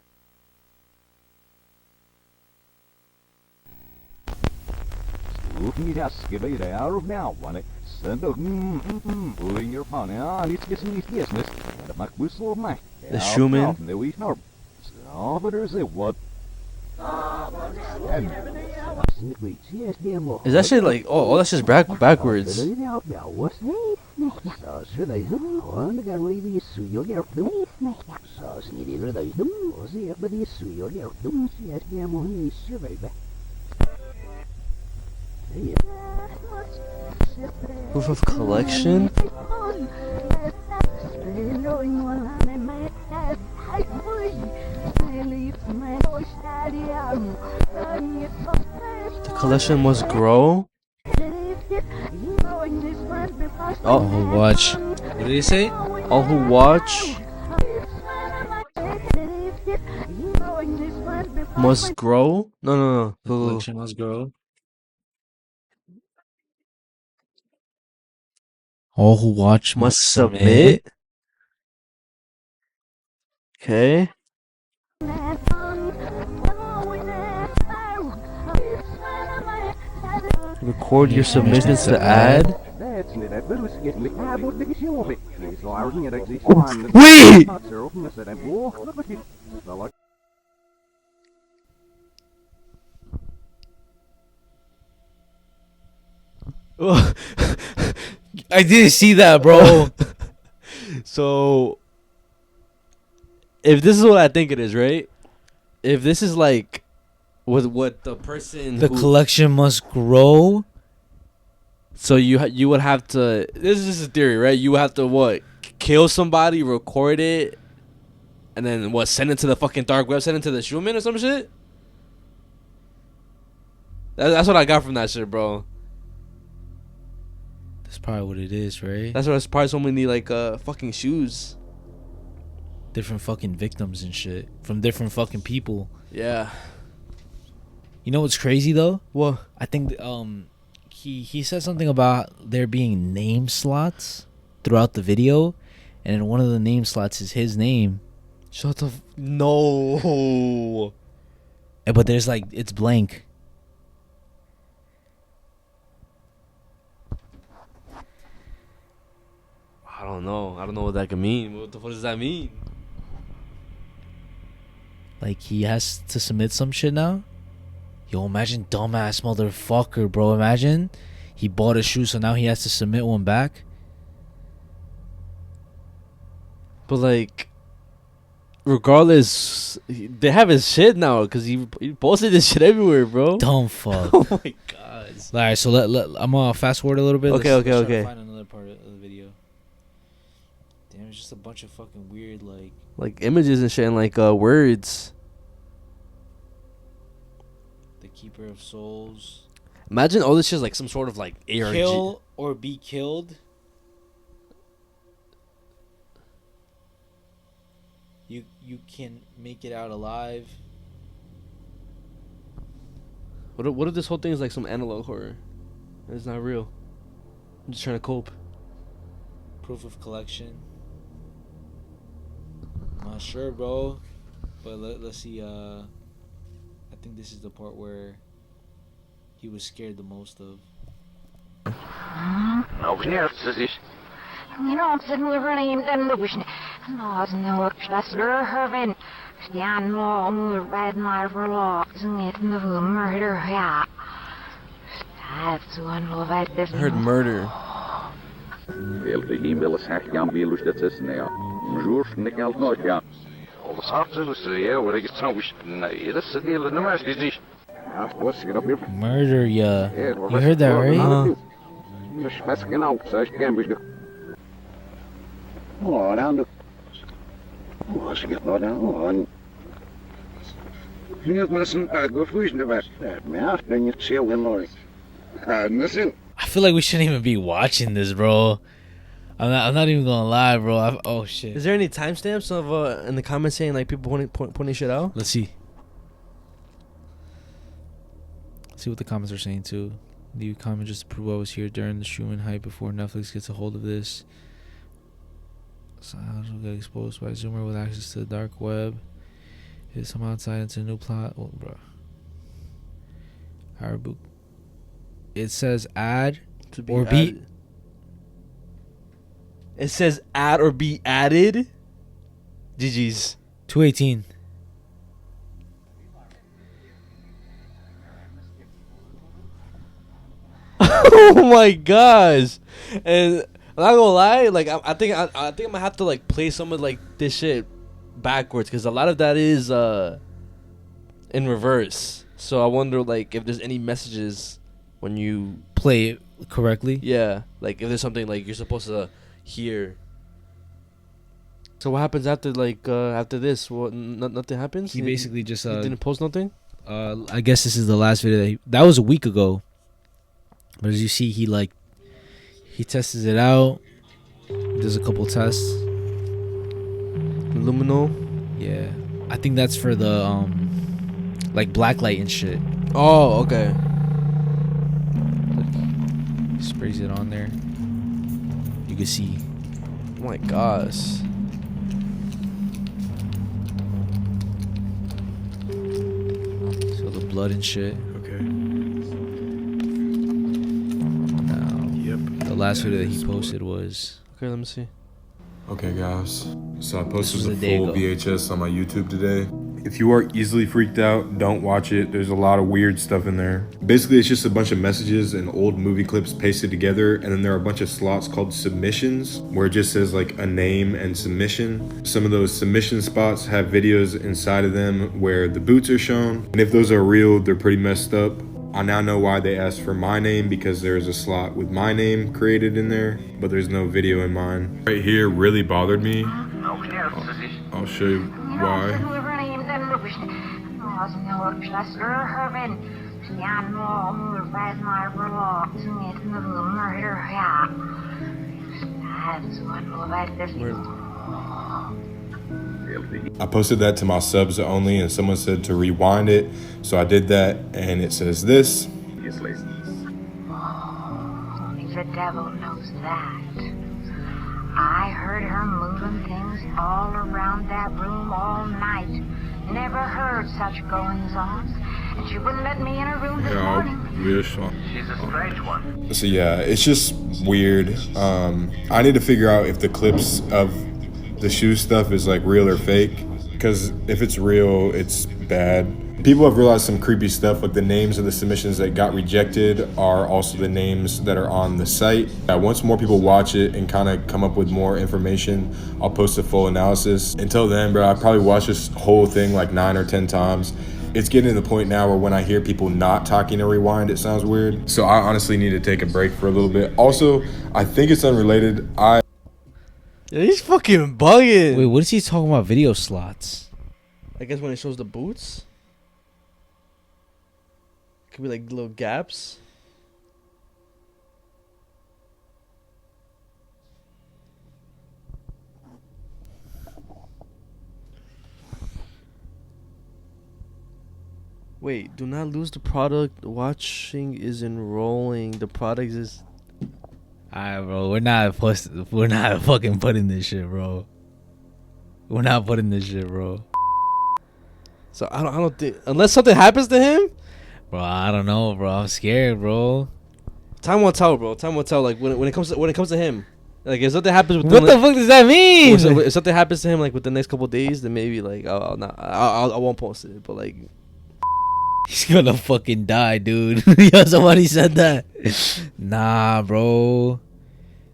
the Schumann. Is that shit like oh that's just backwards? Proof of collection? The collection must grow. All who watch. What did he say? All who watch must grow. No. The collection must grow. All who watch Must submit. Okay. Record your submissions to add. Wait! I didn't see that, bro. So, if this is what I think it is, right? If this is like what the person The collection must grow. So you would have to. This is just a theory, right? You would have to what? Kill somebody, record it, and then what? Send it to the fucking dark web, send it to the Schumann or some shit. That's what I got from that shit, bro. That's probably what it is, right? That's why it's probably so many like fucking shoes. Different fucking victims and shit from different fucking people. Yeah. You know what's crazy though? What? I think he said something about there being name slots throughout the video, and in one of the name slots is his name. Shut the no. But there's like it's blank. I don't know. I don't know what that could mean. What the fuck does that mean? Like he has to submit some shit now. Yo, imagine dumbass motherfucker, bro. Imagine he bought a shoe, so now he has to submit one back. But like, regardless, they have his shit now because he posted this shit everywhere, bro. Dumb fuck. Oh my god. All right, so let I'm gonna fast forward a little bit. Okay, Let's try okay. to find another part of the video. Damn, it's just a bunch of fucking weird like images and shit and like words. the keeper of souls. Imagine all this shit is like some sort of like ARG. Kill or be killed. You can make it out alive. What if this whole thing is like some analog horror? And it's not real. I'm just trying to cope. Proof of collection. Not sure, bro. But let's see. I think this is the part where he was scared the most of. Heard murder. Murder ya. You heard that, right? I feel like we shouldn't even be watching this, bro. I'm not even gonna lie, bro. Oh shit. Is there any timestamps of in the comments saying like people pointing shit out? Let's see. See what the comments are saying too. Leave a comment just to prove I was here during the streaming hype before Netflix gets a hold of this. So I will get exposed by a Zoomer with access to the dark web. Hit some outside into a new plot. Oh, bro. Harabook. It says add To be or added. be. It says add or be added. GG's. 218. Oh my gosh! And I'm not gonna lie, like I think I'm gonna have to like play some of like this shit backwards because a lot of that is in reverse. So I wonder like if there's any messages when you play it correctly. Yeah, like if there's something like you're supposed to hear. So what happens after like after this? What nothing happens? He basically just he didn't post nothing. I guess this is the last video that was a week ago. But as you see, he tests it out. Does a couple tests. Lumino. Yeah, I think that's for the like blacklight and shit. Oh, okay. He sprays it on there. You can see. Oh my gosh. So the blood and shit. Okay. The last video that he posted was. Okay, let me see. Okay, guys. So I posted was the a day full ago. VHS on my YouTube today. If you are easily freaked out, don't watch it. There's a lot of weird stuff in there. Basically, it's just a bunch of messages and old movie clips pasted together, and then there are a bunch of slots called submissions, where it just says like a name and submission. Some of those submission spots have videos inside of them where the boots are shown, and if those are real, they're pretty messed up. I now know why they asked for my name, because there's a slot with my name created in there, but there's no video in mine. Right here really bothered me. I'll show you why. I posted that to my subs only, and someone said to rewind it, so I did that, and it says this. Only the devil knows that. I heard her moving things all around that room all night. Never heard such goings on. And she wouldn't let me in her room this morning. She's a strange one. So yeah, it's just weird. I need to figure out if the clips of the shoe stuff is like real or fake, because if it's real, it's bad. People have realized some creepy stuff, like the names of the submissions that got rejected are also the names that are on the site. Once more people watch it and kind of come up with more information, I'll post a full analysis. Until then, bro, I probably watched this whole thing like 9 or 10 times. It's getting to the point now where when I hear people not talking to rewind, it sounds weird. So I honestly need to take a break for a little bit. Also, I think it's unrelated. Yeah, he's fucking bugging. Wait, what is he talking about? Video slots? I guess when it shows the boots. Could be like little gaps. Wait, do not lose the product. Watching is enrolling. The product is. Alright, bro. We're not fucking putting this shit, bro. We're not putting this shit, bro. So I don't think, unless something happens to him, bro. I don't know, bro. I'm scared, bro. Time will tell, bro. Time will tell. Like when it comes to him, like if something happens. What the fuck does that mean? If something happens to him, like within the next couple of days, then maybe like I won't post it. But like, he's gonna fucking die, dude. Yo, somebody said that. Nah, bro.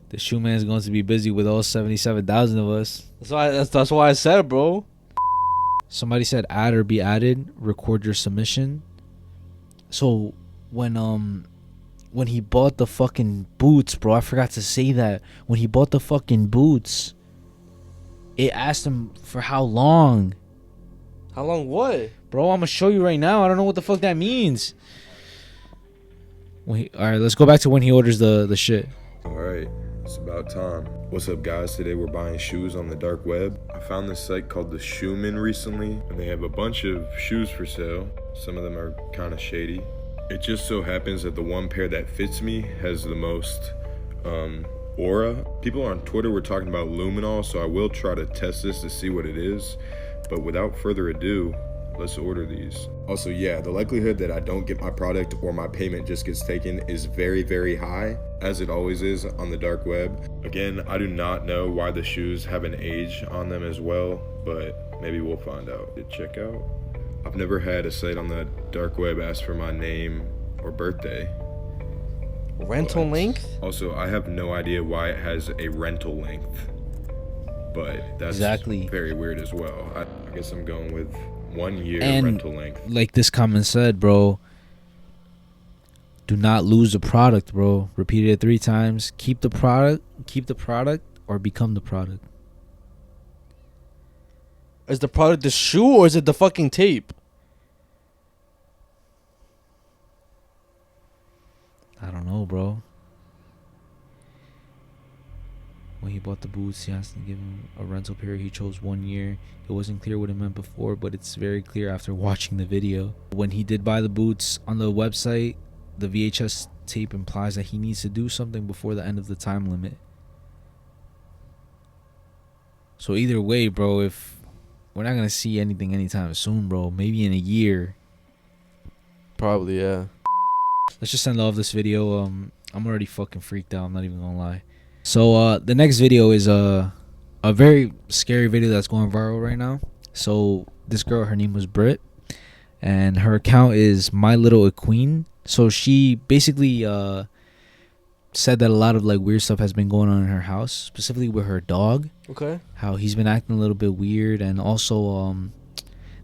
The shoe man's going to be busy with all 77,000 of us. That's why I said, bro. Somebody said add or be added. Record your submission. So when he bought the fucking boots, bro, I forgot to say that. When he bought the fucking boots, it asked him for how long. How long what? Bro, I'm gonna show you right now. I don't know what the fuck that means. Alright, let's go back to when he orders the shit. Alright, it's about time. What's up, guys? Today we're buying shoes on the dark web. I found this site called The Shoeman recently, and they have a bunch of shoes for sale. Some of them are kind of shady. It just so happens that the one pair that fits me has the most aura. People on Twitter were talking about luminol, so I will try to test this to see what it is. But without further ado, let's order these. Also, yeah, the likelihood that I don't get my product or my payment just gets taken is very, very high, as it always is on the dark web. Again, I do not know why the shoes have an age on them as well, but maybe we'll find out. Hit checkout. I've never had a site on the dark web ask for my name or birthday. Rental length? Also, I have no idea why it has a rental length, but that's very weird as well. I guess I'm going with 1 year rental length. Like this comment said, bro, do not lose the product, bro. Repeated it 3 times. Keep the product, or become the product. Is the product the shoe or is it the fucking tape? I don't know, bro. When he bought the boots, he asked to give him a rental period. He chose 1 year. It wasn't clear what it meant before, but it's very clear after watching the video. When he did buy the boots on the website, the VHS tape implies that he needs to do something before the end of the time limit. So either way, bro, if we're not gonna see anything anytime soon, bro, maybe in a year. Probably, yeah. Let's just end off this video. I'm already fucking freaked out. I'm not even gonna lie. So the next video is a very scary video that's going viral right now. So this girl, her name was Britt, and her account is My Little Queen. So she basically said that a lot of like weird stuff has been going on in her house, specifically with her dog. Okay. How he's been acting a little bit weird, and also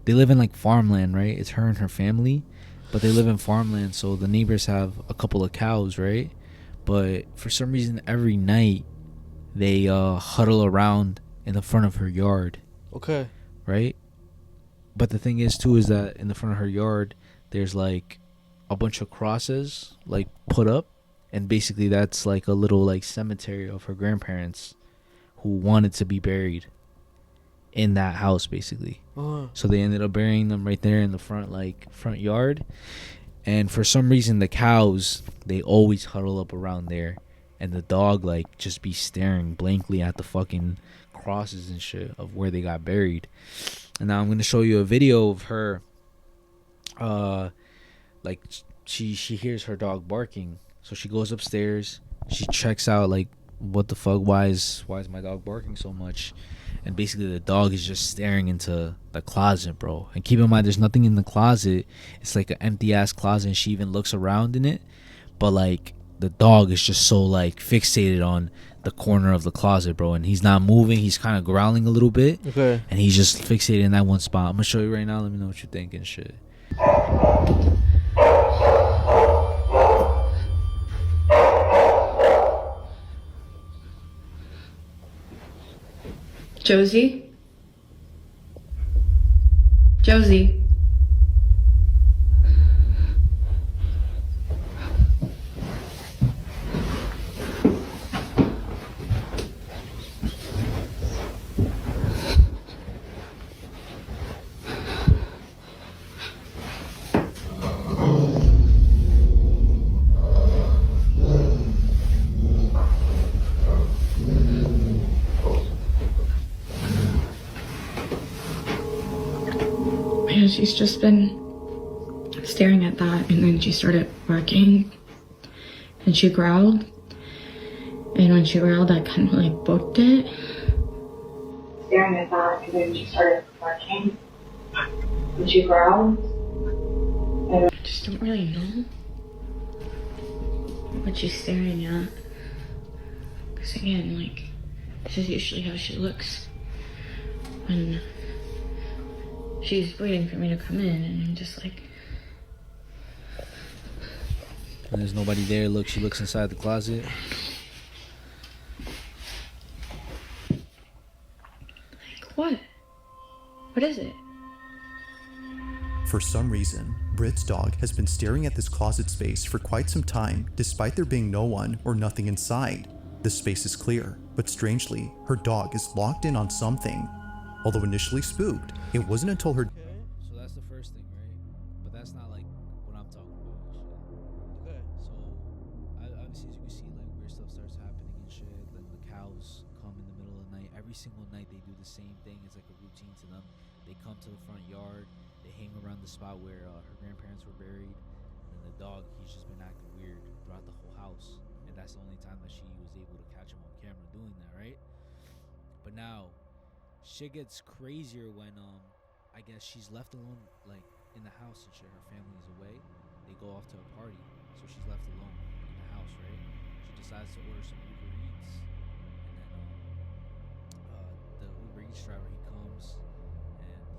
they live in like farmland, right? It's her and her family, but they live in farmland, so the neighbors have a couple of cows, right? But for some reason, every night they huddle around in the front of her yard. Okay. Right? But the thing is, too, is that in the front of her yard, there's like a bunch of crosses like put up. And basically that's like a little like cemetery of her grandparents who wanted to be buried in that house, basically. So they ended up burying them right there in the front yard. And for some reason, the cows, they always huddle up around there. And the dog, like, just be staring blankly at the fucking crosses and shit of where they got buried. And now I'm going to show you a video of her. Like, she hears her dog barking. So she goes upstairs. She checks out, like, what the fuck? Why is my dog barking so much? And basically the dog is just staring into the closet, bro. And keep in mind, there's nothing in the closet. It's like an empty ass closet, and she even looks around in it. But like the dog is just so like fixated on the corner of the closet, bro. And he's not moving. He's kind of growling a little bit. Okay. And he's just fixated in that one spot. I'm gonna show you right now. Let me know what you think and shit. Josie? Josie? Yeah, she's just been staring at that, and then she started barking, and she growled. And when she growled, I kind of like booked it. Staring at that, and then she started barking, and she growled. And I just don't really know what she's staring at. Because again, like, this is usually how she looks when she's waiting for me to come in, and I'm just like... And there's nobody there. Look, she looks inside the closet. Like, what? What is it? For some reason, Britt's dog has been staring at this closet space for quite some time, despite there being no one or nothing inside. The space is clear, but strangely, her dog is locked in on something. Although initially spooked, it wasn't until her... So that's the first thing, right? But that's not like what I'm talking about. Okay. So, obviously, as you can see, like, weird stuff starts happening and shit. Like, the cows come in the middle of the night. Every single night they do the same thing. It's like a routine to them. They come to the front yard. They hang around the spot where her grandparents were buried. And the dog, he's just been acting weird throughout the whole house. And that's the only time that she was able to catch him on camera doing that, right? But now, shit gets crazier when, I guess she's left alone, like, in the house and shit. Her family is away. They go off to a party. So she's left alone in the house, right? She decides to order some Uber Eats. And then, the Uber Eats driver, he comes.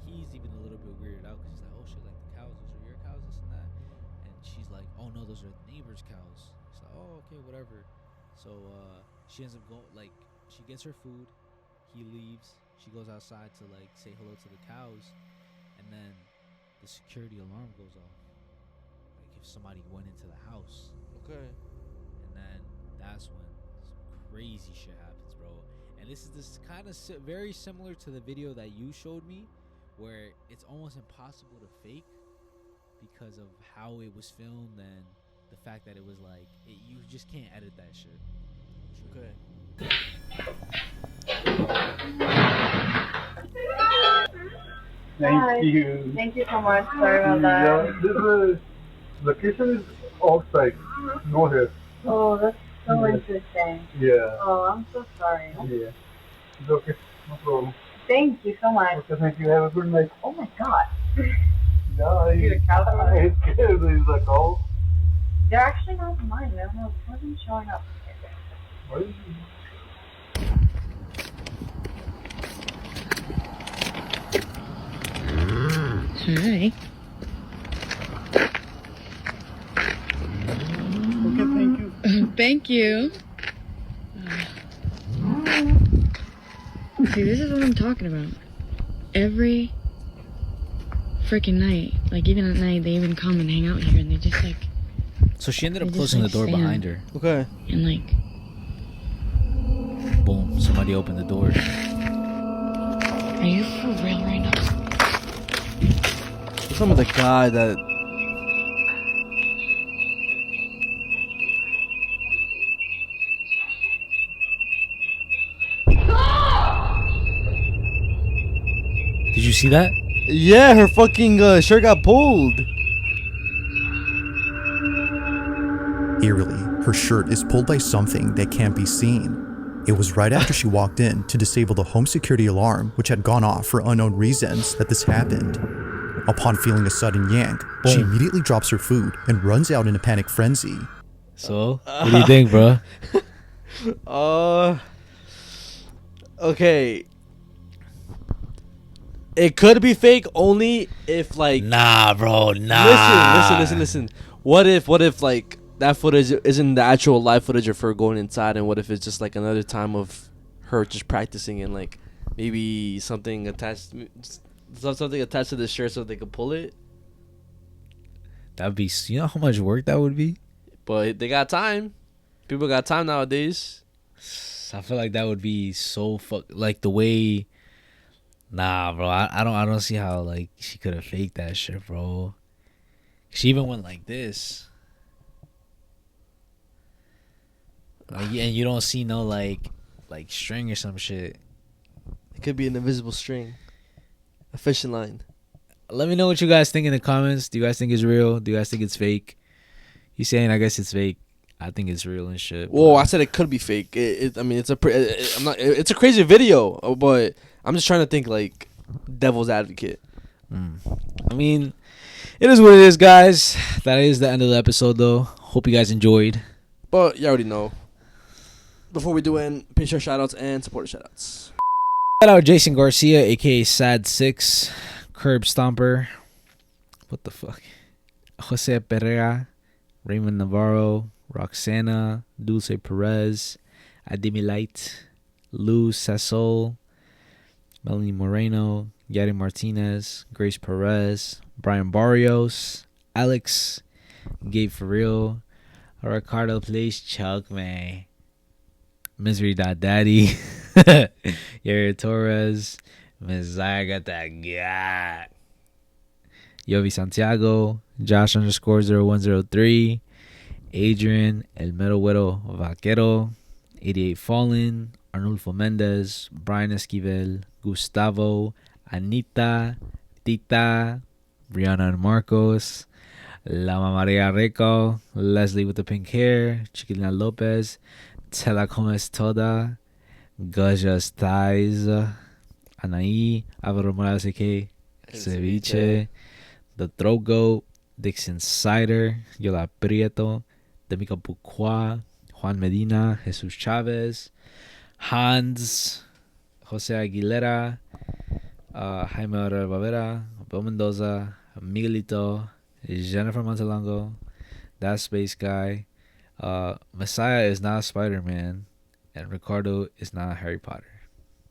He's even a little bit weirded out because he's like, oh shit, like the cows, those are your cows, this and that. And she's like, oh no, those are the neighbor's cows. He's like, oh, okay, whatever. So she ends up going, like, she gets her food, he leaves, she goes outside to like say hello to the cows, and then the security alarm goes off. Like if somebody went into the house. Okay. And then that's when some crazy shit happens, bro. And this is kind of very similar to the video that you showed me, where it's almost impossible to fake because of how it was filmed and the fact that it was like you just can't edit that shit. Okay. Thank you. Thank you so much. Sorry about that. Yeah, this location is outside. Go ahead. Oh, that's so Yeah. interesting. Yeah. Oh, I'm so sorry. Yeah. It's okay. No problem. Thank you so much. Okay, thank you. Have a good night. Oh my god. Yeah, You're a cow photo? it's scared. There's a cow. They're actually not mine. I don't know. It wasn't showing up. What is it? Hi. Okay, thank you. Thank you. See, this is what I'm talking about. Every freaking night, like even at night, they even come and hang out here, and they just like. So she ended up they closing the just, door like, behind stand. her. Okay. And like. Boom! Somebody opened the door. Are you for real right now? Some of the guy that. Did you see that? Yeah, her fucking shirt got pulled. Eerily, her shirt is pulled by something that can't be seen. It was right after she walked in to disable the home security alarm, which had gone off for unknown reasons, that this happened. Upon feeling a sudden yank, she immediately drops her food and runs out in a panic frenzy. So, what do you think, bro? Okay. It could be fake only if like. Nah, bro. Nah. Listen. What if like that footage isn't the actual live footage of her going inside, and what if it's just like another time of her just practicing and like maybe something attached to the shirt so they could pull it? That'd be. You know how much work that would be? But they got time. People got time nowadays. I feel like that would be so like the way. Nah, bro. I don't see how like she could have faked that shit, bro. She even went like this. Like, and you don't see no like string or some shit. It could be an invisible string, a fishing line. Let me know what you guys think in the comments. Do you guys think it's real? Do you guys think it's fake? You saying I guess it's fake. I think it's real and shit. Well, I said it could be fake. I mean, it's it's a crazy video, but I'm just trying to think like devil's advocate. I mean, it is what it is, guys. That is the end of the episode, though. Hope you guys enjoyed. But you already know. Before we do end, pay your shoutouts and supporter shoutouts. Shout out Jason Garcia, aka Sad6, Curb Stomper. What the fuck? Jose Pereira, Raymond Navarro, Roxana, Dulce Perez, Adimi Light, Lou Sasol, Melanie Moreno, Yari Martinez, Grace Perez, Brian Barrios, Alex, Gabe Farrell, Ricardo Please Chuck Me, Misery.Daddy, Yari Torres, Messiah got that guy, Yovi Santiago, Josh _0103, Adrian, El Mero Güero Vaquero, 88 Fallen, Arnulfo Mendez, Brian Esquivel, Gustavo, Anita, Tita, Brianna and Marcos, Lama Maria Rico, Leslie with the pink hair, Chiquilina Lopez, Tela Comes Toda, Gajas Tais, Anaí, Alvaro Morales A.K. Ceviche, The Throat Goat, Dixon Cider, Yola Prieto, Demica Bucua, Juan Medina, Jesus Chavez, Hans, Jose Aguilera, Jaime Herrera Bavera, Bill Mendoza, Miguelito, Jennifer Montalongo, That Space Guy, Messiah is not Spider-Man, and Ricardo is not Harry Potter.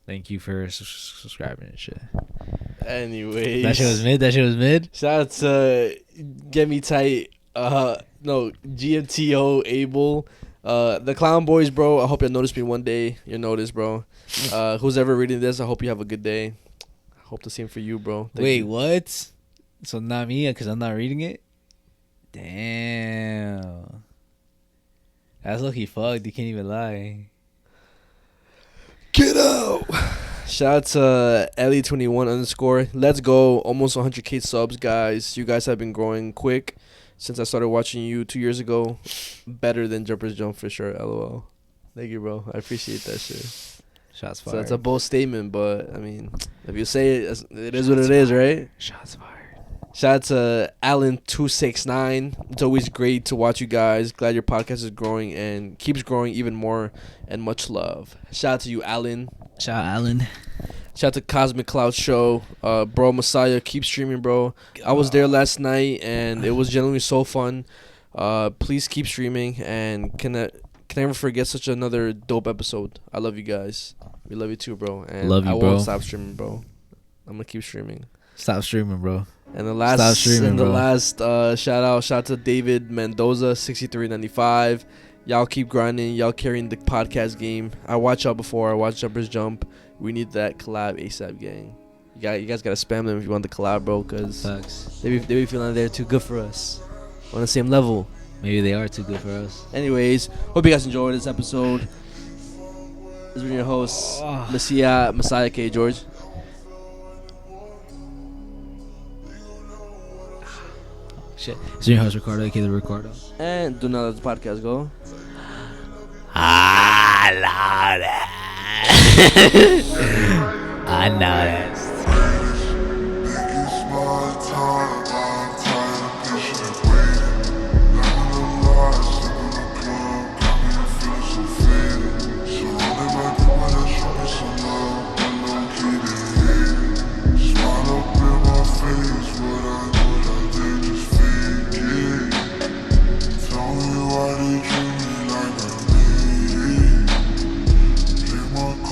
Thank you for subscribing and shit. Anyways, that shit was mid. Shout out to Get Me Tight. GMTO Abel. The Clown Boys, bro. I hope you'll notice me one day. You'll notice, bro. Who's ever reading this, I hope you have a good day. I hope the same for you, bro. Wait, what? So not me, because I'm not reading it? Damn. That's lucky fucked. You can't even lie. Get out. Shout out to Ellie21_. Let's go. Almost 100K subs, guys. You guys have been growing quick since I started watching you 2 years ago. Better than Jumpers Jump for sure. LOL. Thank you, bro. I appreciate that shit. Shots fired. So that's a bold statement, but I mean, if you say it, it is what it is, right? Shots fired. Shout out to Alan269. It's always great to watch you guys. Glad your podcast is growing and keeps growing even more. And much love. Shout out to you, Alan. Shout out, Alan. Shout out to Cosmic Cloud Show. Bro, Messiah, keep streaming, bro. I was there last night and it was genuinely so fun. Please keep streaming and can I never forget such another dope episode. I love you guys. We love you too, bro. And love you, I bro. won't stop streaming, bro. I'm gonna keep streaming. Stop streaming, bro. And the last, shout out to David Mendoza, 6395. Y'all keep grinding. Y'all carrying the podcast game. I watch y'all before. I watch Jumpers Jump. We need that collab ASAP, gang. You guys gotta spam them if you want the collab, bro. Cause they be feeling they're too good for us. On the same level. Maybe they are too good for us. Anyways, hope you guys enjoyed this episode. This has been your host, Messiah K. George. Shit. This is your host, Ricardo, aka the Ricardo. And do not let the podcast go. I know this.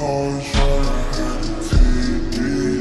Cause I had to take it.